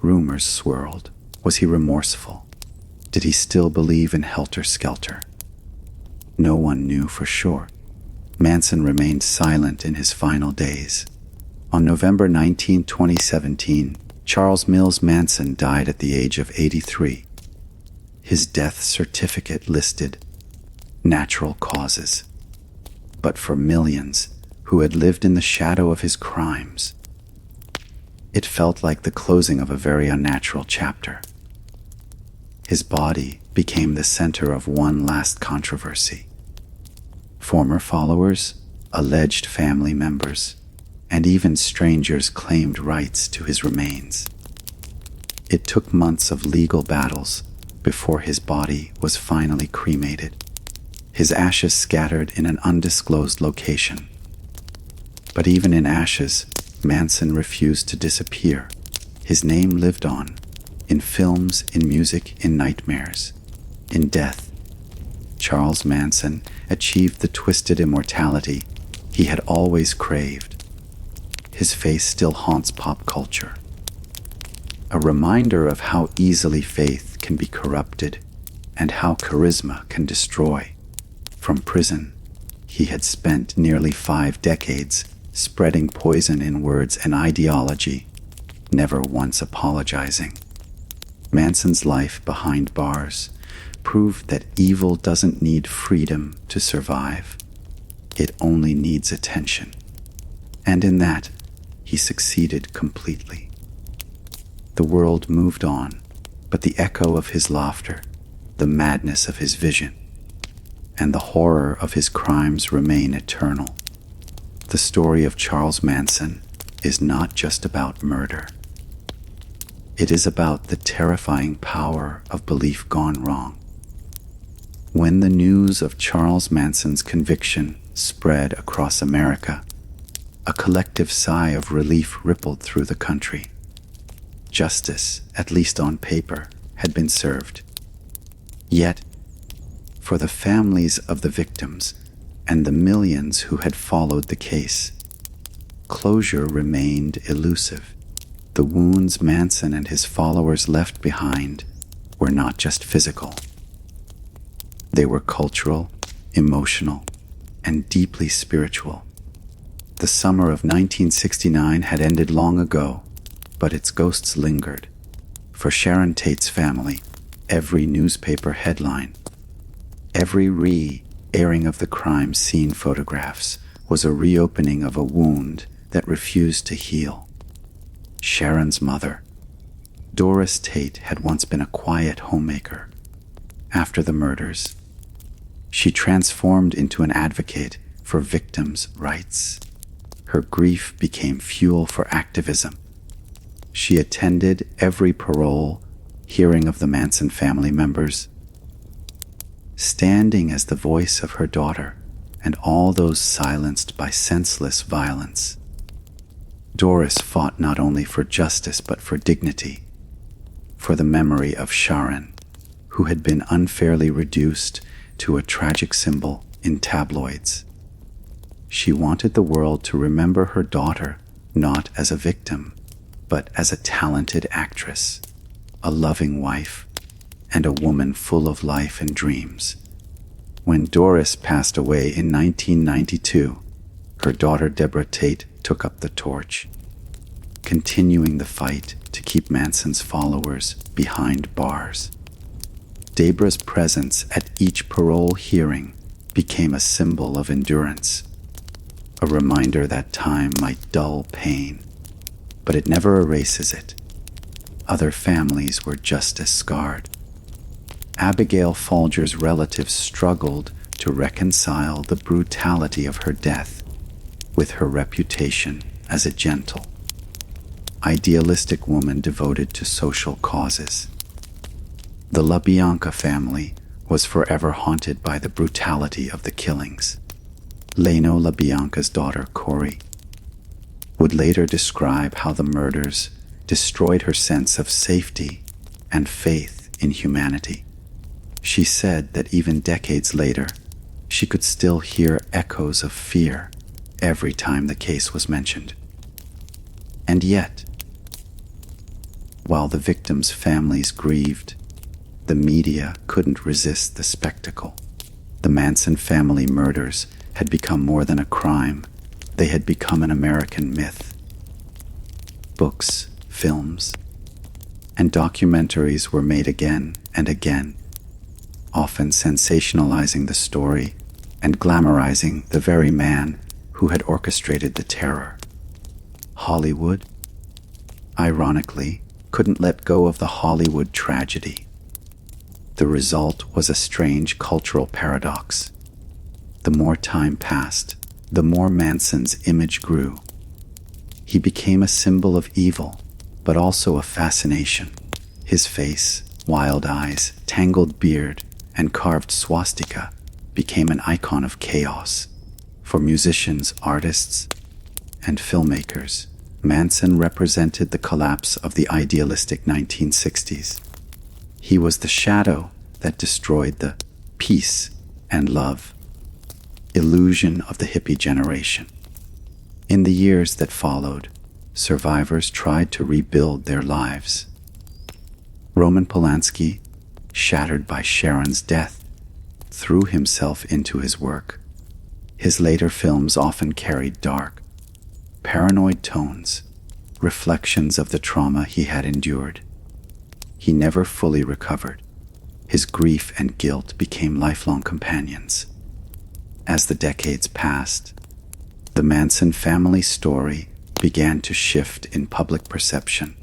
Rumors swirled. Was he remorseful? Did he still believe in Helter Skelter? No one knew for sure. Manson remained silent in his final days. On November 19, 2017, Charles Mills Manson died at the age of 83. His death certificate listed natural causes. But for millions who had lived in the shadow of his crimes, it felt like the closing of a very unnatural chapter. His body became the center of one last controversy. Former followers, alleged family members, and even strangers claimed rights to his remains. It took months of legal battles before his body was finally cremated, his ashes scattered in an undisclosed location. But even in ashes, Manson refused to disappear. His name lived on, in films, in music, in nightmares, in death. Charles Manson achieved the twisted immortality he had always craved. His face still haunts pop culture, a reminder of how easily faith can be corrupted and how charisma can destroy. From prison, he had spent nearly 5 decades spreading poison in words and ideology, never once apologizing. Manson's life behind bars proved that evil doesn't need freedom to survive. It only needs attention. And in that, he succeeded completely. The world moved on, but the echo of his laughter, the madness of his vision, and the horror of his crimes remain eternal. The story of Charles Manson is not just about murder. It is about the terrifying power of belief gone wrong. When the news of Charles Manson's conviction spread across America, a collective sigh of relief rippled through the country. Justice, at least on paper, had been served. Yet, for the families of the victims and the millions who had followed the case, closure remained elusive. The wounds Manson and his followers left behind were not just physical. They were cultural, emotional, and deeply spiritual. The summer of 1969 had ended long ago, but its ghosts lingered. For Sharon Tate's family, every newspaper headline, every re-airing of the crime scene photographs was a reopening of a wound that refused to heal. Sharon's mother, Doris Tate had once been a quiet homemaker. After the murders, she transformed into an advocate for victims' rights. Her grief became fuel for activism. She attended every parole hearing of the Manson family members, standing as the voice of her daughter and all those silenced by senseless violence. Doris fought not only for justice but for dignity, for the memory of Sharon, who had been unfairly reduced to a tragic symbol in tabloids. She wanted the world to remember her daughter not as a victim, but as a talented actress, a loving wife, and a woman full of life and dreams. When Doris passed away in 1992, her daughter Deborah Tate took up the torch, continuing the fight to keep Manson's followers behind bars. Deborah's presence at each parole hearing became a symbol of endurance, a reminder that time might dull pain, but it never erases it. Other families were just as scarred. Abigail Folger's relatives struggled to reconcile the brutality of her death with her reputation as a gentle, idealistic woman devoted to social causes. The LaBianca family was forever haunted by the brutality of the killings. Leno LaBianca's daughter, Corey, would later describe how the murders destroyed her sense of safety and faith in humanity. She said that even decades later, she could still hear echoes of fear every time the case was mentioned. And yet, while the victims' families grieved, the media couldn't resist the spectacle. The Manson family murders had become more than a crime. They had become an American myth. Books, films, and documentaries were made again and again, often sensationalizing the story and glamorizing the very man who had orchestrated the terror. Hollywood, ironically, couldn't let go of the Hollywood tragedy. The result was a strange cultural paradox. The more time passed, the more Manson's image grew. He became a symbol of evil, but also a fascination. His face, wild eyes, tangled beard, and carved swastika became an icon of chaos. For musicians, artists, and filmmakers, Manson represented the collapse of the idealistic 1960s. He was the shadow that destroyed the peace and love illusion of the hippie generation. In the years that followed, survivors tried to rebuild their lives. Roman Polanski, shattered by Sharon's death, threw himself into his work. His later films often carried dark, paranoid tones, reflections of the trauma he had endured. He never fully recovered. His grief and guilt became lifelong companions. As the decades passed, the Manson family story began to shift in public perception.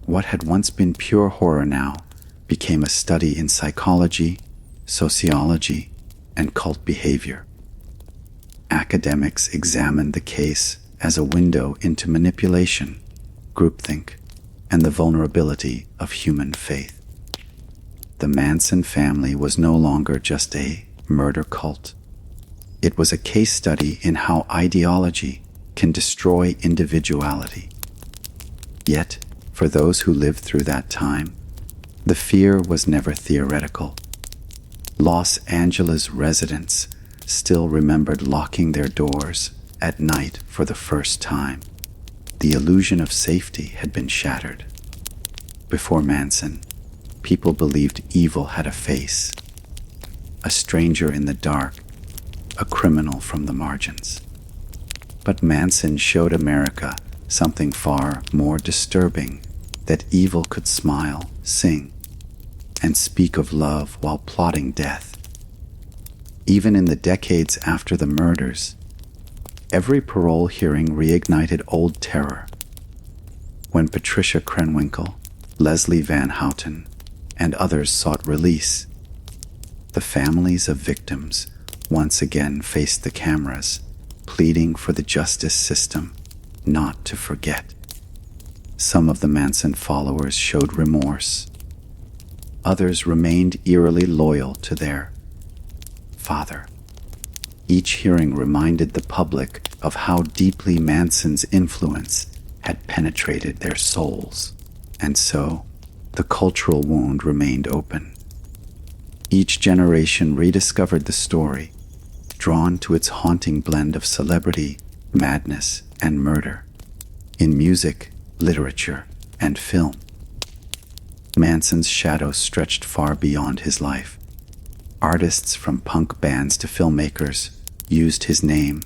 What had once been pure horror now became a study in psychology, sociology, and cult behavior. Academics examined the case as a window into manipulation, groupthink, and the vulnerability of human faith. The Manson family was no longer just a murder cult. It was a case study in how ideology can destroy individuality. Yet, for those who lived through that time, the fear was never theoretical. Los Angeles residents still remembered locking their doors at night for the first time. The illusion of safety had been shattered. Before Manson, people believed evil had a face, a stranger in the dark, a criminal from the margins. But Manson showed America something far more disturbing, that evil could smile, sing, and speak of love while plotting death. Even in the decades after the murders, every parole hearing reignited old terror. When Patricia Krenwinkel, Leslie Van Houten, and others sought release. The families of victims once again faced the cameras, pleading for the justice system not to forget. Some of the Manson followers showed remorse. Others remained eerily loyal to their father. Each hearing reminded the public of how deeply Manson's influence had penetrated their souls, and so the cultural wound remained open. Each generation rediscovered the story, drawn to its haunting blend of celebrity, madness, and murder, in music, literature, and film. Manson's shadow stretched far beyond his life. Artists from punk bands to filmmakers used his name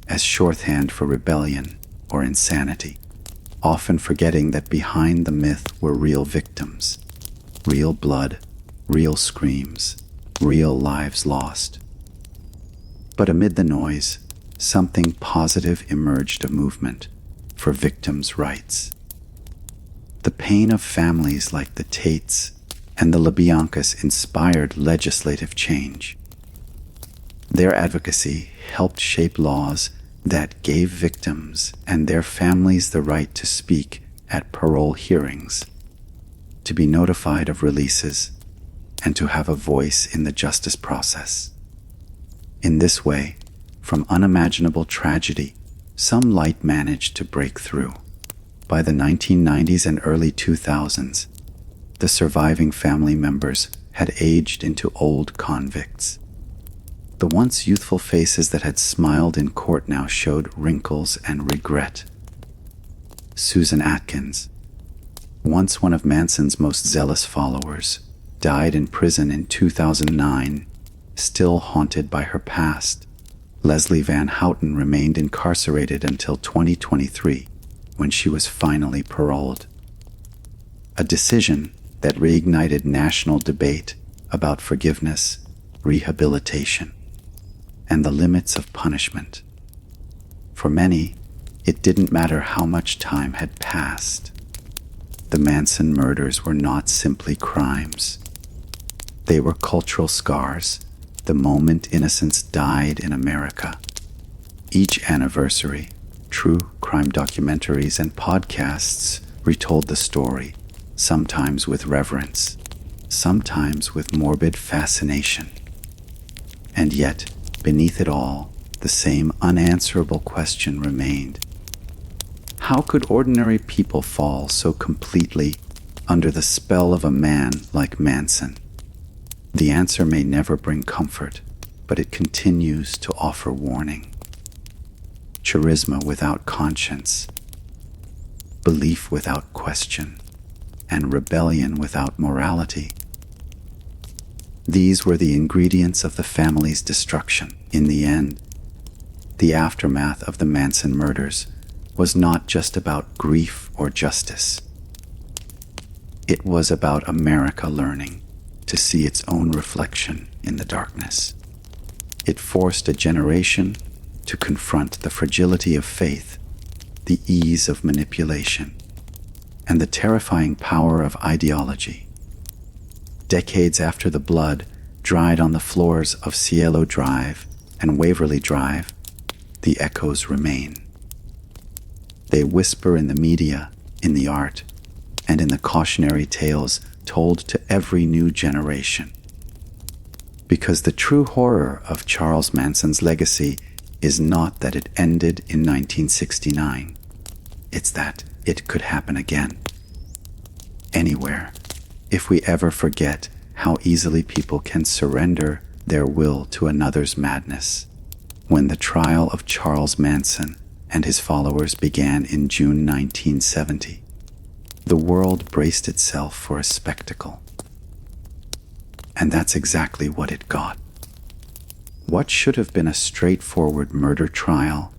as shorthand for rebellion or insanity, often forgetting that behind the myth were real victims, real blood, real screams, real lives lost. But amid the noise, something positive emerged: a movement for victims' rights. The pain of families like the Tates and the LaBiancas inspired legislative change. Their advocacy helped shape laws that gave victims and their families the right to speak at parole hearings, to be notified of releases, and to have a voice in the justice process. In this way, from unimaginable tragedy, some light managed to break through. By the 1990s and early 2000s, the surviving family members had aged into old convicts. The once youthful faces that had smiled in court now showed wrinkles and regret. Susan Atkins, once one of Manson's most zealous followers, died in prison in 2009, still haunted by her past. Leslie Van Houten remained incarcerated until 2023, when she was finally paroled. A decision that reignited national debate about forgiveness, rehabilitation, and the limits of punishment. For many, it didn't matter how much time had passed. The Manson murders were not simply crimes. They were cultural scars, the moment innocence died in America. Each anniversary, true crime documentaries and podcasts retold the story, sometimes with reverence, sometimes with morbid fascination. And yet, beneath it all, the same unanswerable question remained. How could ordinary people fall so completely under the spell of a man like Manson? The answer may never bring comfort, but it continues to offer warning. Charisma without conscience, belief without question, and rebellion without morality. These were the ingredients of the family's destruction. In the end, the aftermath of the Manson murders was not just about grief or justice. It was about America learning to see its own reflection in the darkness. It forced a generation to confront the fragility of faith, the ease of manipulation, and the terrifying power of ideology. Decades after the blood dried on the floors of Cielo Drive and Waverly Drive, the echoes remain. They whisper in the media, in the art, and in the cautionary tales told to every new generation. Because the true horror of Charles Manson's legacy is not that it ended in 1969. It's that it could happen again. Anywhere, if we ever forget how easily people can surrender their will to another's madness. When the trial of Charles Manson and his followers began in June 1970, the world braced itself for a spectacle. And that's exactly what it got. What should have been a straightforward murder trial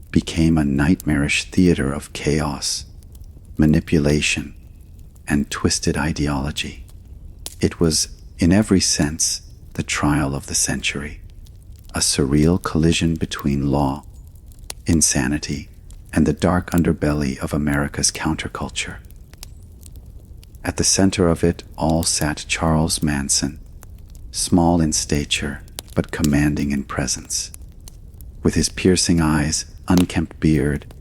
became a nightmarish theater of chaos, manipulation, and twisted ideology. It was, in every sense, the trial of the century, a surreal collision between law, insanity, and the dark underbelly of America's counterculture. At the center of it all sat Charles Manson, small in stature but commanding in presence. With his piercing eyes, unkempt beard,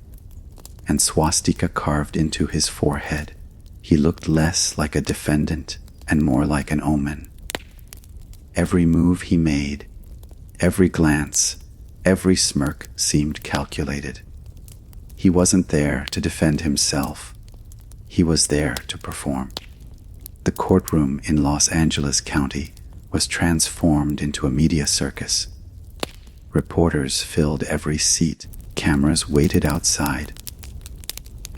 and swastika carved into his forehead, he looked less like a defendant and more like an omen. Every move he made, every glance, every smirk seemed calculated. He wasn't there to defend himself. He was there to perform. The courtroom in Los Angeles County was transformed into a media circus. Reporters filled every seat, cameras waited outside,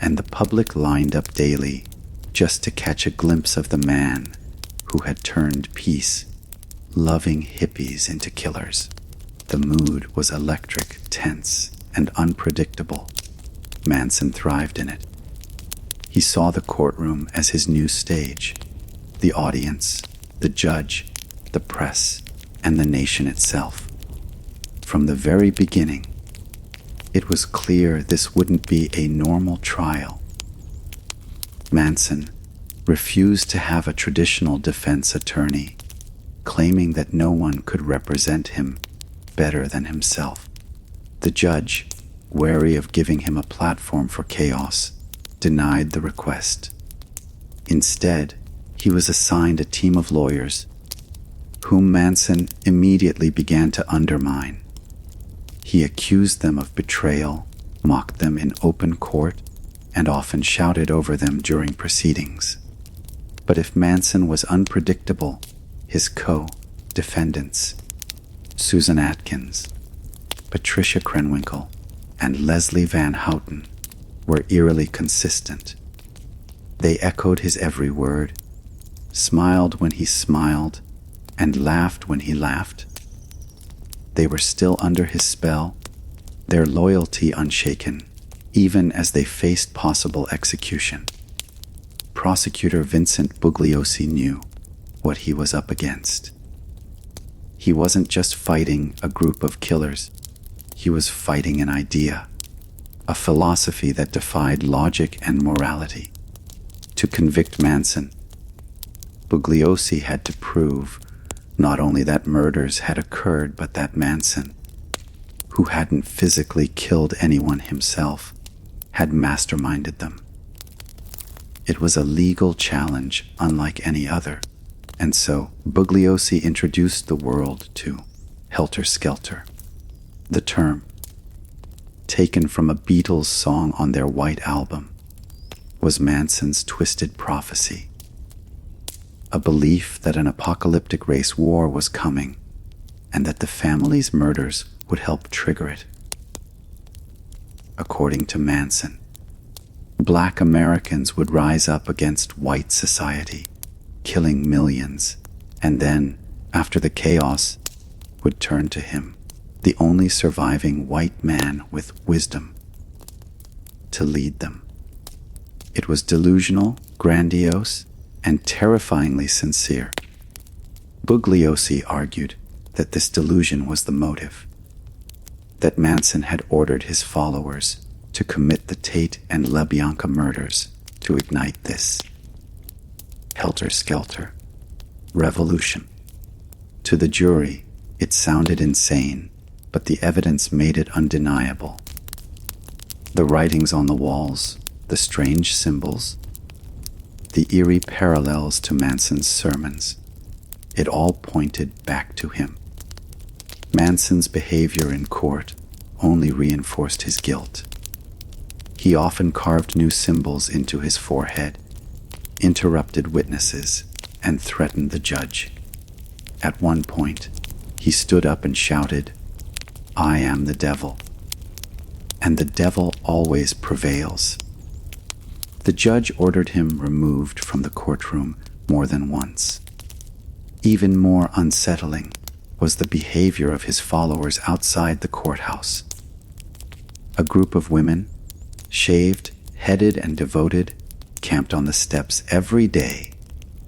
and the public lined up daily just to catch a glimpse of the man who had turned peace-loving hippies into killers. The mood was electric, tense, and unpredictable. Manson thrived in it. He saw the courtroom as his new stage, the audience, the judge, the press, and the nation itself. From the very beginning, it was clear this wouldn't be a normal trial. Manson refused to have a traditional defense attorney, claiming that no one could represent him better than himself. The judge, wary of giving him a platform for chaos, denied the request. Instead, he was assigned a team of lawyers, whom Manson immediately began to undermine. He accused them of betrayal, mocked them in open court, and often shouted over them during proceedings. But if Manson was unpredictable, his co-defendants, Susan Atkins, Patricia Krenwinkel, and Leslie Van Houten, were eerily consistent. They echoed his every word, smiled when he smiled, and laughed when he laughed. They were still under his spell, their loyalty unshaken, even as they faced possible execution. Prosecutor Vincent Bugliosi knew what he was up against. He wasn't just fighting a group of killers. He was fighting an idea, a philosophy that defied logic and morality. To convict Manson, Bugliosi had to prove not only that murders had occurred, but that Manson, who hadn't physically killed anyone himself, had masterminded them. It was a legal challenge unlike any other, and so Bugliosi introduced the world to Helter Skelter. The term, taken from a Beatles song on their White Album, was Manson's twisted prophecy. A belief that an apocalyptic race war was coming, and that the family's murders would help trigger it. According to Manson, Black Americans would rise up against white society, killing millions, and then, after the chaos, would turn to him, the only surviving white man with wisdom, to lead them. It was delusional, grandiose, and terrifyingly sincere. Bugliosi argued that this delusion was the motive, that Manson had ordered his followers to commit the Tate-LaBianca murders to ignite this Helter Skelter revolution. To the jury, it sounded insane, but the evidence made it undeniable. The writings on the walls, the strange symbols, the eerie parallels to Manson's sermons, it all pointed back to him. Manson's behavior in court only reinforced his guilt. He often carved new symbols into his forehead, interrupted witnesses, and threatened the judge. At one point, he stood up and shouted, "I am the devil." And the devil always prevails. The judge ordered him removed from the courtroom more than once. Even more unsettling was the behavior of his followers outside the courthouse. A group of women, shaved, headed, and devoted, camped on the steps every day,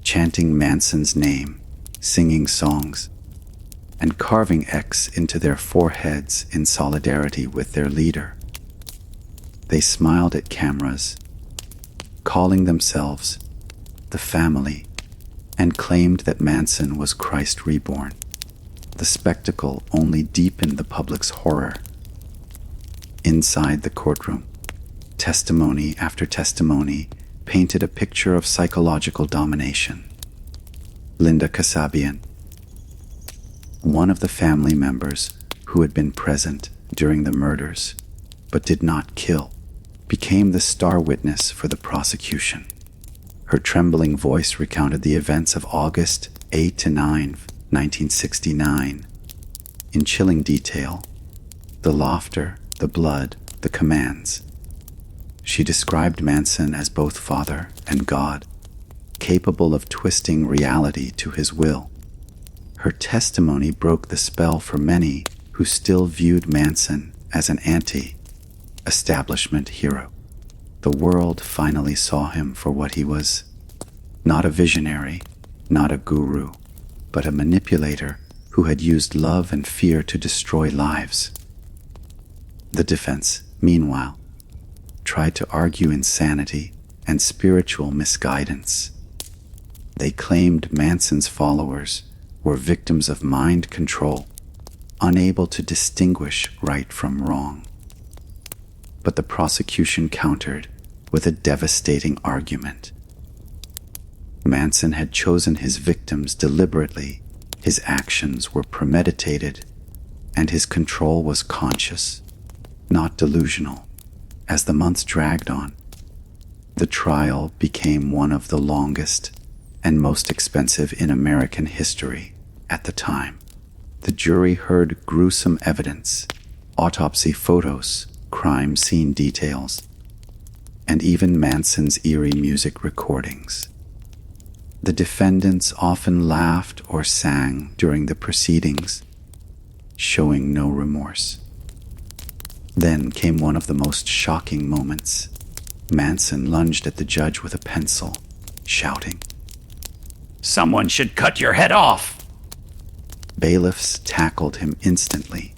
chanting Manson's name, singing songs, and carving X into their foreheads in solidarity with their leader. They smiled at cameras, calling themselves the family, and claimed that Manson was Christ reborn. The spectacle only deepened the public's horror. Inside the courtroom, testimony after testimony painted a picture of psychological domination. Linda Kasabian, one of the family members who had been present during the murders but did not kill, became the star witness for the prosecution. Her trembling voice recounted the events of August 8 to 9, 1969, in chilling detail: the laughter, the blood, the commands. She described Manson as both father and God, capable of twisting reality to his will. Her testimony broke the spell for many who still viewed Manson as an anti-establishment hero. The world finally saw him for what he was: not a visionary, not a guru, but a manipulator who had used love and fear to destroy lives. The defense, meanwhile, tried to argue insanity and spiritual misguidance. They claimed Manson's followers were victims of mind control, unable to distinguish right from wrong. But the prosecution countered with a devastating argument. Manson had chosen his victims deliberately, his actions were premeditated, and his control was conscious, not delusional. As the months dragged on, the trial became one of the longest and most expensive in American history at the time. The jury heard gruesome evidence, autopsy photos, crime scene details, and even Manson's eerie music recordings. The defendants often laughed or sang during the proceedings, showing no remorse. Then came one of the most shocking moments. Manson lunged at the judge with a pencil, shouting, "Someone should cut your head off!" Bailiffs tackled him instantly.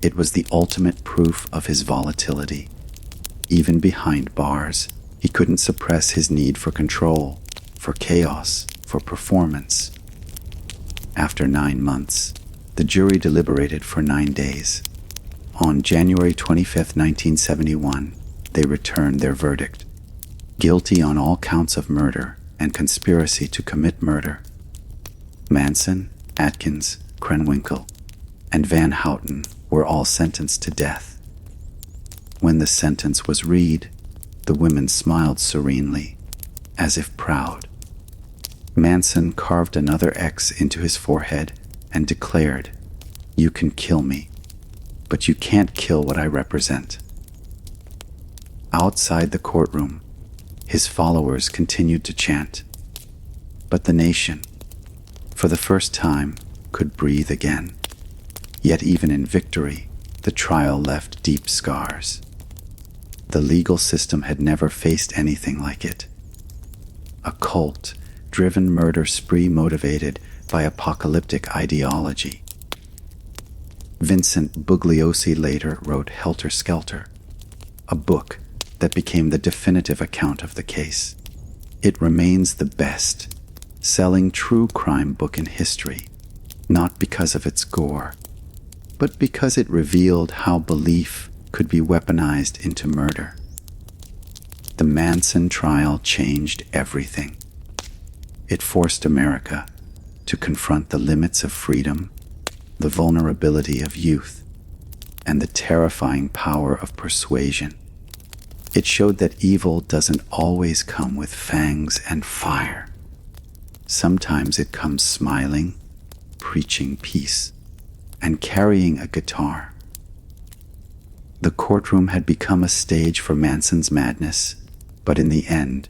It was the ultimate proof of his volatility. Even behind bars, he couldn't suppress his need for control, for chaos, for performance. After 9 months, the jury deliberated for 9 days. On January 25, 1971, they returned their verdict: guilty on all counts of murder and conspiracy to commit murder. Manson, Atkins, Krenwinkel, and Van Houten were all sentenced to death. When the sentence was read, the women smiled serenely, as if proud. Manson carved another X into his forehead and declared, "You can kill me, but you can't kill what I represent." Outside the courtroom, his followers continued to chant, but the nation, for the first time, could breathe again. Yet even in victory, the trial left deep scars. The legal system had never faced anything like it. A cult-driven murder spree motivated by apocalyptic ideology. Vincent Bugliosi later wrote Helter Skelter, a book that became the definitive account of the case. It remains the best-selling true crime book in history, not because of its gore, but because it revealed how belief could be weaponized into murder. The Manson trial changed everything. It forced America to confront the limits of freedom, the vulnerability of youth, and the terrifying power of persuasion. It showed that evil doesn't always come with fangs and fire. Sometimes it comes smiling, preaching peace, and carrying a guitar. The courtroom had become a stage for Manson's madness, but in the end,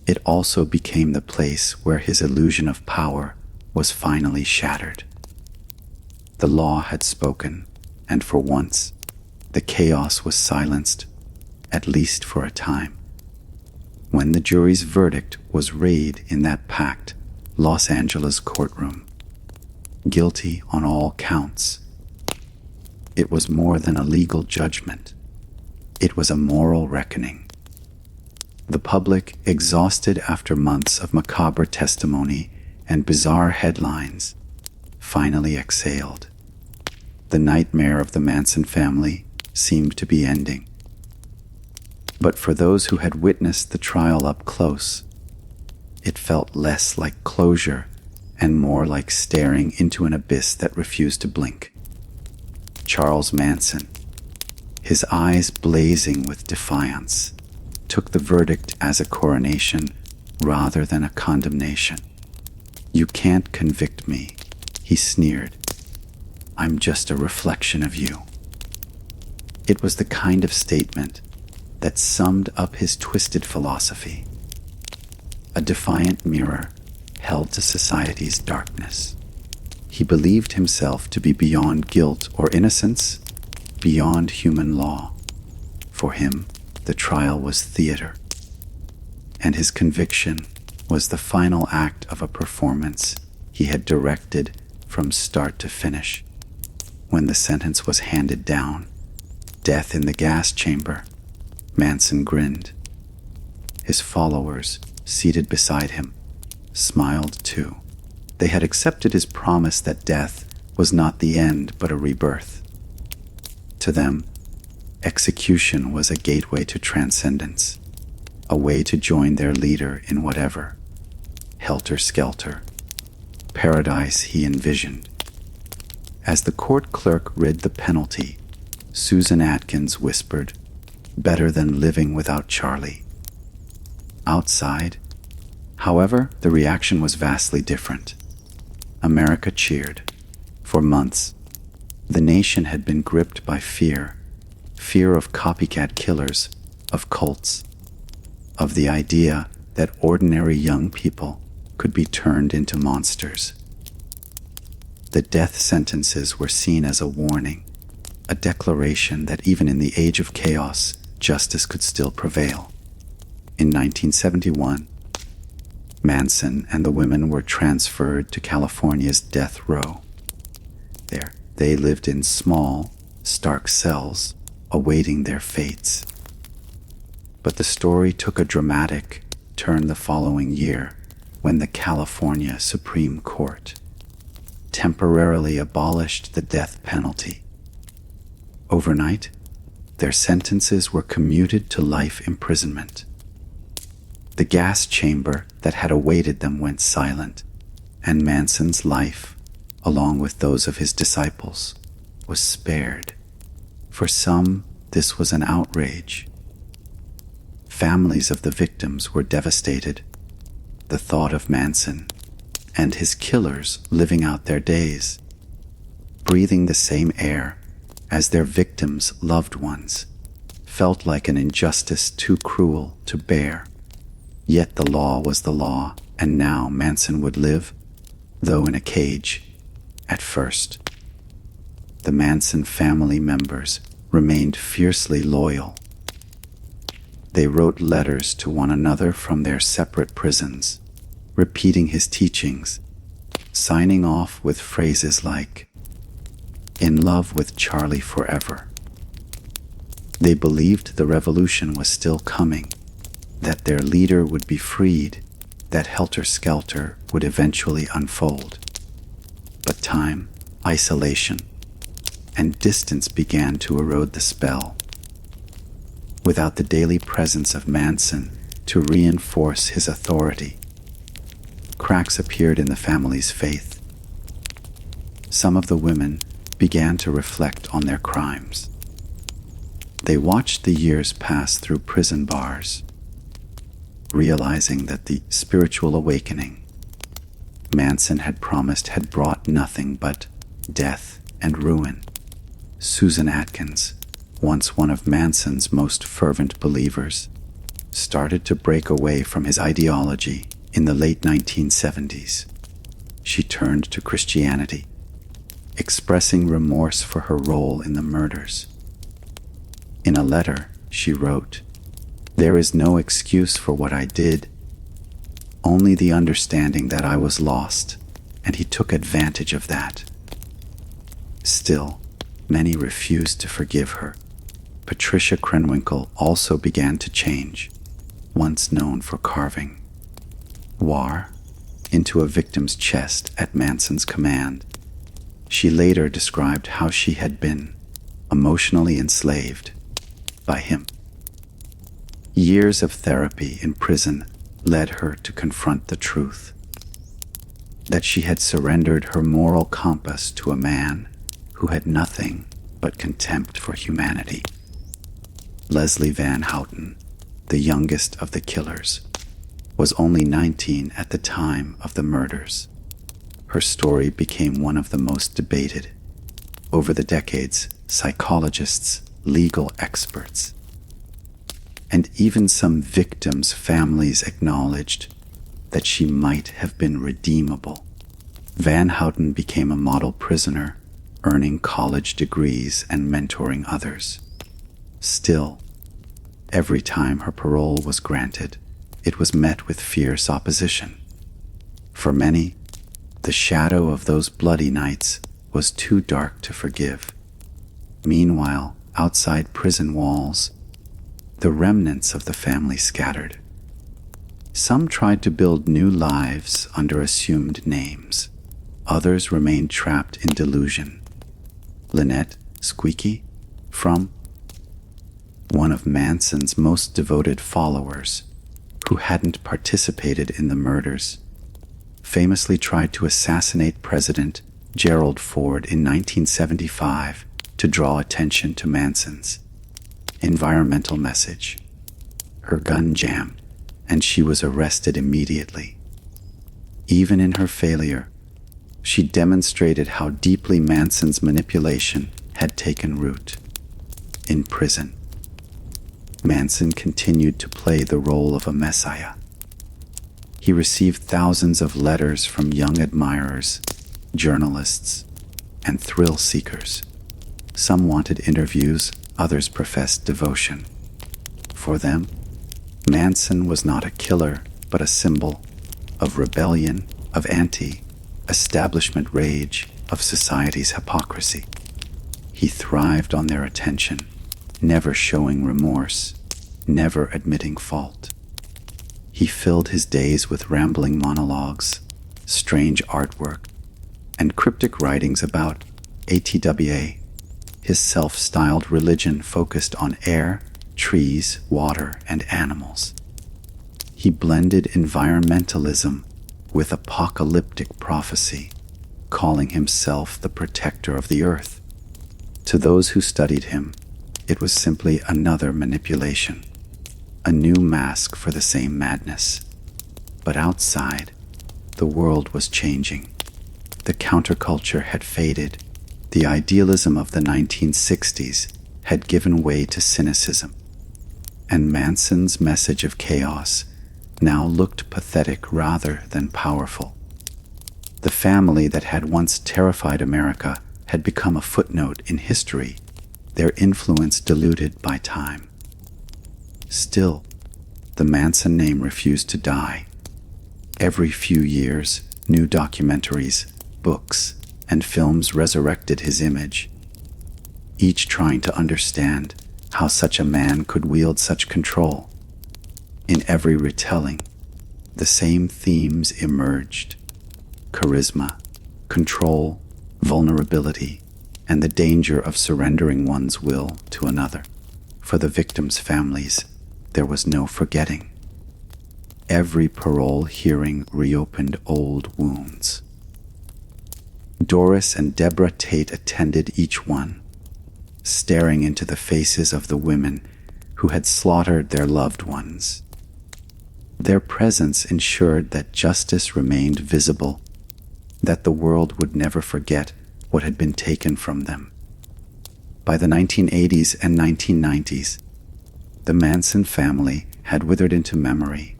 it also became the place where his illusion of power was finally shattered. The law had spoken, and for once, the chaos was silenced, at least for a time. When the jury's verdict was read in that packed Los Angeles courtroom, guilty on all counts, it was more than a legal judgment. It was a moral reckoning. The public, exhausted after months of macabre testimony and bizarre headlines, finally exhaled. The nightmare of the Manson family seemed to be ending. But for those who had witnessed the trial up close, it felt less like closure and more like staring into an abyss that refused to blink. Charles Manson, his eyes blazing with defiance, took the verdict as a coronation rather than a condemnation. "You can't convict me," he sneered. "I'm just a reflection of you." It was the kind of statement that summed up his twisted philosophy, a defiant mirror held to society's darkness. He believed himself to be beyond guilt or innocence, beyond human law. For him, the trial was theater, and his conviction was the final act of a performance he had directed from start to finish. When the sentence was handed down, death in the gas chamber, Manson grinned. His followers, seated beside him, smiled too. They had accepted his promise that death was not the end but a rebirth. To them, execution was a gateway to transcendence, a way to join their leader in whatever, Helter Skelter, paradise he envisioned. As the court clerk read the penalty, Susan Atkins whispered, "Better than living without Charlie." Outside, however, the reaction was vastly different. America cheered. For months, the nation had been gripped by fear of copycat killers, of cults, of the idea that ordinary young people could be turned into monsters. The death sentences were seen as a warning, a declaration that even in the age of chaos, justice could still prevail. In 1971, Manson and the women were transferred to California's death row. There, they lived in small, stark cells, awaiting their fates. But the story took a dramatic turn the following year when the California Supreme Court temporarily abolished the death penalty. Overnight, their sentences were commuted to life imprisonment. The gas chamber that had awaited them went silent, and Manson's life, along with those of his disciples, was spared. For some, this was an outrage. Families of the victims were devastated. The thought of Manson and his killers living out their days, breathing the same air as their victims' loved ones, felt like an injustice too cruel to bear. Yet the law was the law, and now Manson would live, though in a cage, at first. The Manson family members remained fiercely loyal. They wrote letters to one another from their separate prisons, repeating his teachings, signing off with phrases like, "In love with Charlie forever." They believed the revolution was still coming, that their leader would be freed, that Helter Skelter would eventually unfold. But time, isolation, and distance began to erode the spell. Without the daily presence of Manson to reinforce his authority, cracks appeared in the family's faith. Some of the women began to reflect on their crimes. They watched the years pass through prison bars, realizing that the spiritual awakening Manson had promised had brought nothing but death and ruin. Susan Atkins, once one of Manson's most fervent believers, started to break away from his ideology in the late 1970s. She turned to Christianity, expressing remorse for her role in the murders. In a letter, she wrote, "There is no excuse for what I did, only the understanding that I was lost, and he took advantage of that." Still, many refused to forgive her. Patricia Krenwinkel also began to change. once known for carving war into a victim's chest at Manson's command. She later described how she had been emotionally enslaved by him. Years of therapy in prison led her to confront the truth that she had surrendered her moral compass to a man who had nothing but contempt for humanity. Leslie Van Houten, the youngest of the killers, was only 19 at the time of the murders. Her story became one of the most debated. Over the decades, psychologists, legal experts, and even some victims' families acknowledged that she might have been redeemable. Van Houten became a model prisoner, earning college degrees and mentoring others. Still, every time her parole was granted, it was met with fierce opposition. For many, the shadow of those bloody nights was too dark to forgive. Meanwhile, outside prison walls, the remnants of the family scattered. Some tried to build new lives under assumed names. Others remained trapped in delusion. Lynette Squeaky, from one of Manson's most devoted followers, who hadn't participated in the murders, famously tried to assassinate President Gerald Ford in 1975 to draw attention to Manson's environmental message. Her gun jammed, and she was arrested immediately. Even in her failure, she demonstrated how deeply Manson's manipulation had taken root. In prison, Manson continued to play the role of a messiah. He received thousands of letters from young admirers, journalists, and thrill seekers. Some wanted interviews, others professed devotion. For them, Manson was not a killer, but a symbol of rebellion, of anti-establishment rage, of society's hypocrisy. He thrived on their attention, never showing remorse, never admitting fault. He filled his days with rambling monologues, strange artwork, and cryptic writings about ATWA, his self-styled religion focused on air, trees, water, and animals. He blended environmentalism with apocalyptic prophecy, calling himself the protector of the earth. To those who studied him, it was simply another manipulation, a new mask for the same madness. But outside, the world was changing. The counterculture had faded. The idealism of the 1960s had given way to cynicism. And Manson's message of chaos now looked pathetic rather than powerful. The family that had once terrified America had become a footnote in history, their influence diluted by time. Still, the Manson name refused to die. Every few years, new documentaries, books, and films resurrected his image, each trying to understand how such a man could wield such control. In every retelling, the same themes emerged: charisma, control, vulnerability, and the danger of surrendering one's will to another. For the victims' families, there was no forgetting. Every parole hearing reopened old wounds. Doris and Deborah Tate attended each one, staring into the faces of the women who had slaughtered their loved ones. Their presence ensured that justice remained visible, that the world would never forget what had been taken from them. By the 1980s and 1990s, the Manson family had withered into memory,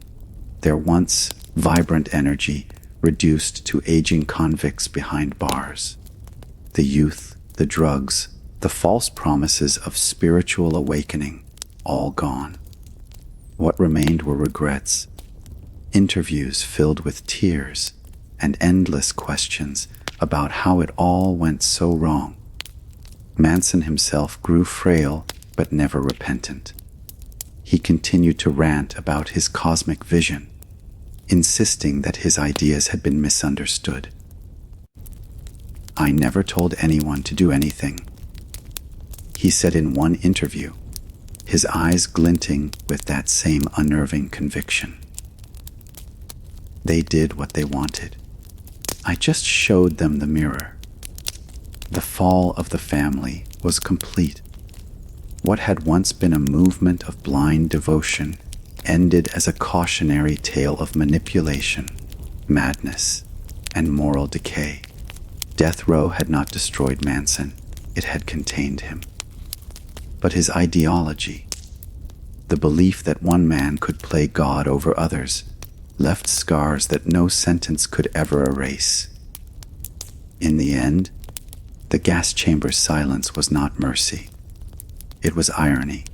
their once vibrant energy reduced to aging convicts behind bars. The youth, the drugs, the false promises of spiritual awakening, all gone. What remained were regrets, interviews filled with tears, and endless questions about how it all went so wrong. Manson himself grew frail but never repentant. he continued to rant about his cosmic vision, insisting that his ideas had been misunderstood. "I never told anyone to do anything," he said in one interview, his eyes glinting with that same unnerving conviction. "They did what they wanted. I just showed them the mirror." The fall of the family was complete. What had once been a movement of blind devotion ended as a cautionary tale of manipulation, madness, and moral decay. Death row had not destroyed Manson, it had contained him. But his ideology, the belief that one man could play God over others, left scars that no sentence could ever erase. In the end, the gas chamber's silence was not mercy. It was irony.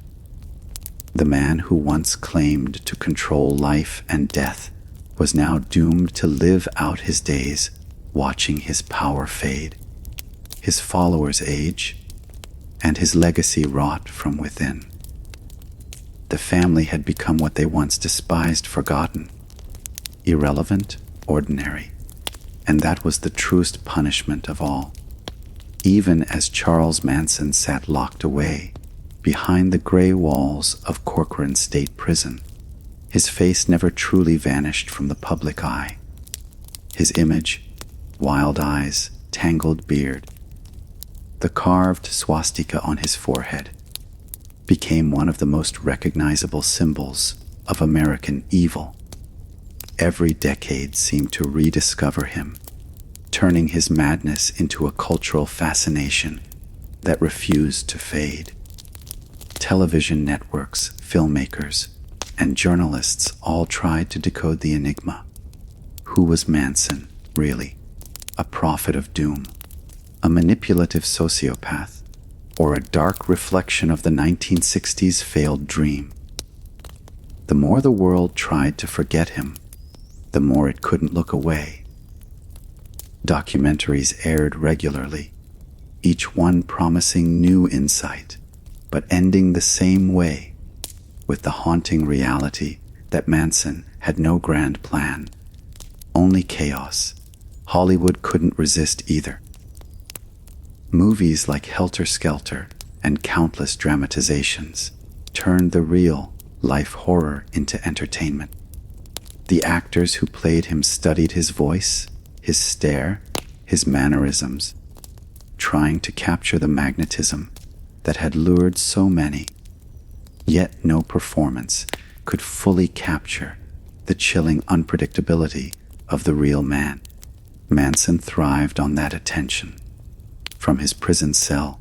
The man who once claimed to control life and death was now doomed to live out his days watching his power fade, his followers age, and his legacy rot from within. The family had become what they once despised, forgotten, irrelevant, ordinary, and that was the truest punishment of all. Even as Charles Manson sat locked away behind the gray walls of Corcoran State Prison, his face never truly vanished from the public eye. His image, wild eyes, tangled beard, the carved swastika on his forehead, became one of the most recognizable symbols of American evil. Every decade seemed to rediscover him, turning his madness into a cultural fascination that refused to fade. Television networks, filmmakers, and journalists all tried to decode the enigma. Who was Manson, really? A prophet of doom, a manipulative sociopath, or a dark reflection of the 1960s failed dream? The more the world tried to forget him, the more it couldn't look away. Documentaries aired regularly, each one promising new insight, but ending the same way, with the haunting reality that Manson had no grand plan, only chaos. Hollywood couldn't resist either. Movies like Helter Skelter and countless dramatizations turned the real life horror into entertainment. The actors who played him studied his voice, his stare, his mannerisms, trying to capture the magnetism that had lured so many. Yet no performance could fully capture the chilling unpredictability of the real man. Manson thrived on that attention. From his prison cell,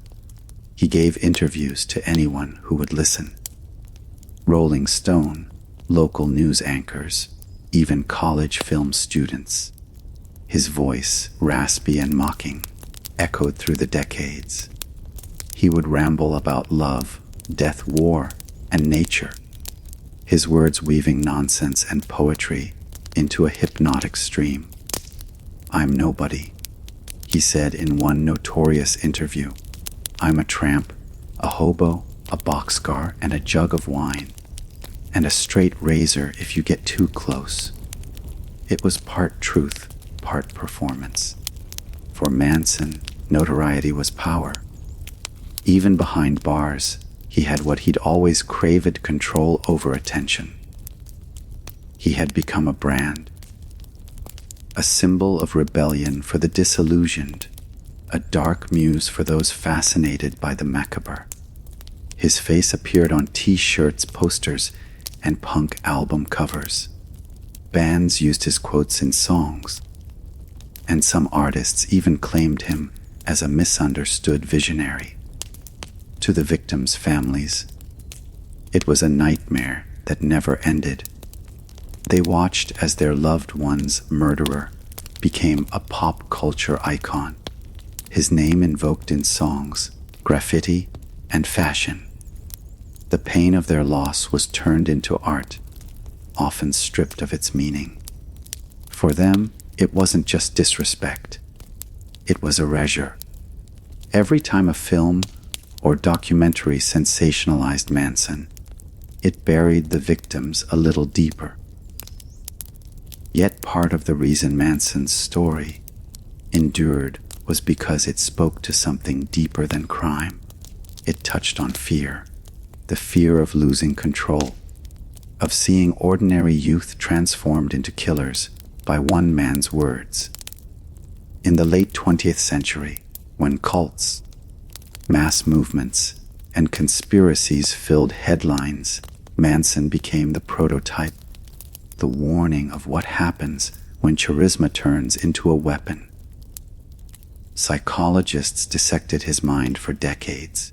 he gave interviews to anyone who would listen. Rolling Stone, local news anchors, even college film students. His voice, raspy and mocking, echoed through the decades. He would ramble about love, death, war, and nature, his words weaving nonsense and poetry into a hypnotic stream. "I'm nobody," he said in one notorious interview. "I'm a tramp, a hobo, a boxcar, and a jug of wine, and a straight razor if you get too close." It was part truth, part performance. For Manson, notoriety was power. Even behind bars, he had what he'd always craved: control over attention. He had become a brand, a symbol of rebellion for the disillusioned, a dark muse for those fascinated by the macabre. His face appeared on T-shirts, posters, and punk album covers. Bands used his quotes in songs, and some artists even claimed him as a misunderstood visionary. To the victims' families, it was a nightmare that never ended. They watched as their loved one's murderer became a pop culture icon, his name invoked in songs, graffiti, and fashion. The pain of their loss was turned into art, often stripped of its meaning. For them, it wasn't just disrespect. It was erasure. Every time a film or documentary sensationalized Manson, it buried the victims a little deeper. Yet part of the reason Manson's story endured was because it spoke to something deeper than crime. It touched on fear, the fear of losing control, of seeing ordinary youth transformed into killers by one man's words. In the late 20th century, when cults, mass movements, and conspiracies filled headlines, Manson became the prototype, the warning of what happens when charisma turns into a weapon. Psychologists dissected his mind for decades.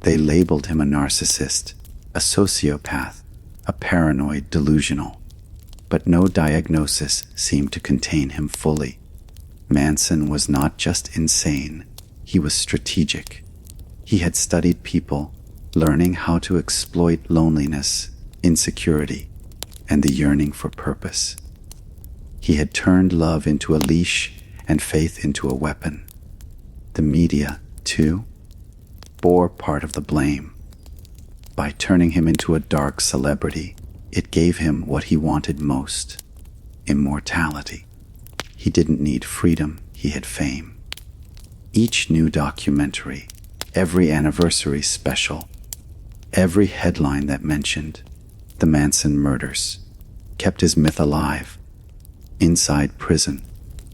They labeled him a narcissist, a sociopath, a paranoid delusional, but no diagnosis seemed to contain him fully. Manson was not just insane, he was strategic. He had studied people, learning how to exploit loneliness, insecurity, and the yearning for purpose. He had turned love into a leash and faith into a weapon. The media, too, bore part of the blame. By turning him into a dark celebrity, it gave him what he wanted most: immortality. He didn't need freedom, he had fame. Each new documentary, every anniversary special, every headline that mentioned the Manson murders kept his myth alive. Inside prison,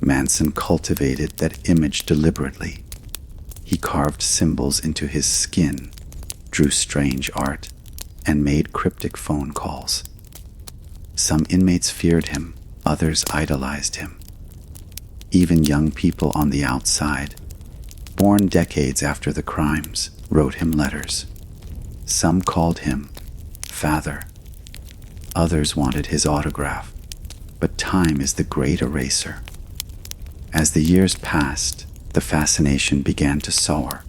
Manson cultivated that image deliberately. He carved symbols into his skin, drew strange art, and made cryptic phone calls. Some inmates feared him, others idolized him. Even young people on the outside, born decades after the crimes, wrote him letters. Some called him Father. Others wanted his autograph. But time is the great eraser. As the years passed, the fascination began to soar.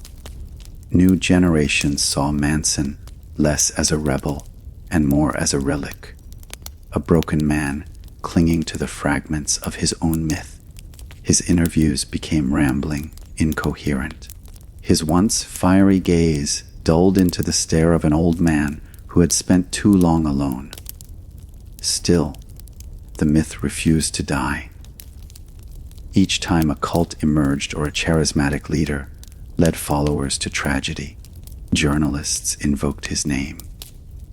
New generations saw Manson less as a rebel and more as a relic, a broken man clinging to the fragments of his own myth. His interviews became rambling, incoherent. His once fiery gaze dulled into the stare of an old man who had spent too long alone. Still, the myth refused to die. Each time a cult emerged or a charismatic leader led followers to tragedy, journalists invoked his name.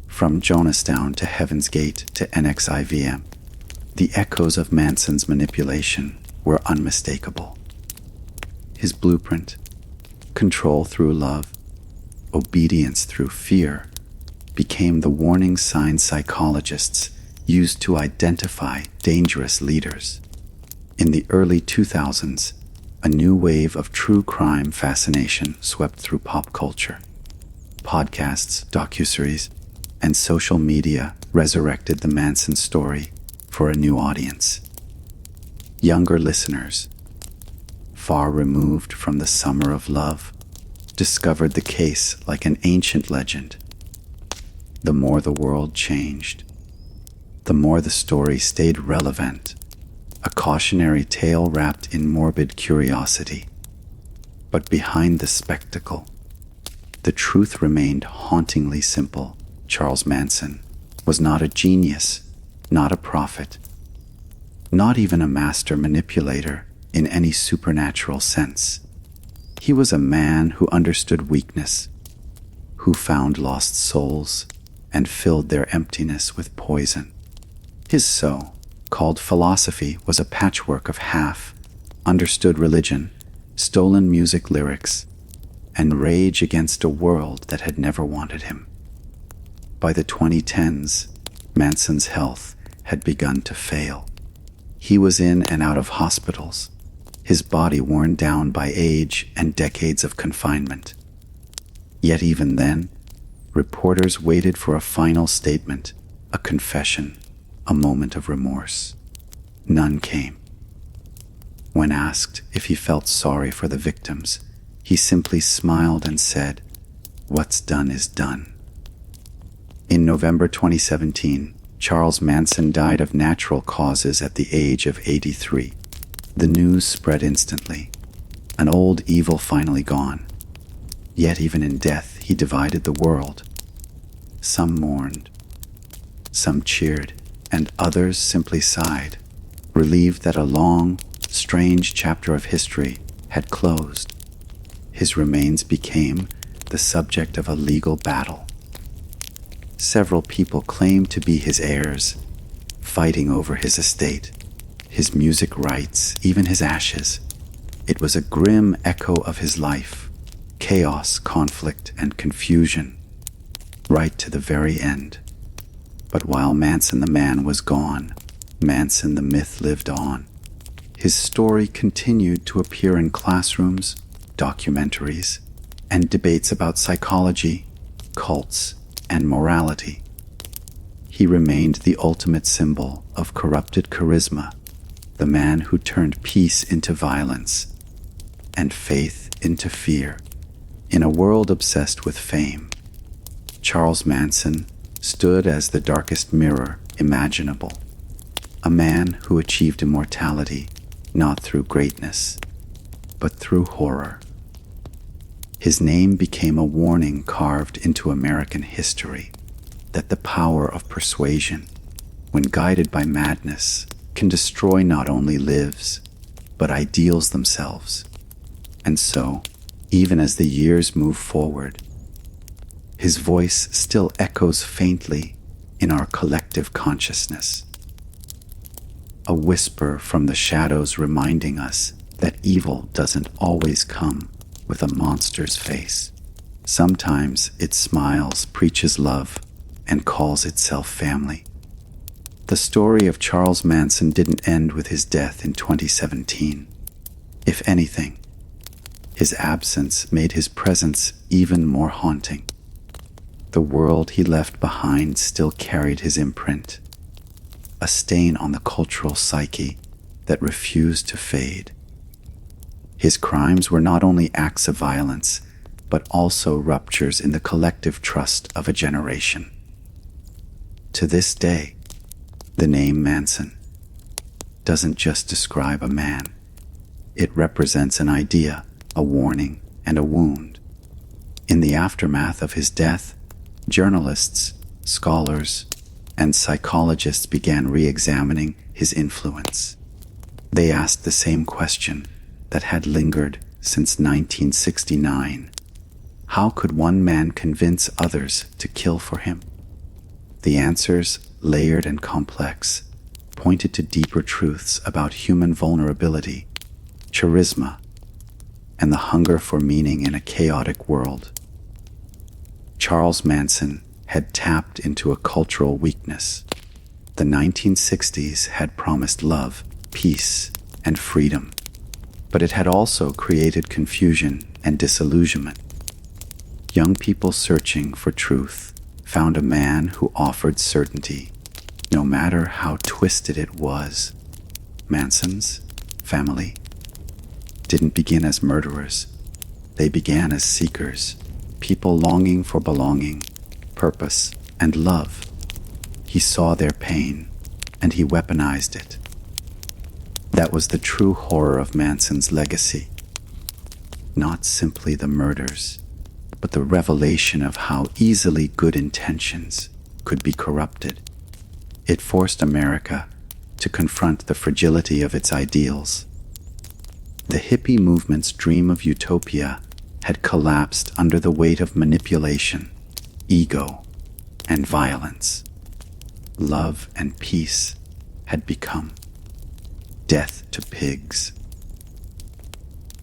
From Jonestown to Heaven's Gate to NXIVM, the echoes of Manson's manipulation were unmistakable. His blueprint, control through love, obedience through fear, became the warning sign psychologists used to identify dangerous leaders. In the early 2000s, a new wave of true crime fascination swept through pop culture. Podcasts, docuseries, and social media resurrected the Manson story for a new audience. Younger listeners, far removed from the summer of love, discovered the case like an ancient legend. The more the world changed, the more the story stayed relevant, a cautionary tale wrapped in morbid curiosity. But behind the spectacle, the truth remained hauntingly simple. Charles Manson was not a genius, not a prophet, not even a master manipulator in any supernatural sense. He was a man who understood weakness, who found lost souls and filled their emptiness with poison. His so-called philosophy was a patchwork of half-understood religion, stolen music lyrics, and rage against a world that had never wanted him. By the 2010s, Manson's health had begun to fail. He was in and out of hospitals, his body worn down by age and decades of confinement. Yet even then, reporters waited for a final statement, a confession, a moment of remorse. None came. When asked if he felt sorry for the victims, he simply smiled and said, "What's done is done." In November 2017, Charles Manson died of natural causes at the age of 83. The news spread instantly. An old evil finally gone. Yet even in death, he divided the world. Some mourned, some cheered, and others simply sighed, relieved that a long, strange chapter of history had closed. His remains became the subject of a legal battle. Several people claimed to be his heirs, fighting over his estate, his music rights, even his ashes. It was a grim echo of his life, chaos, conflict, and confusion, right to the very end. But while Manson the man was gone, Manson the myth lived on. His story continued to appear in classrooms, documentaries, and debates about psychology, cults, and morality. He remained the ultimate symbol of corrupted charisma, the man who turned peace into violence and faith into fear. In a world obsessed with fame, Charles Manson stood as the darkest mirror imaginable, a man who achieved immortality not through greatness, but through horror. His name became a warning carved into American history that the power of persuasion, when guided by madness, can destroy not only lives, but ideals themselves. And so, even as the years move forward, his voice still echoes faintly in our collective consciousness. A whisper from the shadows reminding us that evil doesn't always come with a monster's face. Sometimes it smiles, preaches love, and calls itself family. The story of Charles Manson didn't end with his death in 2017. If anything, his absence made his presence even more haunting. The world he left behind still carried his imprint, a stain on the cultural psyche that refused to fade. His crimes were not only acts of violence, but also ruptures in the collective trust of a generation. To this day, the name Manson doesn't just describe a man. It represents an idea, a warning, and a wound. In the aftermath of his death, journalists, scholars, and psychologists began re-examining his influence. They asked the same question that had lingered since 1969. How could one man convince others to kill for him? The answers, layered and complex, pointed to deeper truths about human vulnerability, charisma, and the hunger for meaning in a chaotic world. Charles Manson had tapped into a cultural weakness. The 1960s had promised love, peace, and freedom, but it had also created confusion and disillusionment. Young people searching for truth found a man who offered certainty, no matter how twisted it was. Manson's family didn't begin as murderers. They began as seekers, people longing for belonging, purpose, and love. He saw their pain, and he weaponized it. That was the true horror of Manson's legacy. Not simply the murders, but the revelation of how easily good intentions could be corrupted. It forced America to confront the fragility of its ideals. The hippie movement's dream of utopia had collapsed under the weight of manipulation, ego, and violence. Love and peace had become death to pigs.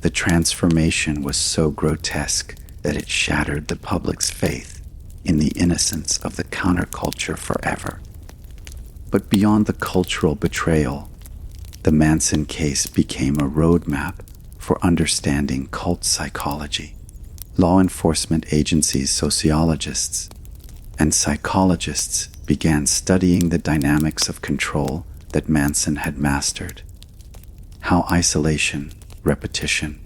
The transformation was so grotesque that it shattered the public's faith in the innocence of the counterculture forever. But beyond the cultural betrayal, the Manson case became a roadmap for understanding cult psychology. Law enforcement agencies, sociologists, and psychologists began studying the dynamics of control that Manson had mastered. How isolation, repetition,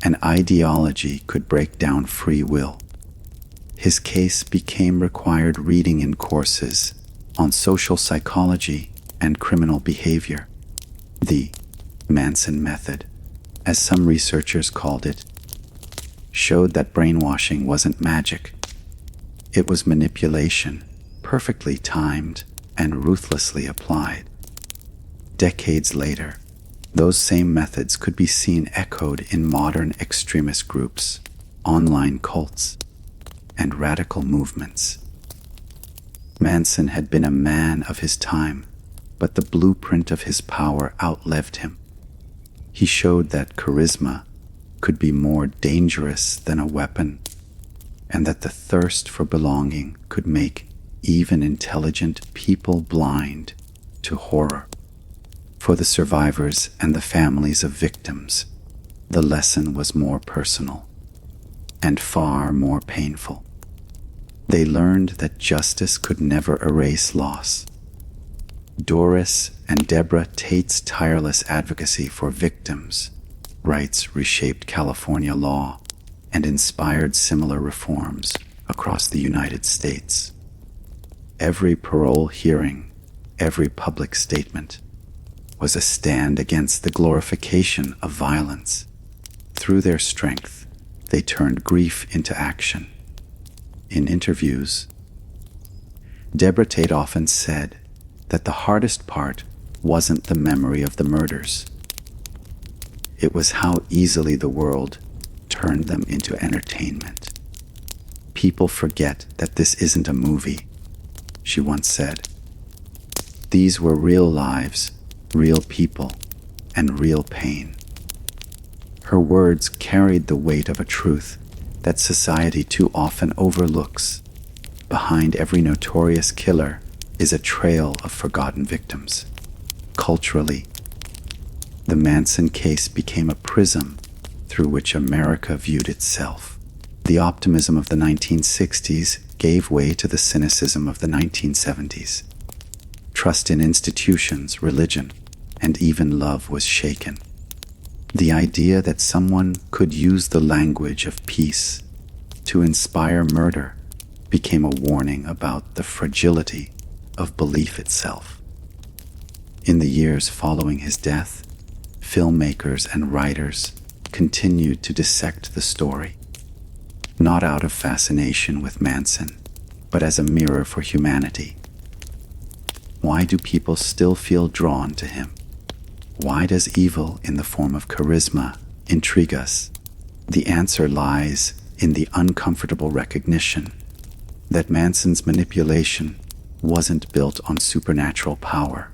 and ideology could break down free will. His case became required reading in courses on social psychology and criminal behavior. The Manson method, as some researchers called it, showed that brainwashing wasn't magic. It was manipulation, perfectly timed and ruthlessly applied. Decades later, those same methods could be seen echoed in modern extremist groups, online cults, and radical movements. Manson had been a man of his time, but the blueprint of his power outlived him. He showed that charisma could be more dangerous than a weapon, and that the thirst for belonging could make even intelligent people blind to horror. For the survivors and the families of victims, the lesson was more personal and far more painful. They learned that justice could never erase loss. Doris and Deborah Tate's tireless advocacy for victims' rights reshaped California law and inspired similar reforms across the United States. Every parole hearing, every public statement, was a stand against the glorification of violence. Through their strength, they turned grief into action. In interviews, Deborah Tate often said that the hardest part wasn't the memory of the murders. It was how easily the world turned them into entertainment. People forget that this isn't a movie, she once said. These were real lives, real people, and real pain. Her words carried the weight of a truth that society too often overlooks. Behind every notorious killer is a trail of forgotten victims. Culturally, the Manson case became a prism through which America viewed itself. The optimism of the 1960s gave way to the cynicism of the 1970s. Trust in institutions, religion, and even love was shaken. The idea that someone could use the language of peace to inspire murder became a warning about the fragility of belief itself. In the years following his death, filmmakers and writers continued to dissect the story, not out of fascination with Manson, but as a mirror for humanity. Why do people still feel drawn to him? Why does evil in the form of charisma intrigue us? The answer lies in the uncomfortable recognition that Manson's manipulation wasn't built on supernatural power.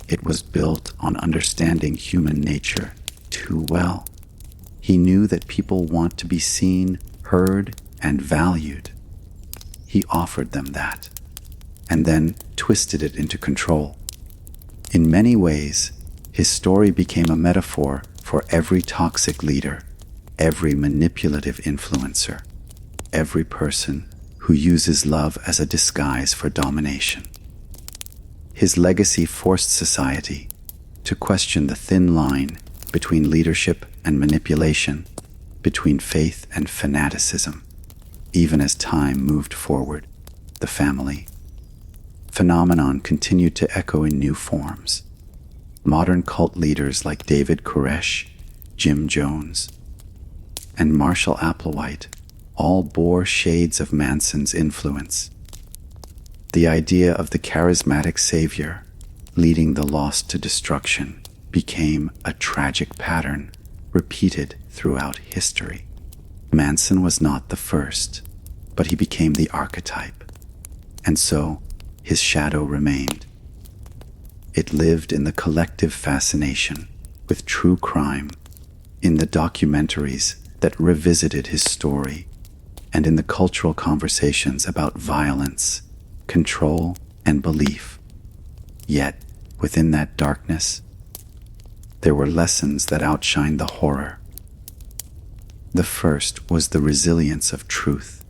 It was built on understanding human nature too well. He knew that people want to be seen, heard, and valued. He offered them that, and then twisted it into control. In many ways, his story became a metaphor for every toxic leader, every manipulative influencer, every person who uses love as a disguise for domination. His legacy forced society to question the thin line between leadership and manipulation, between faith and fanaticism. Even as time moved forward, the family phenomenon continued to echo in new forms. Modern cult leaders like David Koresh, Jim Jones, and Marshall Applewhite all bore shades of Manson's influence. The idea of the charismatic savior leading the lost to destruction became a tragic pattern repeated throughout history. Manson was not the first, but he became the archetype, and so his shadow remained. It lived in the collective fascination with true crime, in the documentaries that revisited his story, and in the cultural conversations about violence, control, and belief. Yet, within that darkness, there were lessons that outshined the horror. The first was the resilience of truth.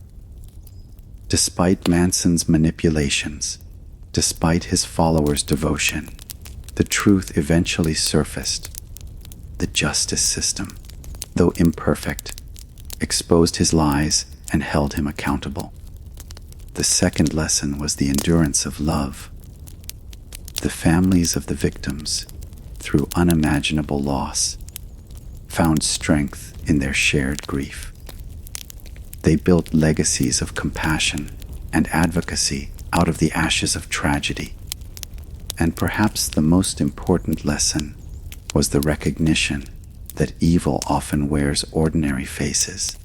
Despite Manson's manipulations, despite his followers' devotion, the truth eventually surfaced. The justice system, though imperfect, exposed his lies and held him accountable. The second lesson was the endurance of love. The families of the victims, through unimaginable loss, found strength in their shared grief. They built legacies of compassion and advocacy out of the ashes of tragedy. And perhaps the most important lesson was the recognition that evil often wears ordinary faces.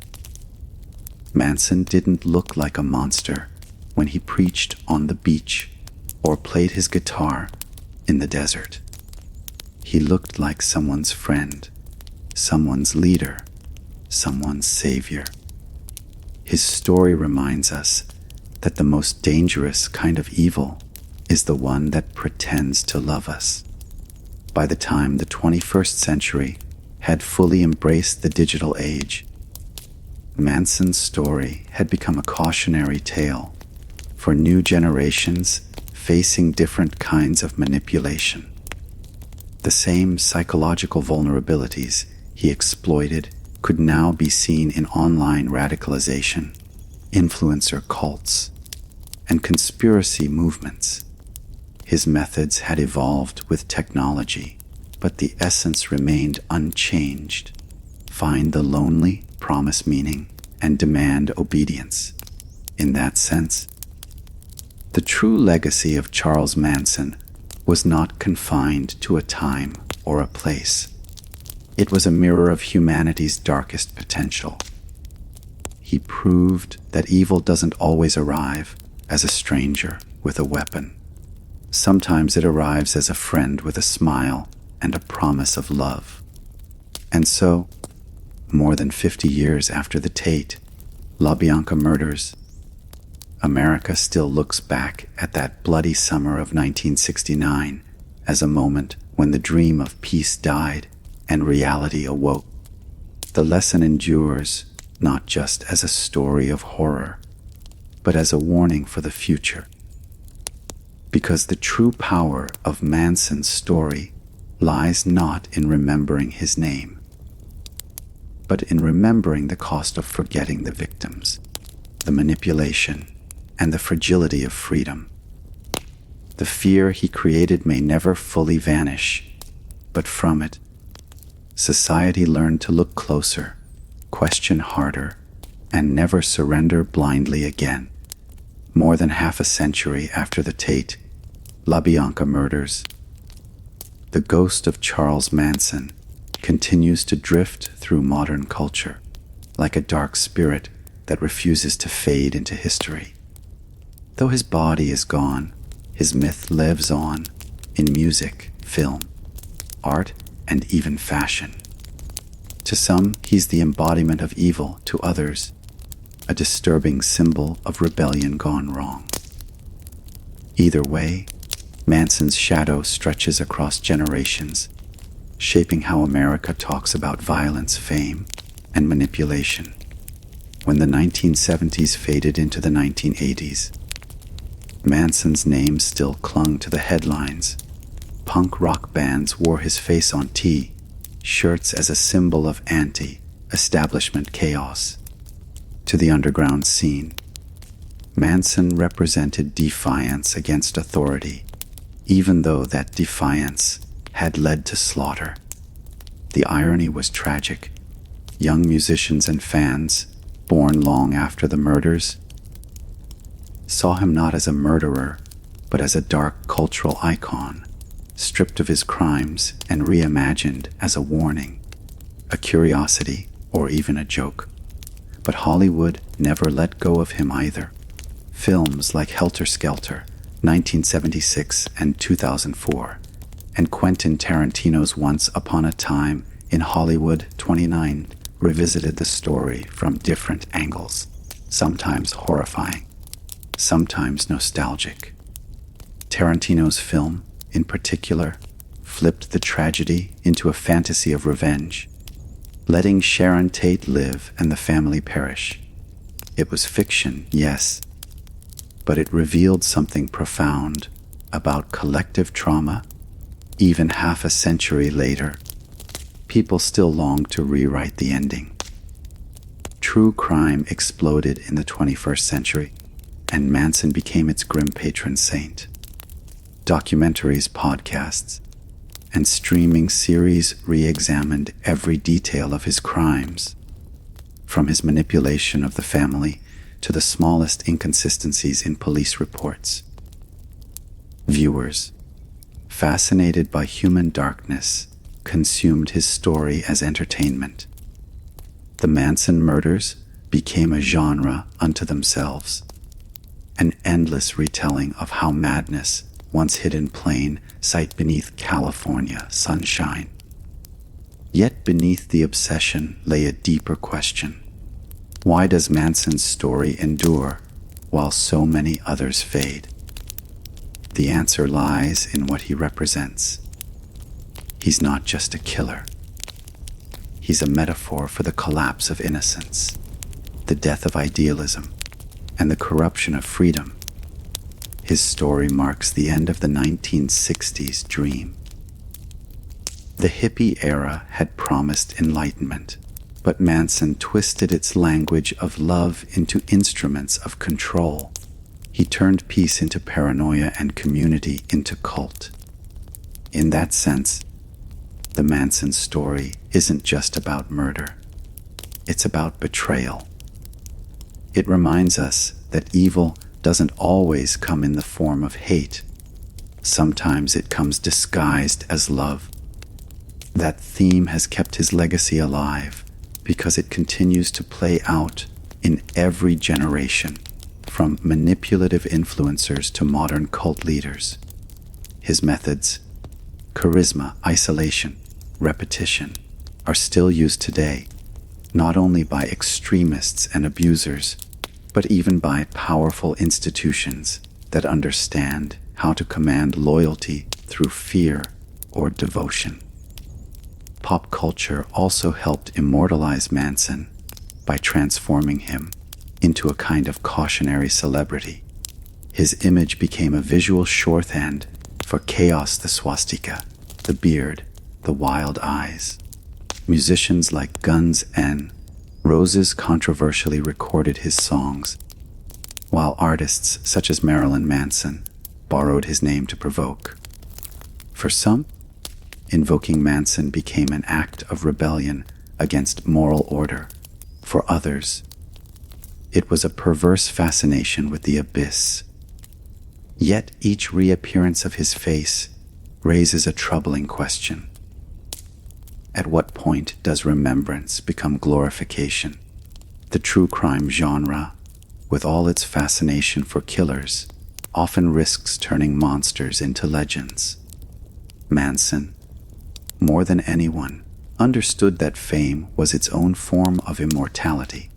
Manson didn't look like a monster when he preached on the beach or played his guitar in the desert. He looked like someone's friend, someone's leader, someone's savior. His story reminds us that the most dangerous kind of evil is the one that pretends to love us. By the time the 21st century had fully embraced the digital age, Manson's story had become a cautionary tale for new generations facing different kinds of manipulation. The same psychological vulnerabilities he exploited could now be seen in online radicalization, influencer cults, and conspiracy movements. His methods had evolved with technology, but the essence remained unchanged. Find the lonely, promise meaning, and demand obedience. In that sense, the true legacy of Charles Manson was not confined to a time or a place. It was a mirror of humanity's darkest potential. He proved that evil doesn't always arrive as a stranger with a weapon. Sometimes it arrives as a friend with a smile and a promise of love. And so, more than 50 years after the Tate-LaBianca murders, America still looks back at that bloody summer of 1969 as a moment when the dream of peace died and reality awoke. The lesson endures not just as a story of horror, but as a warning for the future. Because the true power of Manson's story lies not in remembering his name, but in remembering the cost of forgetting the victims, the manipulation, and the fragility of freedom. The fear he created may never fully vanish, but from it, society learned to look closer, question harder, and never surrender blindly again. More than half a century after the Tate-LaBianca murders, the ghost of Charles Manson continues to drift through modern culture like a dark spirit that refuses to fade into history. Though his body is gone, his myth lives on in music, film, art, and even fashion. To some, he's the embodiment of evil. To others, a disturbing symbol of rebellion gone wrong. Either way, Manson's shadow stretches across generations, shaping how America talks about violence, fame, and manipulation. When the 1970s faded into the 1980s, Manson's name still clung to the headlines. Punk rock bands wore his face on T-shirts as a symbol of anti-establishment chaos. To the underground scene, Manson represented defiance against authority, even though that defiance had led to slaughter. The irony was tragic. Young musicians and fans, born long after the murders, saw him not as a murderer, but as a dark cultural icon, stripped of his crimes and reimagined as a warning, a curiosity, or even a joke. But Hollywood never let go of him either. Films like Helter Skelter, 1976 and 2004, and Quentin Tarantino's Once Upon a Time in Hollywood 29 revisited the story from different angles, sometimes horrifying, sometimes nostalgic. Tarantino's film, in particular, flipped the tragedy into a fantasy of revenge, letting Sharon Tate live and the family perish. It was fiction, yes, but it revealed something profound about collective trauma. Even half a century later, people still long to rewrite the ending. True crime exploded in the 21st century, and Manson became its grim patron saint. Documentaries, podcasts, and streaming series re-examined every detail of his crimes, from his manipulation of the family to the smallest inconsistencies in police reports. Viewers, fascinated by human darkness, consumed his story as entertainment. The Manson murders became a genre unto themselves, an endless retelling of how madness, once hid in plain sight beneath California sunshine. Yet beneath the obsession lay a deeper question. Why does Manson's story endure while so many others fade? The answer lies in what he represents. He's not just a killer. He's a metaphor for the collapse of innocence, the death of idealism, and the corruption of freedom. His story marks the end of the 1960s dream. The hippie era had promised enlightenment, but Manson twisted its language of love into instruments of control. He turned peace into paranoia and community into cult. In that sense, the Manson story isn't just about murder. It's about betrayal. It reminds us that evil doesn't always come in the form of hate. Sometimes it comes disguised as love. That theme has kept his legacy alive because it continues to play out in every generation, from manipulative influencers to modern cult leaders. His methods, charisma, isolation, repetition, are still used today, not only by extremists and abusers, but even by powerful institutions that understand how to command loyalty through fear or devotion. Pop culture also helped immortalize Manson by transforming him into a kind of cautionary celebrity. His image became a visual shorthand for chaos: the swastika, the beard, the wild eyes. Musicians like Guns N' Roses controversially recorded his songs, while artists such as Marilyn Manson borrowed his name to provoke. For some, invoking Manson became an act of rebellion against moral order. For others, it was a perverse fascination with the abyss. Yet each reappearance of his face raises a troubling question. At what point does remembrance become glorification? The true crime genre, with all its fascination for killers, often risks turning monsters into legends. Manson, more than anyone, understood that fame was its own form of immortality.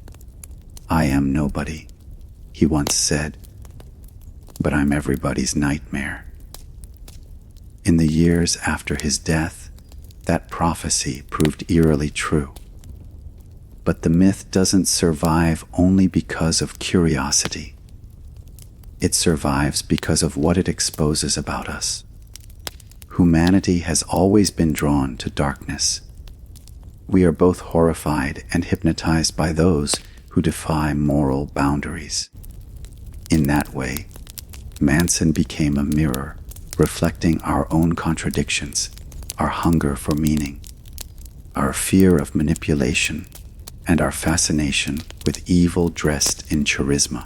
"I am nobody," he once said, "but I'm everybody's nightmare." In the years after his death, that prophecy proved eerily true. But the myth doesn't survive only because of curiosity. It survives because of what it exposes about us. Humanity has always been drawn to darkness. We are both horrified and hypnotized by those who defy moral boundaries. In that way, Manson became a mirror, reflecting our own contradictions, our hunger for meaning, our fear of manipulation, and our fascination with evil dressed in charisma.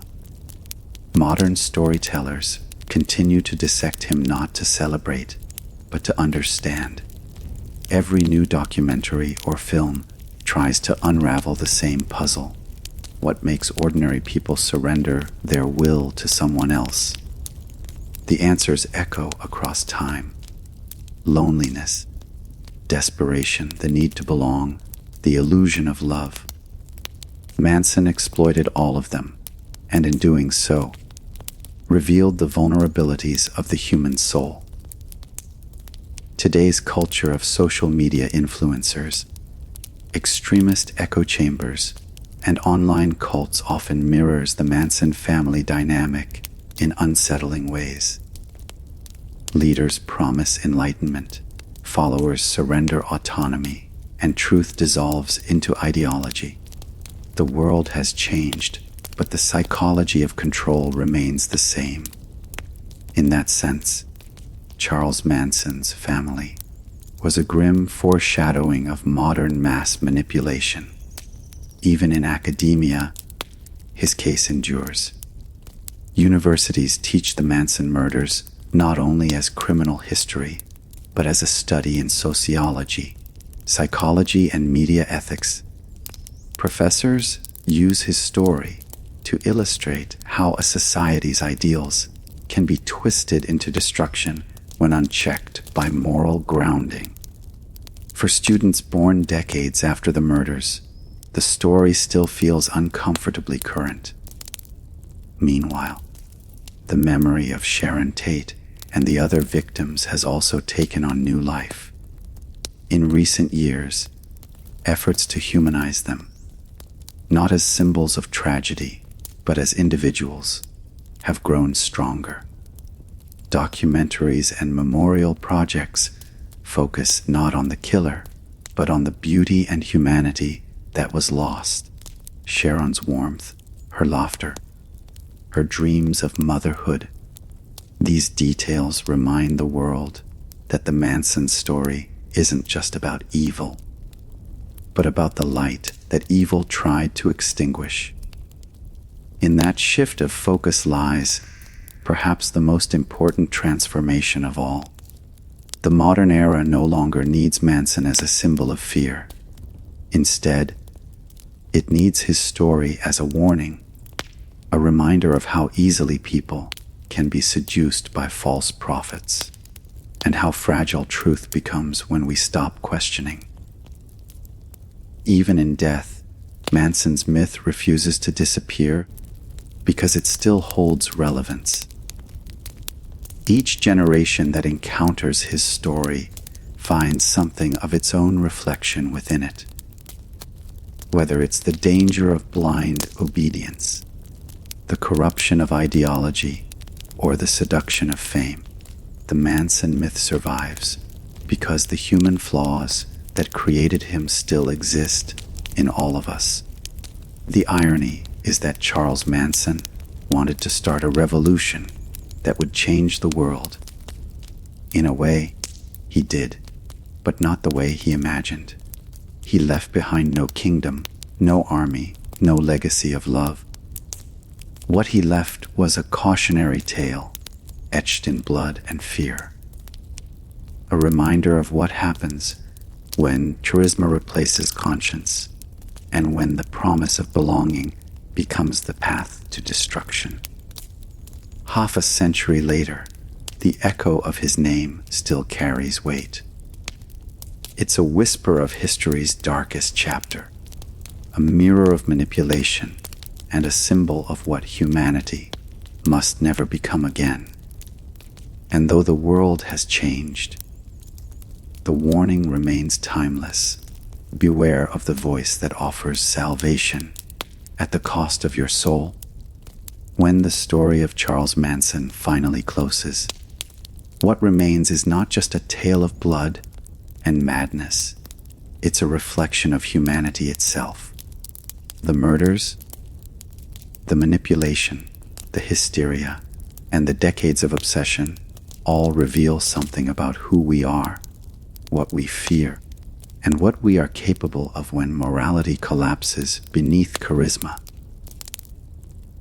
Modern storytellers continue to dissect him not to celebrate, but to understand. Every new documentary or film tries to unravel the same puzzle. What makes ordinary people surrender their will to someone else? The answers echo across time. Loneliness, desperation, the need to belong, the illusion of love. Manson exploited all of them, and in doing so, revealed the vulnerabilities of the human soul. Today's culture of social media influencers, extremist echo chambers, and online cults often mirrors the Manson family dynamic in unsettling ways. Leaders promise enlightenment, followers surrender autonomy, and truth dissolves into ideology. The world has changed, but the psychology of control remains the same. In that sense, Charles Manson's family was a grim foreshadowing of modern mass manipulation. Even in academia, his case endures. Universities teach the Manson murders not only as criminal history, but as a study in sociology, psychology, and media ethics. Professors use his story to illustrate how a society's ideals can be twisted into destruction when unchecked by moral grounding. For students born decades after the murders, the story still feels uncomfortably current. Meanwhile, the memory of Sharon Tate and the other victims has also taken on new life. In recent years, efforts to humanize them, not as symbols of tragedy, but as individuals, have grown stronger. Documentaries and memorial projects focus not on the killer, but on the beauty and humanity that was lost. Sharon's warmth, her laughter, her dreams of motherhood. These details remind the world that the Manson story isn't just about evil, but about the light that evil tried to extinguish. In that shift of focus lies perhaps the most important transformation of all. The modern era no longer needs Manson as a symbol of fear. Instead, it needs his story as a warning, a reminder of how easily people can be seduced by false prophets, and how fragile truth becomes when we stop questioning. Even in death, Manson's myth refuses to disappear because it still holds relevance. Each generation that encounters his story finds something of its own reflection within it. Whether it's the danger of blind obedience, the corruption of ideology, or the seduction of fame, the Manson myth survives because the human flaws that created him still exist in all of us. The irony is that Charles Manson wanted to start a revolution that would change the world. In a way, he did, but not the way he imagined. He left behind no kingdom, no army, no legacy of love. What he left was a cautionary tale, etched in blood and fear. A reminder of what happens when charisma replaces conscience, and when the promise of belonging becomes the path to destruction. Half a century later, the echo of his name still carries weight. It's a whisper of history's darkest chapter, a mirror of manipulation, and a symbol of what humanity must never become again. And though the world has changed, the warning remains timeless. Beware of the voice that offers salvation at the cost of your soul. When the story of Charles Manson finally closes, what remains is not just a tale of blood and madness. It's a reflection of humanity itself. The murders, the manipulation, the hysteria, and the decades of obsession all reveal something about who we are, what we fear, and what we are capable of when morality collapses beneath charisma.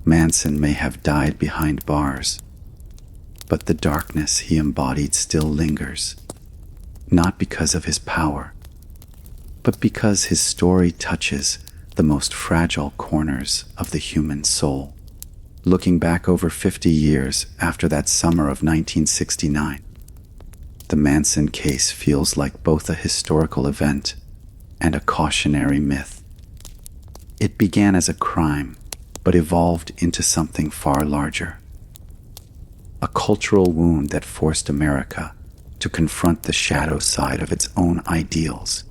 Manson may have died behind bars, but the darkness he embodied still lingers, not because of his power, but because his story touches the most fragile corners of the human soul. Looking back over 50 years after that summer of 1969, the Manson case feels like both a historical event and a cautionary myth. It began as a crime, but evolved into something far larger. A cultural wound that forced America to confront the shadow side of its own ideals.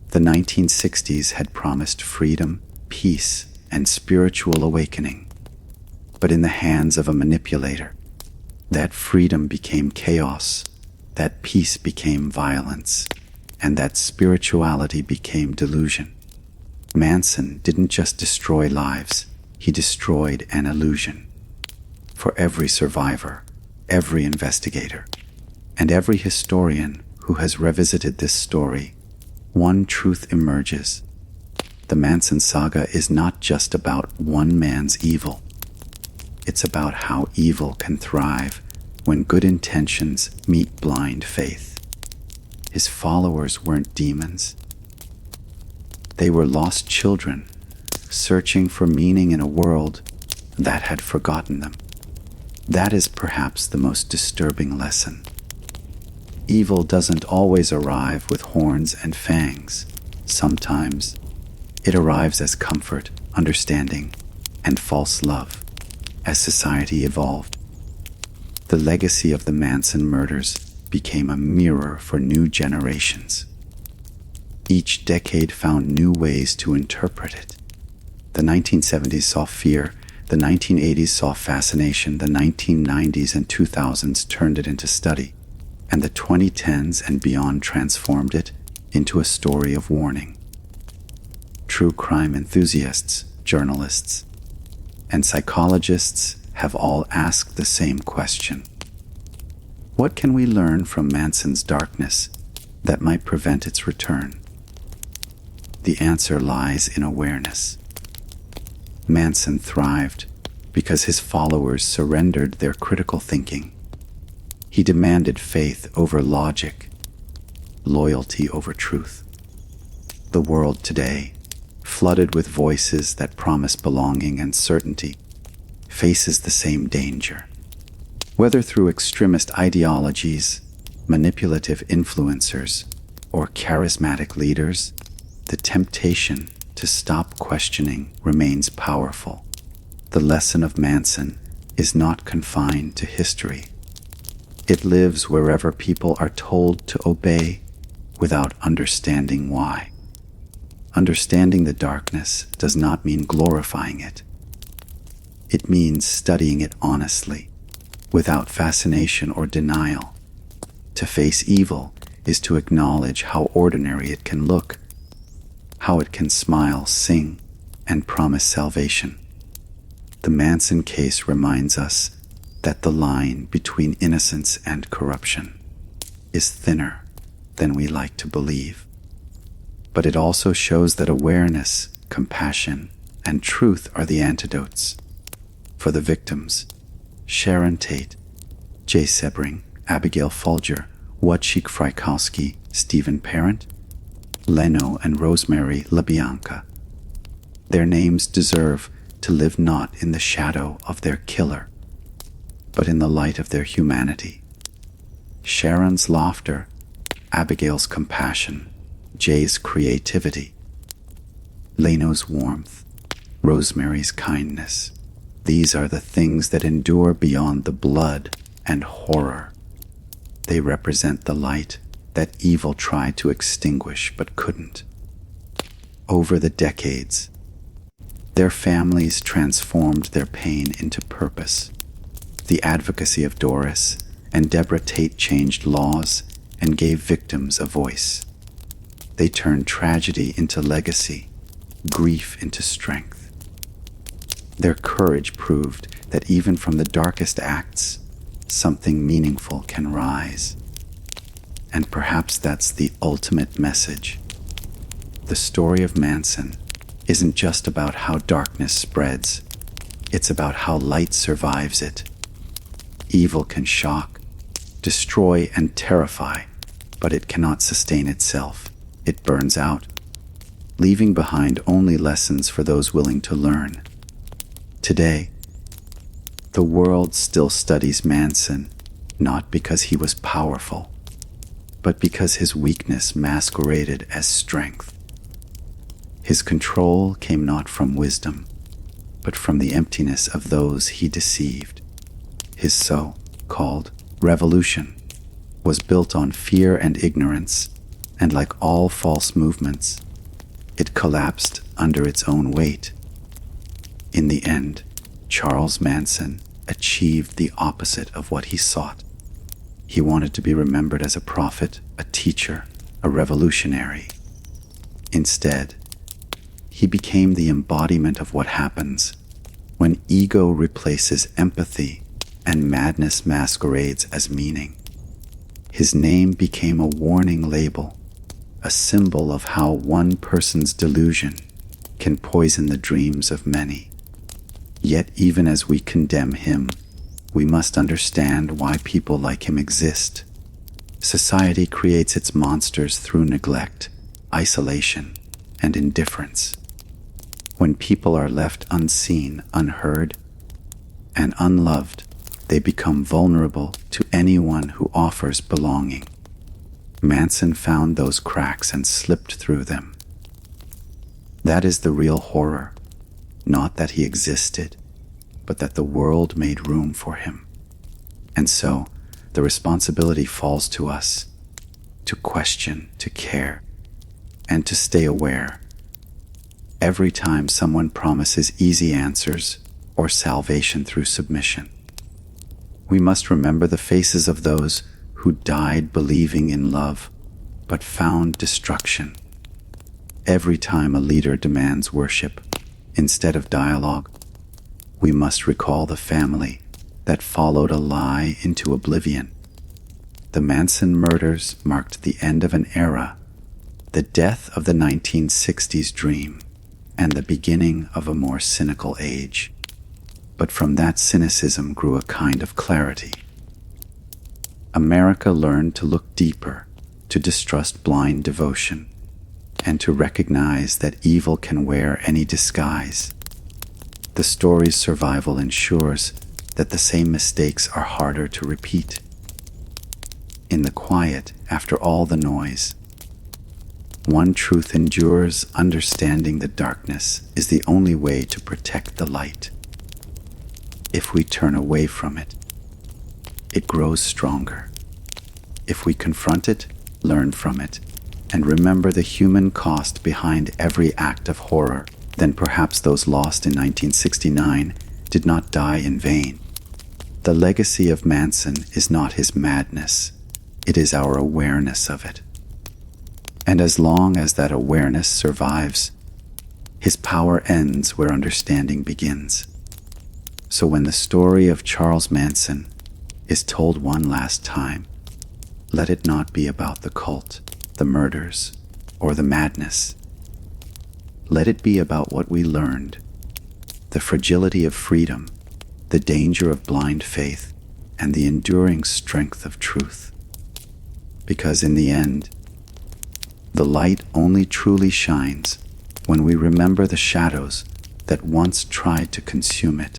The 1960s had promised freedom, peace, and spiritual awakening. But in the hands of a manipulator, that freedom became chaos, that peace became violence, and that spirituality became delusion. Manson didn't just destroy lives, he destroyed an illusion. For every survivor, every investigator, and every historian who has revisited this story, one truth emerges. The Manson saga is not just about one man's evil. It's about how evil can thrive when good intentions meet blind faith. His followers weren't demons. They were lost children, searching for meaning in a world that had forgotten them. That is perhaps the most disturbing lesson. Evil doesn't always arrive with horns and fangs. Sometimes it arrives as comfort, understanding, and false love. As society evolved, the legacy of the Manson murders became a mirror for new generations. Each decade found new ways to interpret it. The 1970s saw fear, the 1980s saw fascination, the 1990s and 2000s turned it into study, and the 2010s and beyond transformed it into a story of warning. True crime enthusiasts, journalists, and psychologists have all asked the same question. What can we learn from Manson's darkness that might prevent its return? The answer lies in awareness. Manson thrived because his followers surrendered their critical thinking. He demanded faith over logic, loyalty over truth. The world today, flooded with voices that promise belonging and certainty, faces the same danger. Whether through extremist ideologies, manipulative influencers, or charismatic leaders, the temptation to stop questioning remains powerful. The lesson of Manson is not confined to history. It lives wherever people are told to obey without understanding why. Understanding the darkness does not mean glorifying it. It means studying it honestly, without fascination or denial. To face evil is to acknowledge how ordinary it can look, how it can smile, sing, and promise salvation. The Manson case reminds us that the line between innocence and corruption is thinner than we like to believe. But it also shows that awareness, compassion, and truth are the antidotes. For the victims, Sharon Tate, Jay Sebring, Abigail Folger, Wojciech Frykowski, Stephen Parent, Leno and Rosemary LaBianca. Their names deserve to live not in the shadow of their killer, but in the light of their humanity. Sharon's laughter, Abigail's compassion, Jay's creativity, Leno's warmth, Rosemary's kindness. These are the things that endure beyond the blood and horror. They represent the light that evil tried to extinguish but couldn't. Over the decades, their families transformed their pain into purpose. The advocacy of Doris and Deborah Tate changed laws and gave victims a voice. They turned tragedy into legacy, grief into strength. Their courage proved that even from the darkest acts, something meaningful can rise. And perhaps that's the ultimate message. The story of Manson isn't just about how darkness spreads. It's about how light survives it. Evil can shock, destroy, and terrify, but it cannot sustain itself. It burns out, leaving behind only lessons for those willing to learn. Today, the world still studies Manson, not because he was powerful, but because his weakness masqueraded as strength. His control came not from wisdom, but from the emptiness of those he deceived. His so-called revolution was built on fear and ignorance, and like all false movements, it collapsed under its own weight. In the end, Charles Manson achieved the opposite of what he sought. He wanted to be remembered as a prophet, a teacher, a revolutionary. Instead, he became the embodiment of what happens when ego replaces empathy and madness masquerades as meaning. His name became a warning label, a symbol of how one person's delusion can poison the dreams of many. Yet even as we condemn him, we must understand why people like him exist. Society creates its monsters through neglect, isolation, and indifference. When people are left unseen, unheard, and unloved, they become vulnerable to anyone who offers belonging. Manson found those cracks and slipped through them. That is the real horror, not that he existed, but that the world made room for him. And so, the responsibility falls to us, to question, to care, and to stay aware. Every time someone promises easy answers or salvation through submission, we must remember the faces of those who died believing in love, but found destruction. Every time a leader demands worship instead of dialogue, we must recall the family that followed a lie into oblivion. The Manson murders marked the end of an era, the death of the 1960s dream, and the beginning of a more cynical age. But from that cynicism grew a kind of clarity. America learned to look deeper, to distrust blind devotion, and to recognize that evil can wear any disguise. The story's survival ensures that the same mistakes are harder to repeat. In the quiet, after all the noise, one truth endures: understanding the darkness is the only way to protect the light. If we turn away from it, it grows stronger. If we confront it, learn from it, and remember the human cost behind every act of horror, then perhaps those lost in 1969 did not die in vain. The legacy of Manson is not his madness, it is our awareness of it. And as long as that awareness survives, his power ends where understanding begins. So when the story of Charles Manson is told one last time, let it not be about the cult, the murders, or the madness. Let it be about what we learned, the fragility of freedom, the danger of blind faith, and the enduring strength of truth. Because in the end, the light only truly shines when we remember the shadows that once tried to consume it.